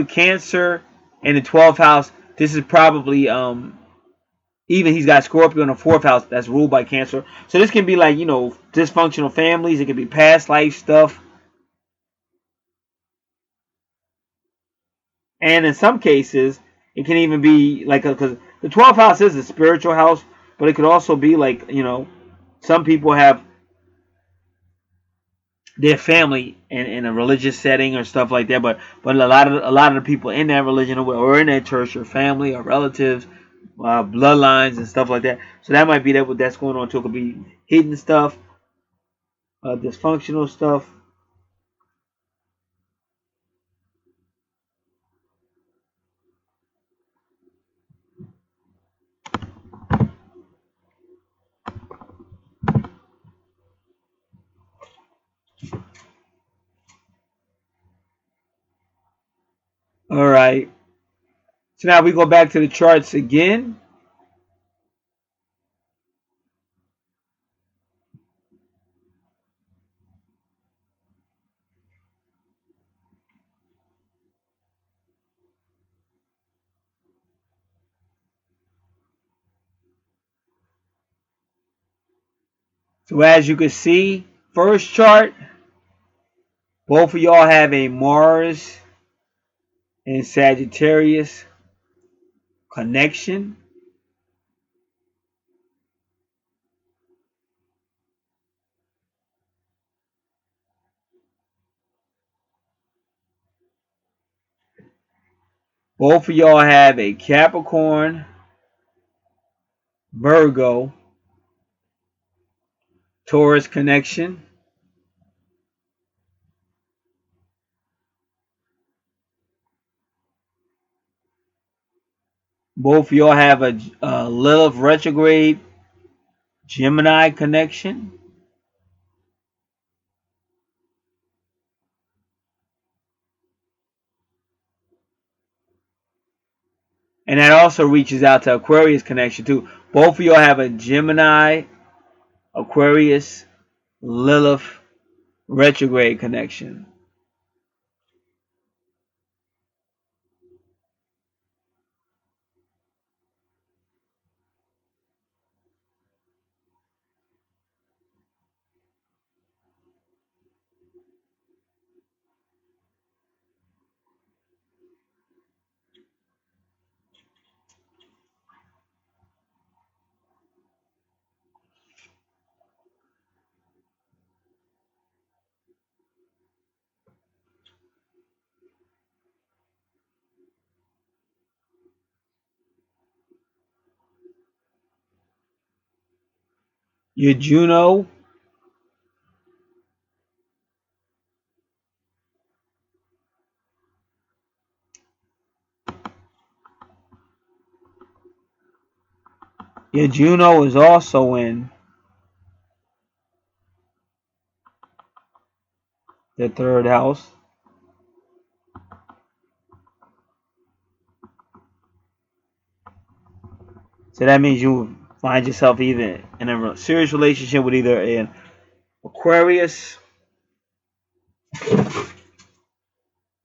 Cancer in the 12th house, this is probably even he's got Scorpio in the 4th house that's ruled by Cancer. So this can be like, dysfunctional families, it can be past life stuff. And in some cases, it can even be like because the 12th house is a spiritual house, but it could also be like, some people have their family in a religious setting or stuff like that. But a lot of the people in that religion or in that church are family or relatives, bloodlines and stuff like that. So that might be that what that's going on too. It could be hidden stuff, dysfunctional stuff. All right. So now we go back to the charts again. So as you can see, first chart, both of y'all have a Mars and Sagittarius connection. Both of y'all have a Capricorn, Virgo, Taurus connection. Both of y'all have a Lilith retrograde Gemini connection. And that also reaches out to Aquarius connection too. Both of y'all have a Gemini, Aquarius, Lilith retrograde connection. Your Juno, is also in the third house. So that means you find yourself either in a serious relationship with either an Aquarius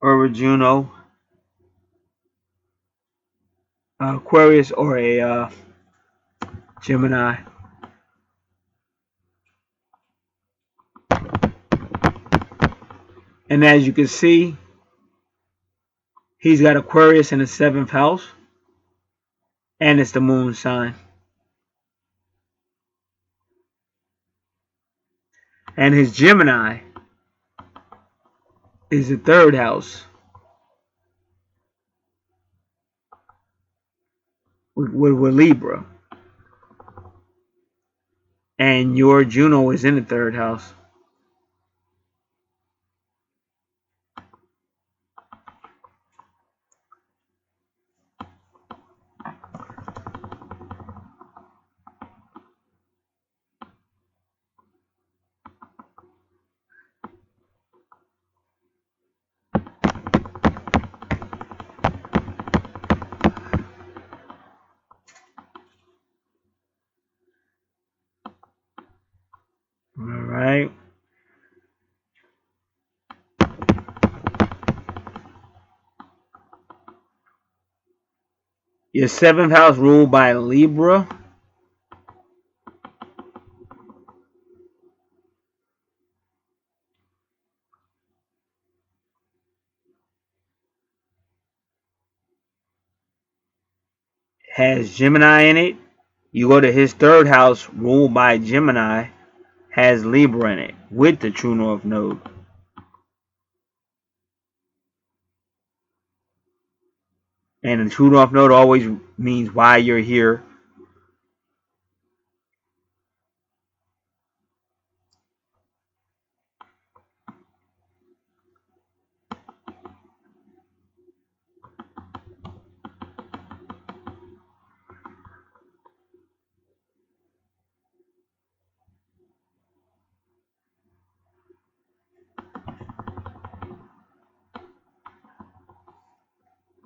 or a Juno, Aquarius or a Gemini. And as you can see, he's got Aquarius in the 7th house, and it's the moon sign. And his Gemini is the 3rd house with Libra. And your Juno is in the 3rd house. All right. Your 7th house ruled by Libra has Gemini in it. You go to his 3rd house ruled by Gemini, has Libra in it with the true north node. And the true north node always means why you're here.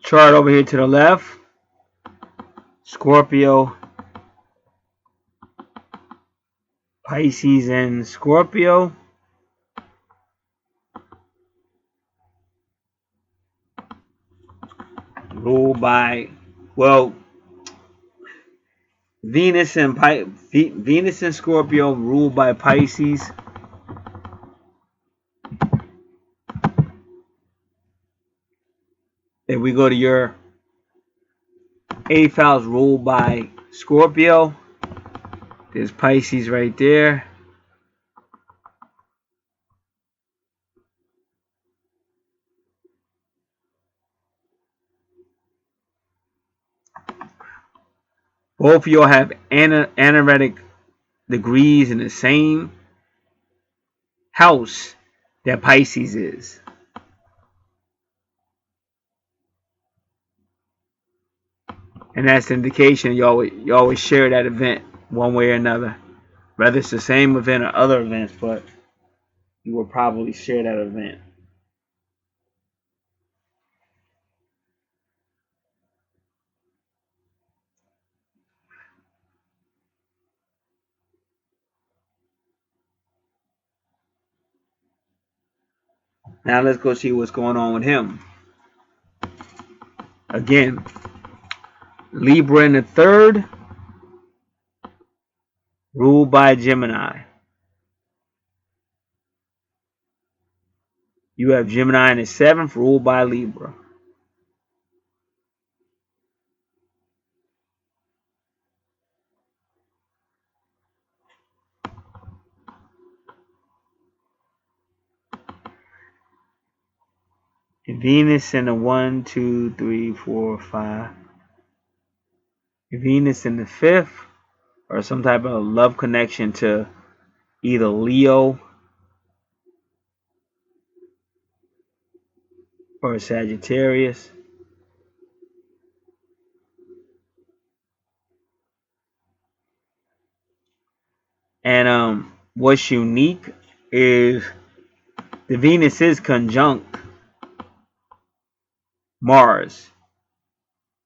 Chart over here to the left, Scorpio, Pisces, and Scorpio. Ruled by, well, Venus and Scorpio ruled by Pisces. If we go to your 8th house ruled by Scorpio, there's Pisces right there. Both of y'all have anaretic degrees in the same house that Pisces is. And that's the indication you always share that event one way or another. Whether it's the same event or other events, but you will probably share that event. Now let's go see what's going on with him. Again, Libra in the third, ruled by Gemini. You have Gemini in the seventh, ruled by Libra. Venus in the 1, 2, 3, 4, 5. Venus in the fifth, or some type of love connection to either Leo or Sagittarius. And what's unique is the Venus is conjunct Mars,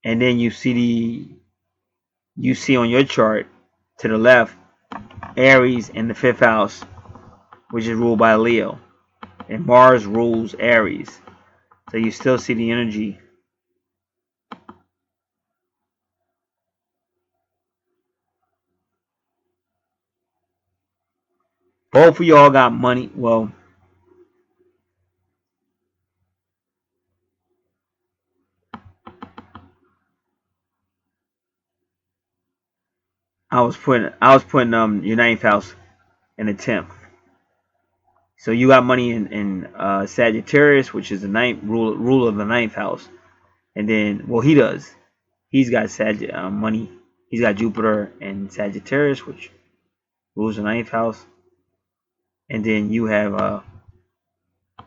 and then you see on your chart to the left Aries in the fifth house, which is ruled by Leo, and Mars rules Aries, so you still see the energy. Both of y'all got money. Well, I was putting your ninth house in the 10th. So you got money in Sagittarius, which is the ninth rule of the ninth house, and then he does. He's got money. He's got Jupiter and Sagittarius, which rules the ninth house, and then you have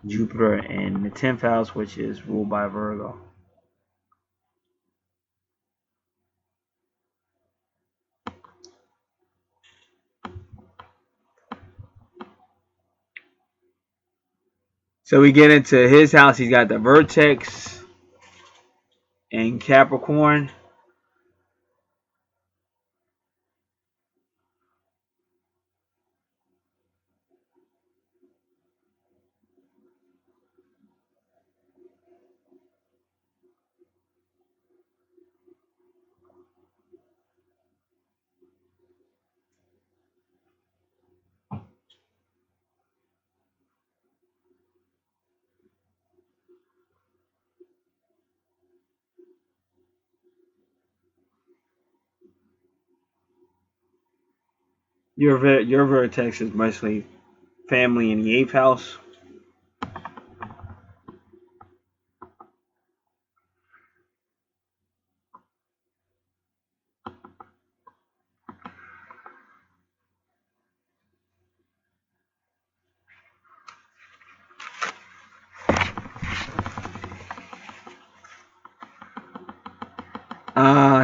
Jupiter in the 10th house, which is ruled by Virgo. So we get into his house. He's got the vertex in Capricorn. Your vertex is mostly family in the 8th house.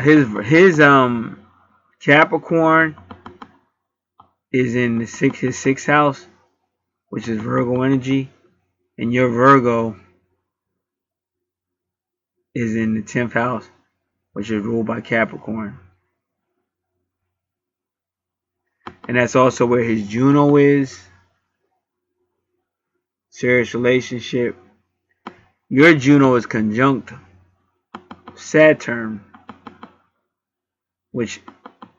His Capricorn is in his sixth house, which is Virgo energy, and your Virgo is in the 10th house, which is ruled by Capricorn. And that's also where his Juno is. Serious relationship. Your Juno is conjunct Saturn, which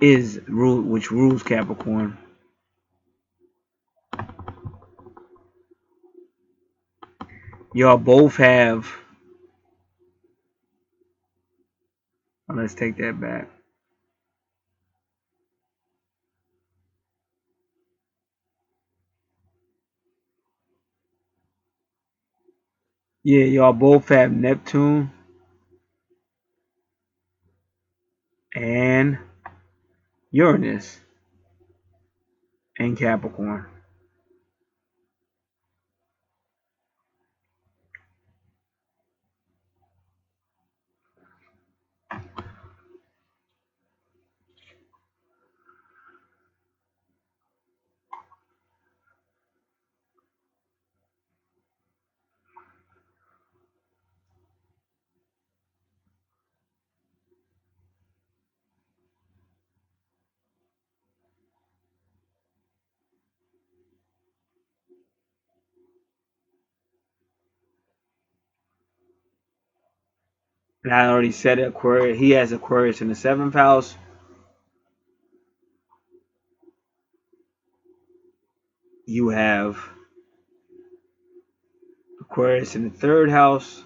rules Capricorn. Y'all both have. Let's take that back. Yeah, y'all both have Neptune and Uranus in Capricorn. And I already said Aquarius. He has Aquarius in the 7th house. You have Aquarius in the 3rd house.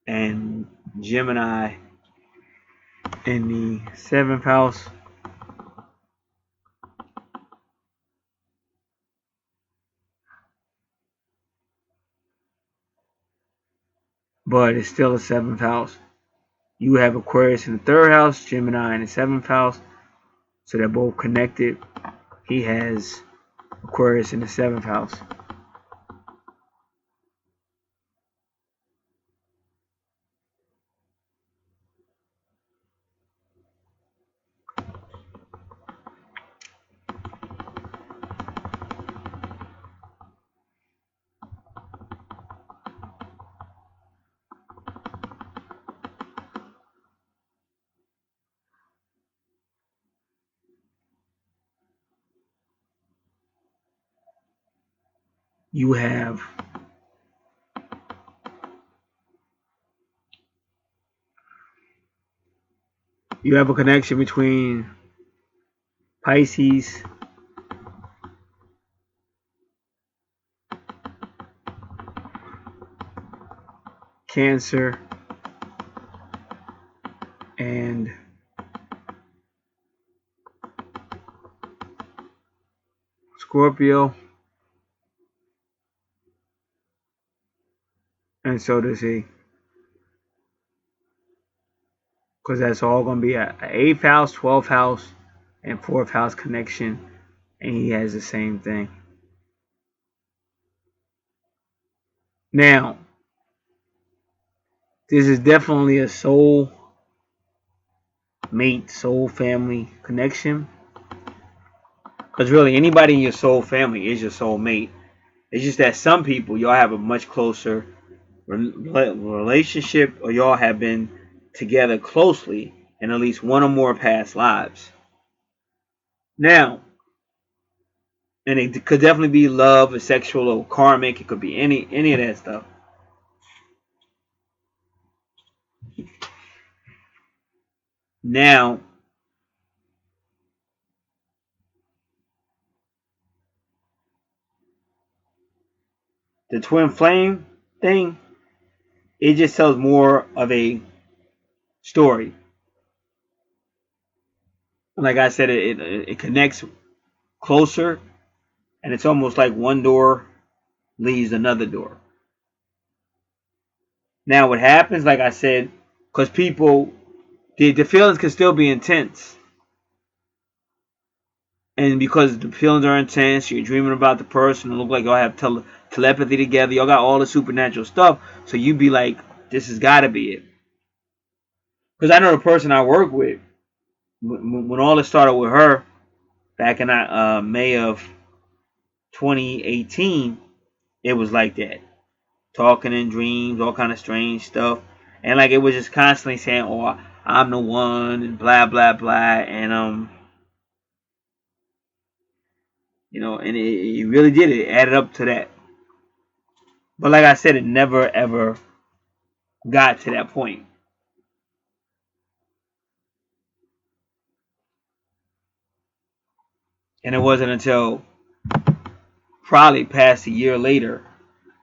And Gemini in the 7th house. But it's still a 7th house. You have Aquarius in the 3rd house, Gemini in the 7th house. So they're both connected. He has Aquarius in the 7th house. You have a connection between Pisces, Cancer, and Scorpio, and so does he. Because that's all going to be a 8th house, 12th house, and 4th house connection, and he has the same thing. Now, this is definitely a soul mate, soul family connection. Because really, anybody in your soul family is your soul mate. It's just that some people, y'all have a much closer relationship, or y'all have been together closely in at least one or more past lives. Now, and it could definitely be love, or sexual, or karmic. It could be any of that stuff. Now, the twin flame thing, it just tells more of a story. Like I said, it connects closer, and it's almost like one door leads another door. Now, what happens, like I said, because people, the feelings can still be intense. And because the feelings are intense, you're dreaming about the person, it look like y'all have telepathy together, y'all got all the supernatural stuff, so you be like, this has got to be it. Because I know the person I work with, when all this started with her, back in May of 2018, it was like that. Talking in dreams, all kind of strange stuff. And like it was just constantly saying, oh, I'm the one, and blah, blah, blah. And, and it really did. It added up to that. But like I said, it never, ever got to that point. And it wasn't until probably past a year later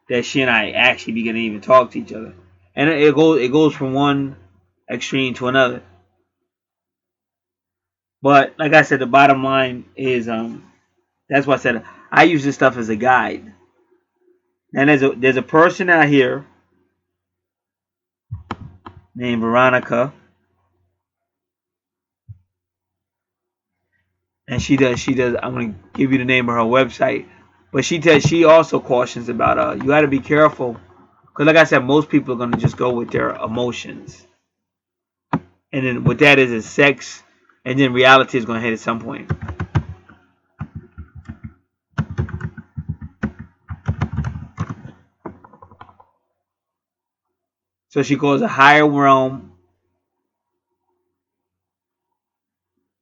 that she and I actually began to even talk to each other. And it goes from one extreme to another. But like I said, the bottom line is that's why I said I use this stuff as a guide. Now there's a person out here named Veronica, and she does. I'm gonna give you the name of her website, but she also cautions about you got to be careful because, like I said, most people are gonna just go with their emotions, and then what that is sex, and then reality is gonna hit at some point. So she calls a higher realm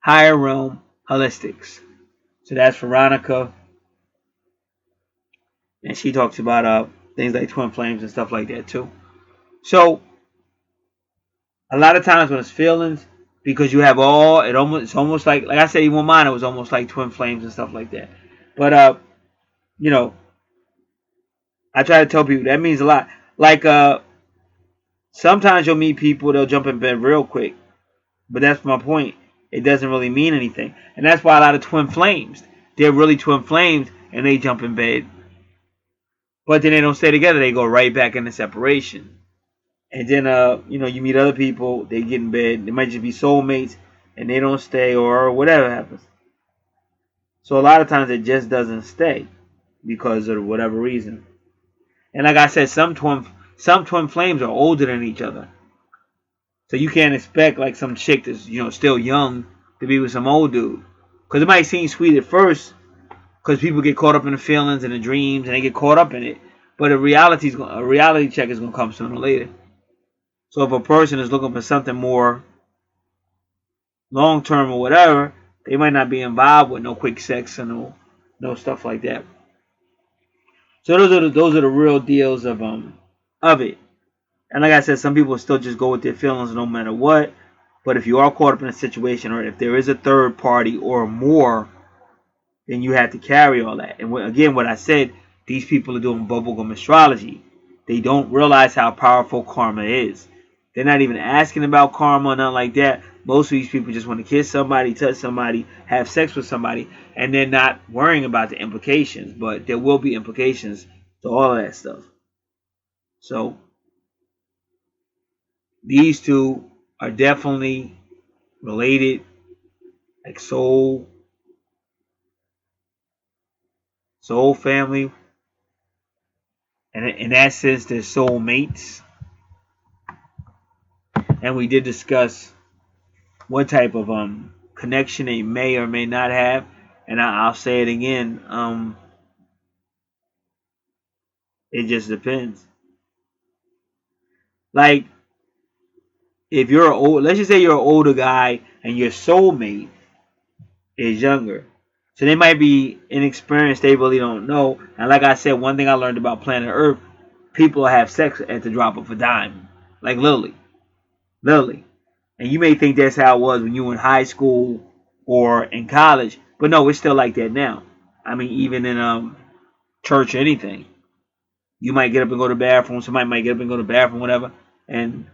holistics. So that's Veronica, and she talks about things like twin flames and stuff like that too. So a lot of times when it's feelings, because you have it's almost like I said, even mine, it was almost like twin flames and stuff like that. But you know, I try to tell people that means a lot. Like sometimes you'll meet people, they'll jump in bed real quick, but that's my point. It doesn't really mean anything, and that's why a lot of twin flames, they're really twin flames, and they jump in bed, but then they don't stay together. They go right back into separation. And then you meet other people, they get in bed, they might just be soulmates and they don't stay or whatever happens. So a lot of times it just doesn't stay because of whatever reason. And like I said, some twin flames are older than each other. So you can't expect like some chick that's still young to be with some old dude. Because it might seem sweet at first because people get caught up in the feelings and the dreams and they get caught up in it. But a reality check is gonna come sooner or later. So if a person is looking for something more long term or whatever, they might not be involved with no quick sex and no stuff like that. So those are the real deals of it. And like I said, some people still just go with their feelings no matter what. But if you are caught up in a situation, or if there is a third party or more, then you have to carry all that. And again, what I said, these people are doing bubblegum astrology. They don't realize how powerful karma is. They're not even asking about karma or nothing like that. Most of these people just want to kiss somebody, touch somebody, have sex with somebody, and they're not worrying about the implications. But there will be implications to all of that stuff. So these two are definitely related, like soul family. And in that sense, they're soulmates. And we did discuss what type of connection they may or may not have. And I'll say it again. It just depends. Like if you're let's just say you're an older guy and your soulmate is younger. So they might be inexperienced, they really don't know. And like I said, one thing I learned about planet Earth, people have sex at the drop of a dime. Like literally. Literally. And you may think that's how it was when you were in high school or in college. But no, it's still like that now. I mean, even in church or anything. You might get up and go to the bathroom. Somebody might get up and go to the bathroom, whatever. And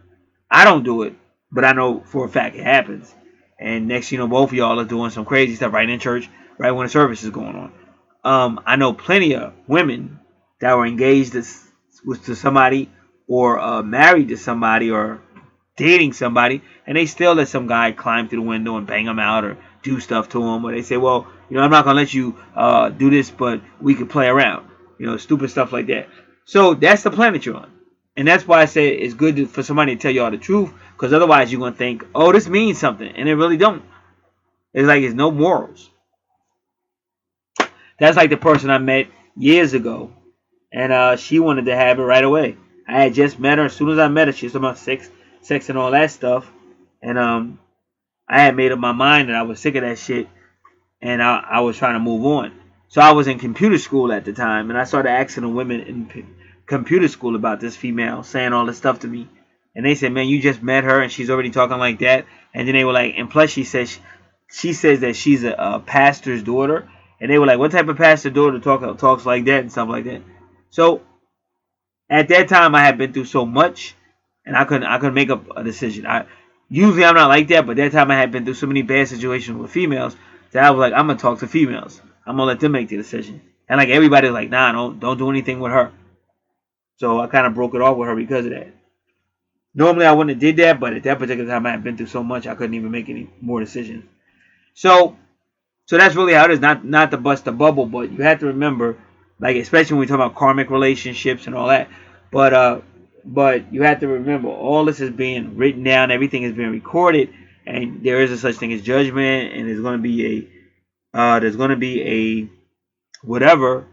I don't do it, but I know for a fact it happens. And next, both of y'all are doing some crazy stuff right in church, right when the service is going on. I know plenty of women that were engaged to somebody or married to somebody or dating somebody, and they still let some guy climb through the window and bang them out or do stuff to them. Or they say, well, I'm not going to let you do this, but we can play around. Stupid stuff like that. So that's the planet you're on. And that's why I say it's good for somebody to tell you all the truth, because otherwise you're going to think, oh, this means something. And it really don't. It's like it's no morals. That's like the person I met years ago. And she wanted to have it right away. I had just met her. As soon as I met her, she was talking about sex and all that stuff. And I had made up my mind that I was sick of that shit. And I was trying to move on. So I was in computer school at the time. And I started asking the women in computer school about this female saying all this stuff to me. And they said, man, you just met her and she's already talking like that. And then they were like, and plus she says that she's a pastor's daughter. And they were like, what type of pastor's daughter talks like that and stuff like that. So at that time I had been through so much and I couldn't make up a decision. Usually I'm not like that, but that time I had been through so many bad situations with females that I was like, I'm gonna talk to females. I'm gonna let them make the decision. And like everybody was like, nah, don't do anything with her. So I kind of broke it off with her because of that. Normally I wouldn't have did that, but at that particular time I had been through so much I couldn't even make any more decisions. So that's really how it is. Not to bust the bubble, but you have to remember, like especially when we talk about karmic relationships and all that. But you have to remember all this is being written down, everything is being recorded, and there is a such thing as judgment, and there's going to be a whatever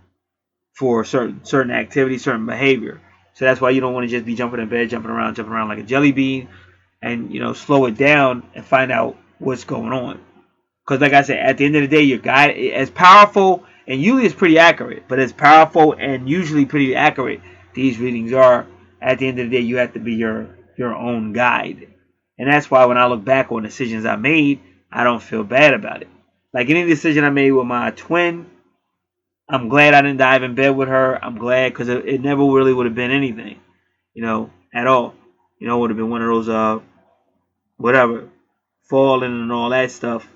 for certain activity, certain behavior. So that's why you don't want to just be jumping in bed, jumping around like a jelly bean, and slow it down and find out what's going on. Because like I said, at the end of the day, your guide, as powerful and usually it's pretty accurate, but as powerful and usually pretty accurate these readings are, at the end of the day, you have to be your own guide. And that's why when I look back on decisions I made, I don't feel bad about it. Like any decision I made with my twin, I'm glad I didn't dive in bed with her. I'm glad because it never really would have been anything, at all. It would have been one of those, whatever, falling and all that stuff.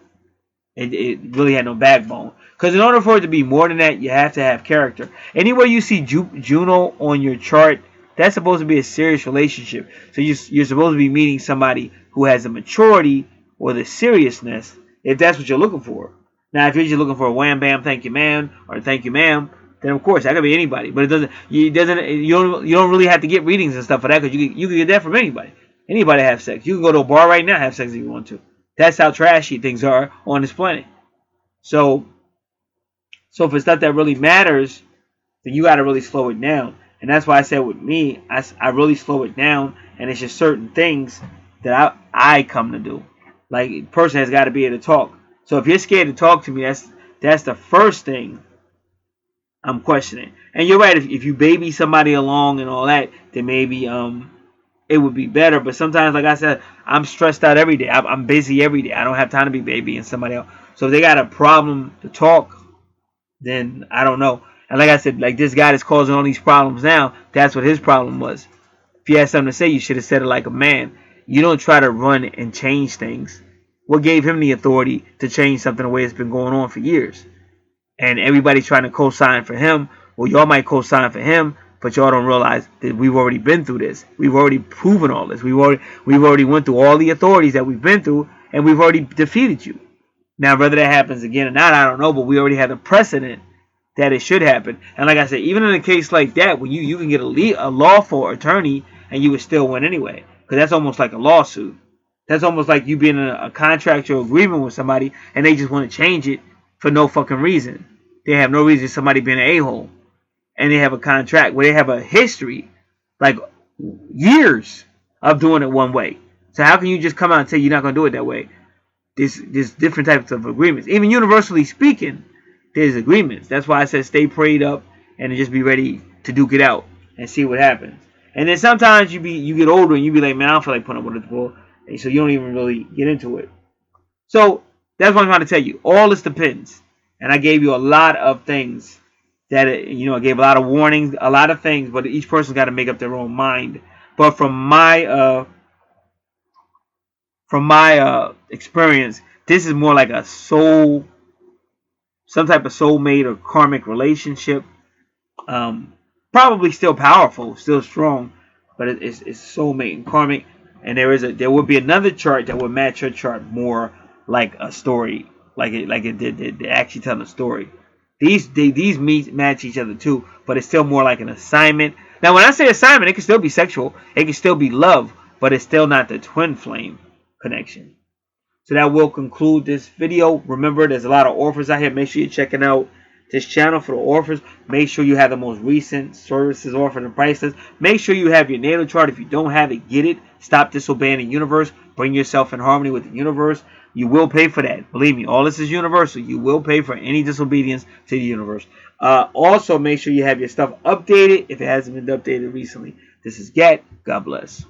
It really had no backbone. Because in order for it to be more than that, you have to have character. Anywhere you see Juno on your chart, that's supposed to be a serious relationship. So you're supposed to be meeting somebody who has the maturity or the seriousness, if that's what you're looking for. Now, if you're just looking for a wham bam, thank you, man, or thank you, ma'am, then of course that could be anybody. But you don't really have to get readings and stuff for that because you can get that from anybody. Anybody have sex. You can go to a bar right now and have sex if you want to. That's how trashy things are on this planet. So if it's stuff that really matters, then you got to really slow it down. And that's why I said with me, I really slow it down, and it's just certain things that I come to do. Like a person has got to be able to talk. So if you're scared to talk to me, that's the first thing I'm questioning. And you're right. If you baby somebody along and all that, then maybe it would be better. But sometimes, like I said, I'm stressed out every day. I'm busy every day. I don't have time to be babying somebody else. So if they got a problem to talk, then I don't know. And like I said, like this guy that's causing all these problems now, that's what his problem was. If you had something to say, you should have said it like a man. You don't try to run and change things. What gave him the authority to change something the way it's been going on for years? And everybody's trying to co-sign for him. Well, y'all might co-sign for him, but y'all don't realize that we've already been through this. We've already proven all this. We've already went through all the authorities that we've been through, and we've already defeated you. Now, whether that happens again or not, I don't know, but we already have a precedent that it should happen. And like I said, even in a case like that, when you can get a lawful attorney and you would still win anyway, because that's almost like a lawsuit. That's almost like you being in a contractual agreement with somebody and they just want to change it for no fucking reason. They have no reason somebody being an a-hole. And they have a contract where they have a history, like years of doing it one way. So how can you just come out and say you're not going to do it that way? There's different types of agreements. Even universally speaking, there's agreements. That's why I said stay prayed up and just be ready to duke it out and see what happens. And then sometimes you get older and you be like, man, I don't feel like putting up with it before. And so you don't even really get into it. So that's what I'm trying to tell you. All this depends. And I gave you a lot of things that, I gave a lot of warnings, a lot of things, but each person's got to make up their own mind. But from my experience, this is more like some type of soulmate or karmic relationship. Probably still powerful, still strong, but it's soulmate and karmic. And there would be another chart that would match your chart more like a story, like it did. They actually tell a story. These match each other too, but it's still more like an assignment. Now, when I say assignment, it can still be sexual, it can still be love, but it's still not the twin flame connection. So that will conclude this video. Remember, there's a lot of offers out here. Make sure you're checking out this channel for the offers. Make sure you have the most recent services offered and prices. Make sure you have your natal chart. If you don't have it, get it. Stop disobeying the universe. Bring yourself in harmony with the universe. You will pay for that. Believe me, all this is universal. You will pay for any disobedience to the universe. Also, make sure you have your stuff updated if it hasn't been updated recently. This is Gat. God bless.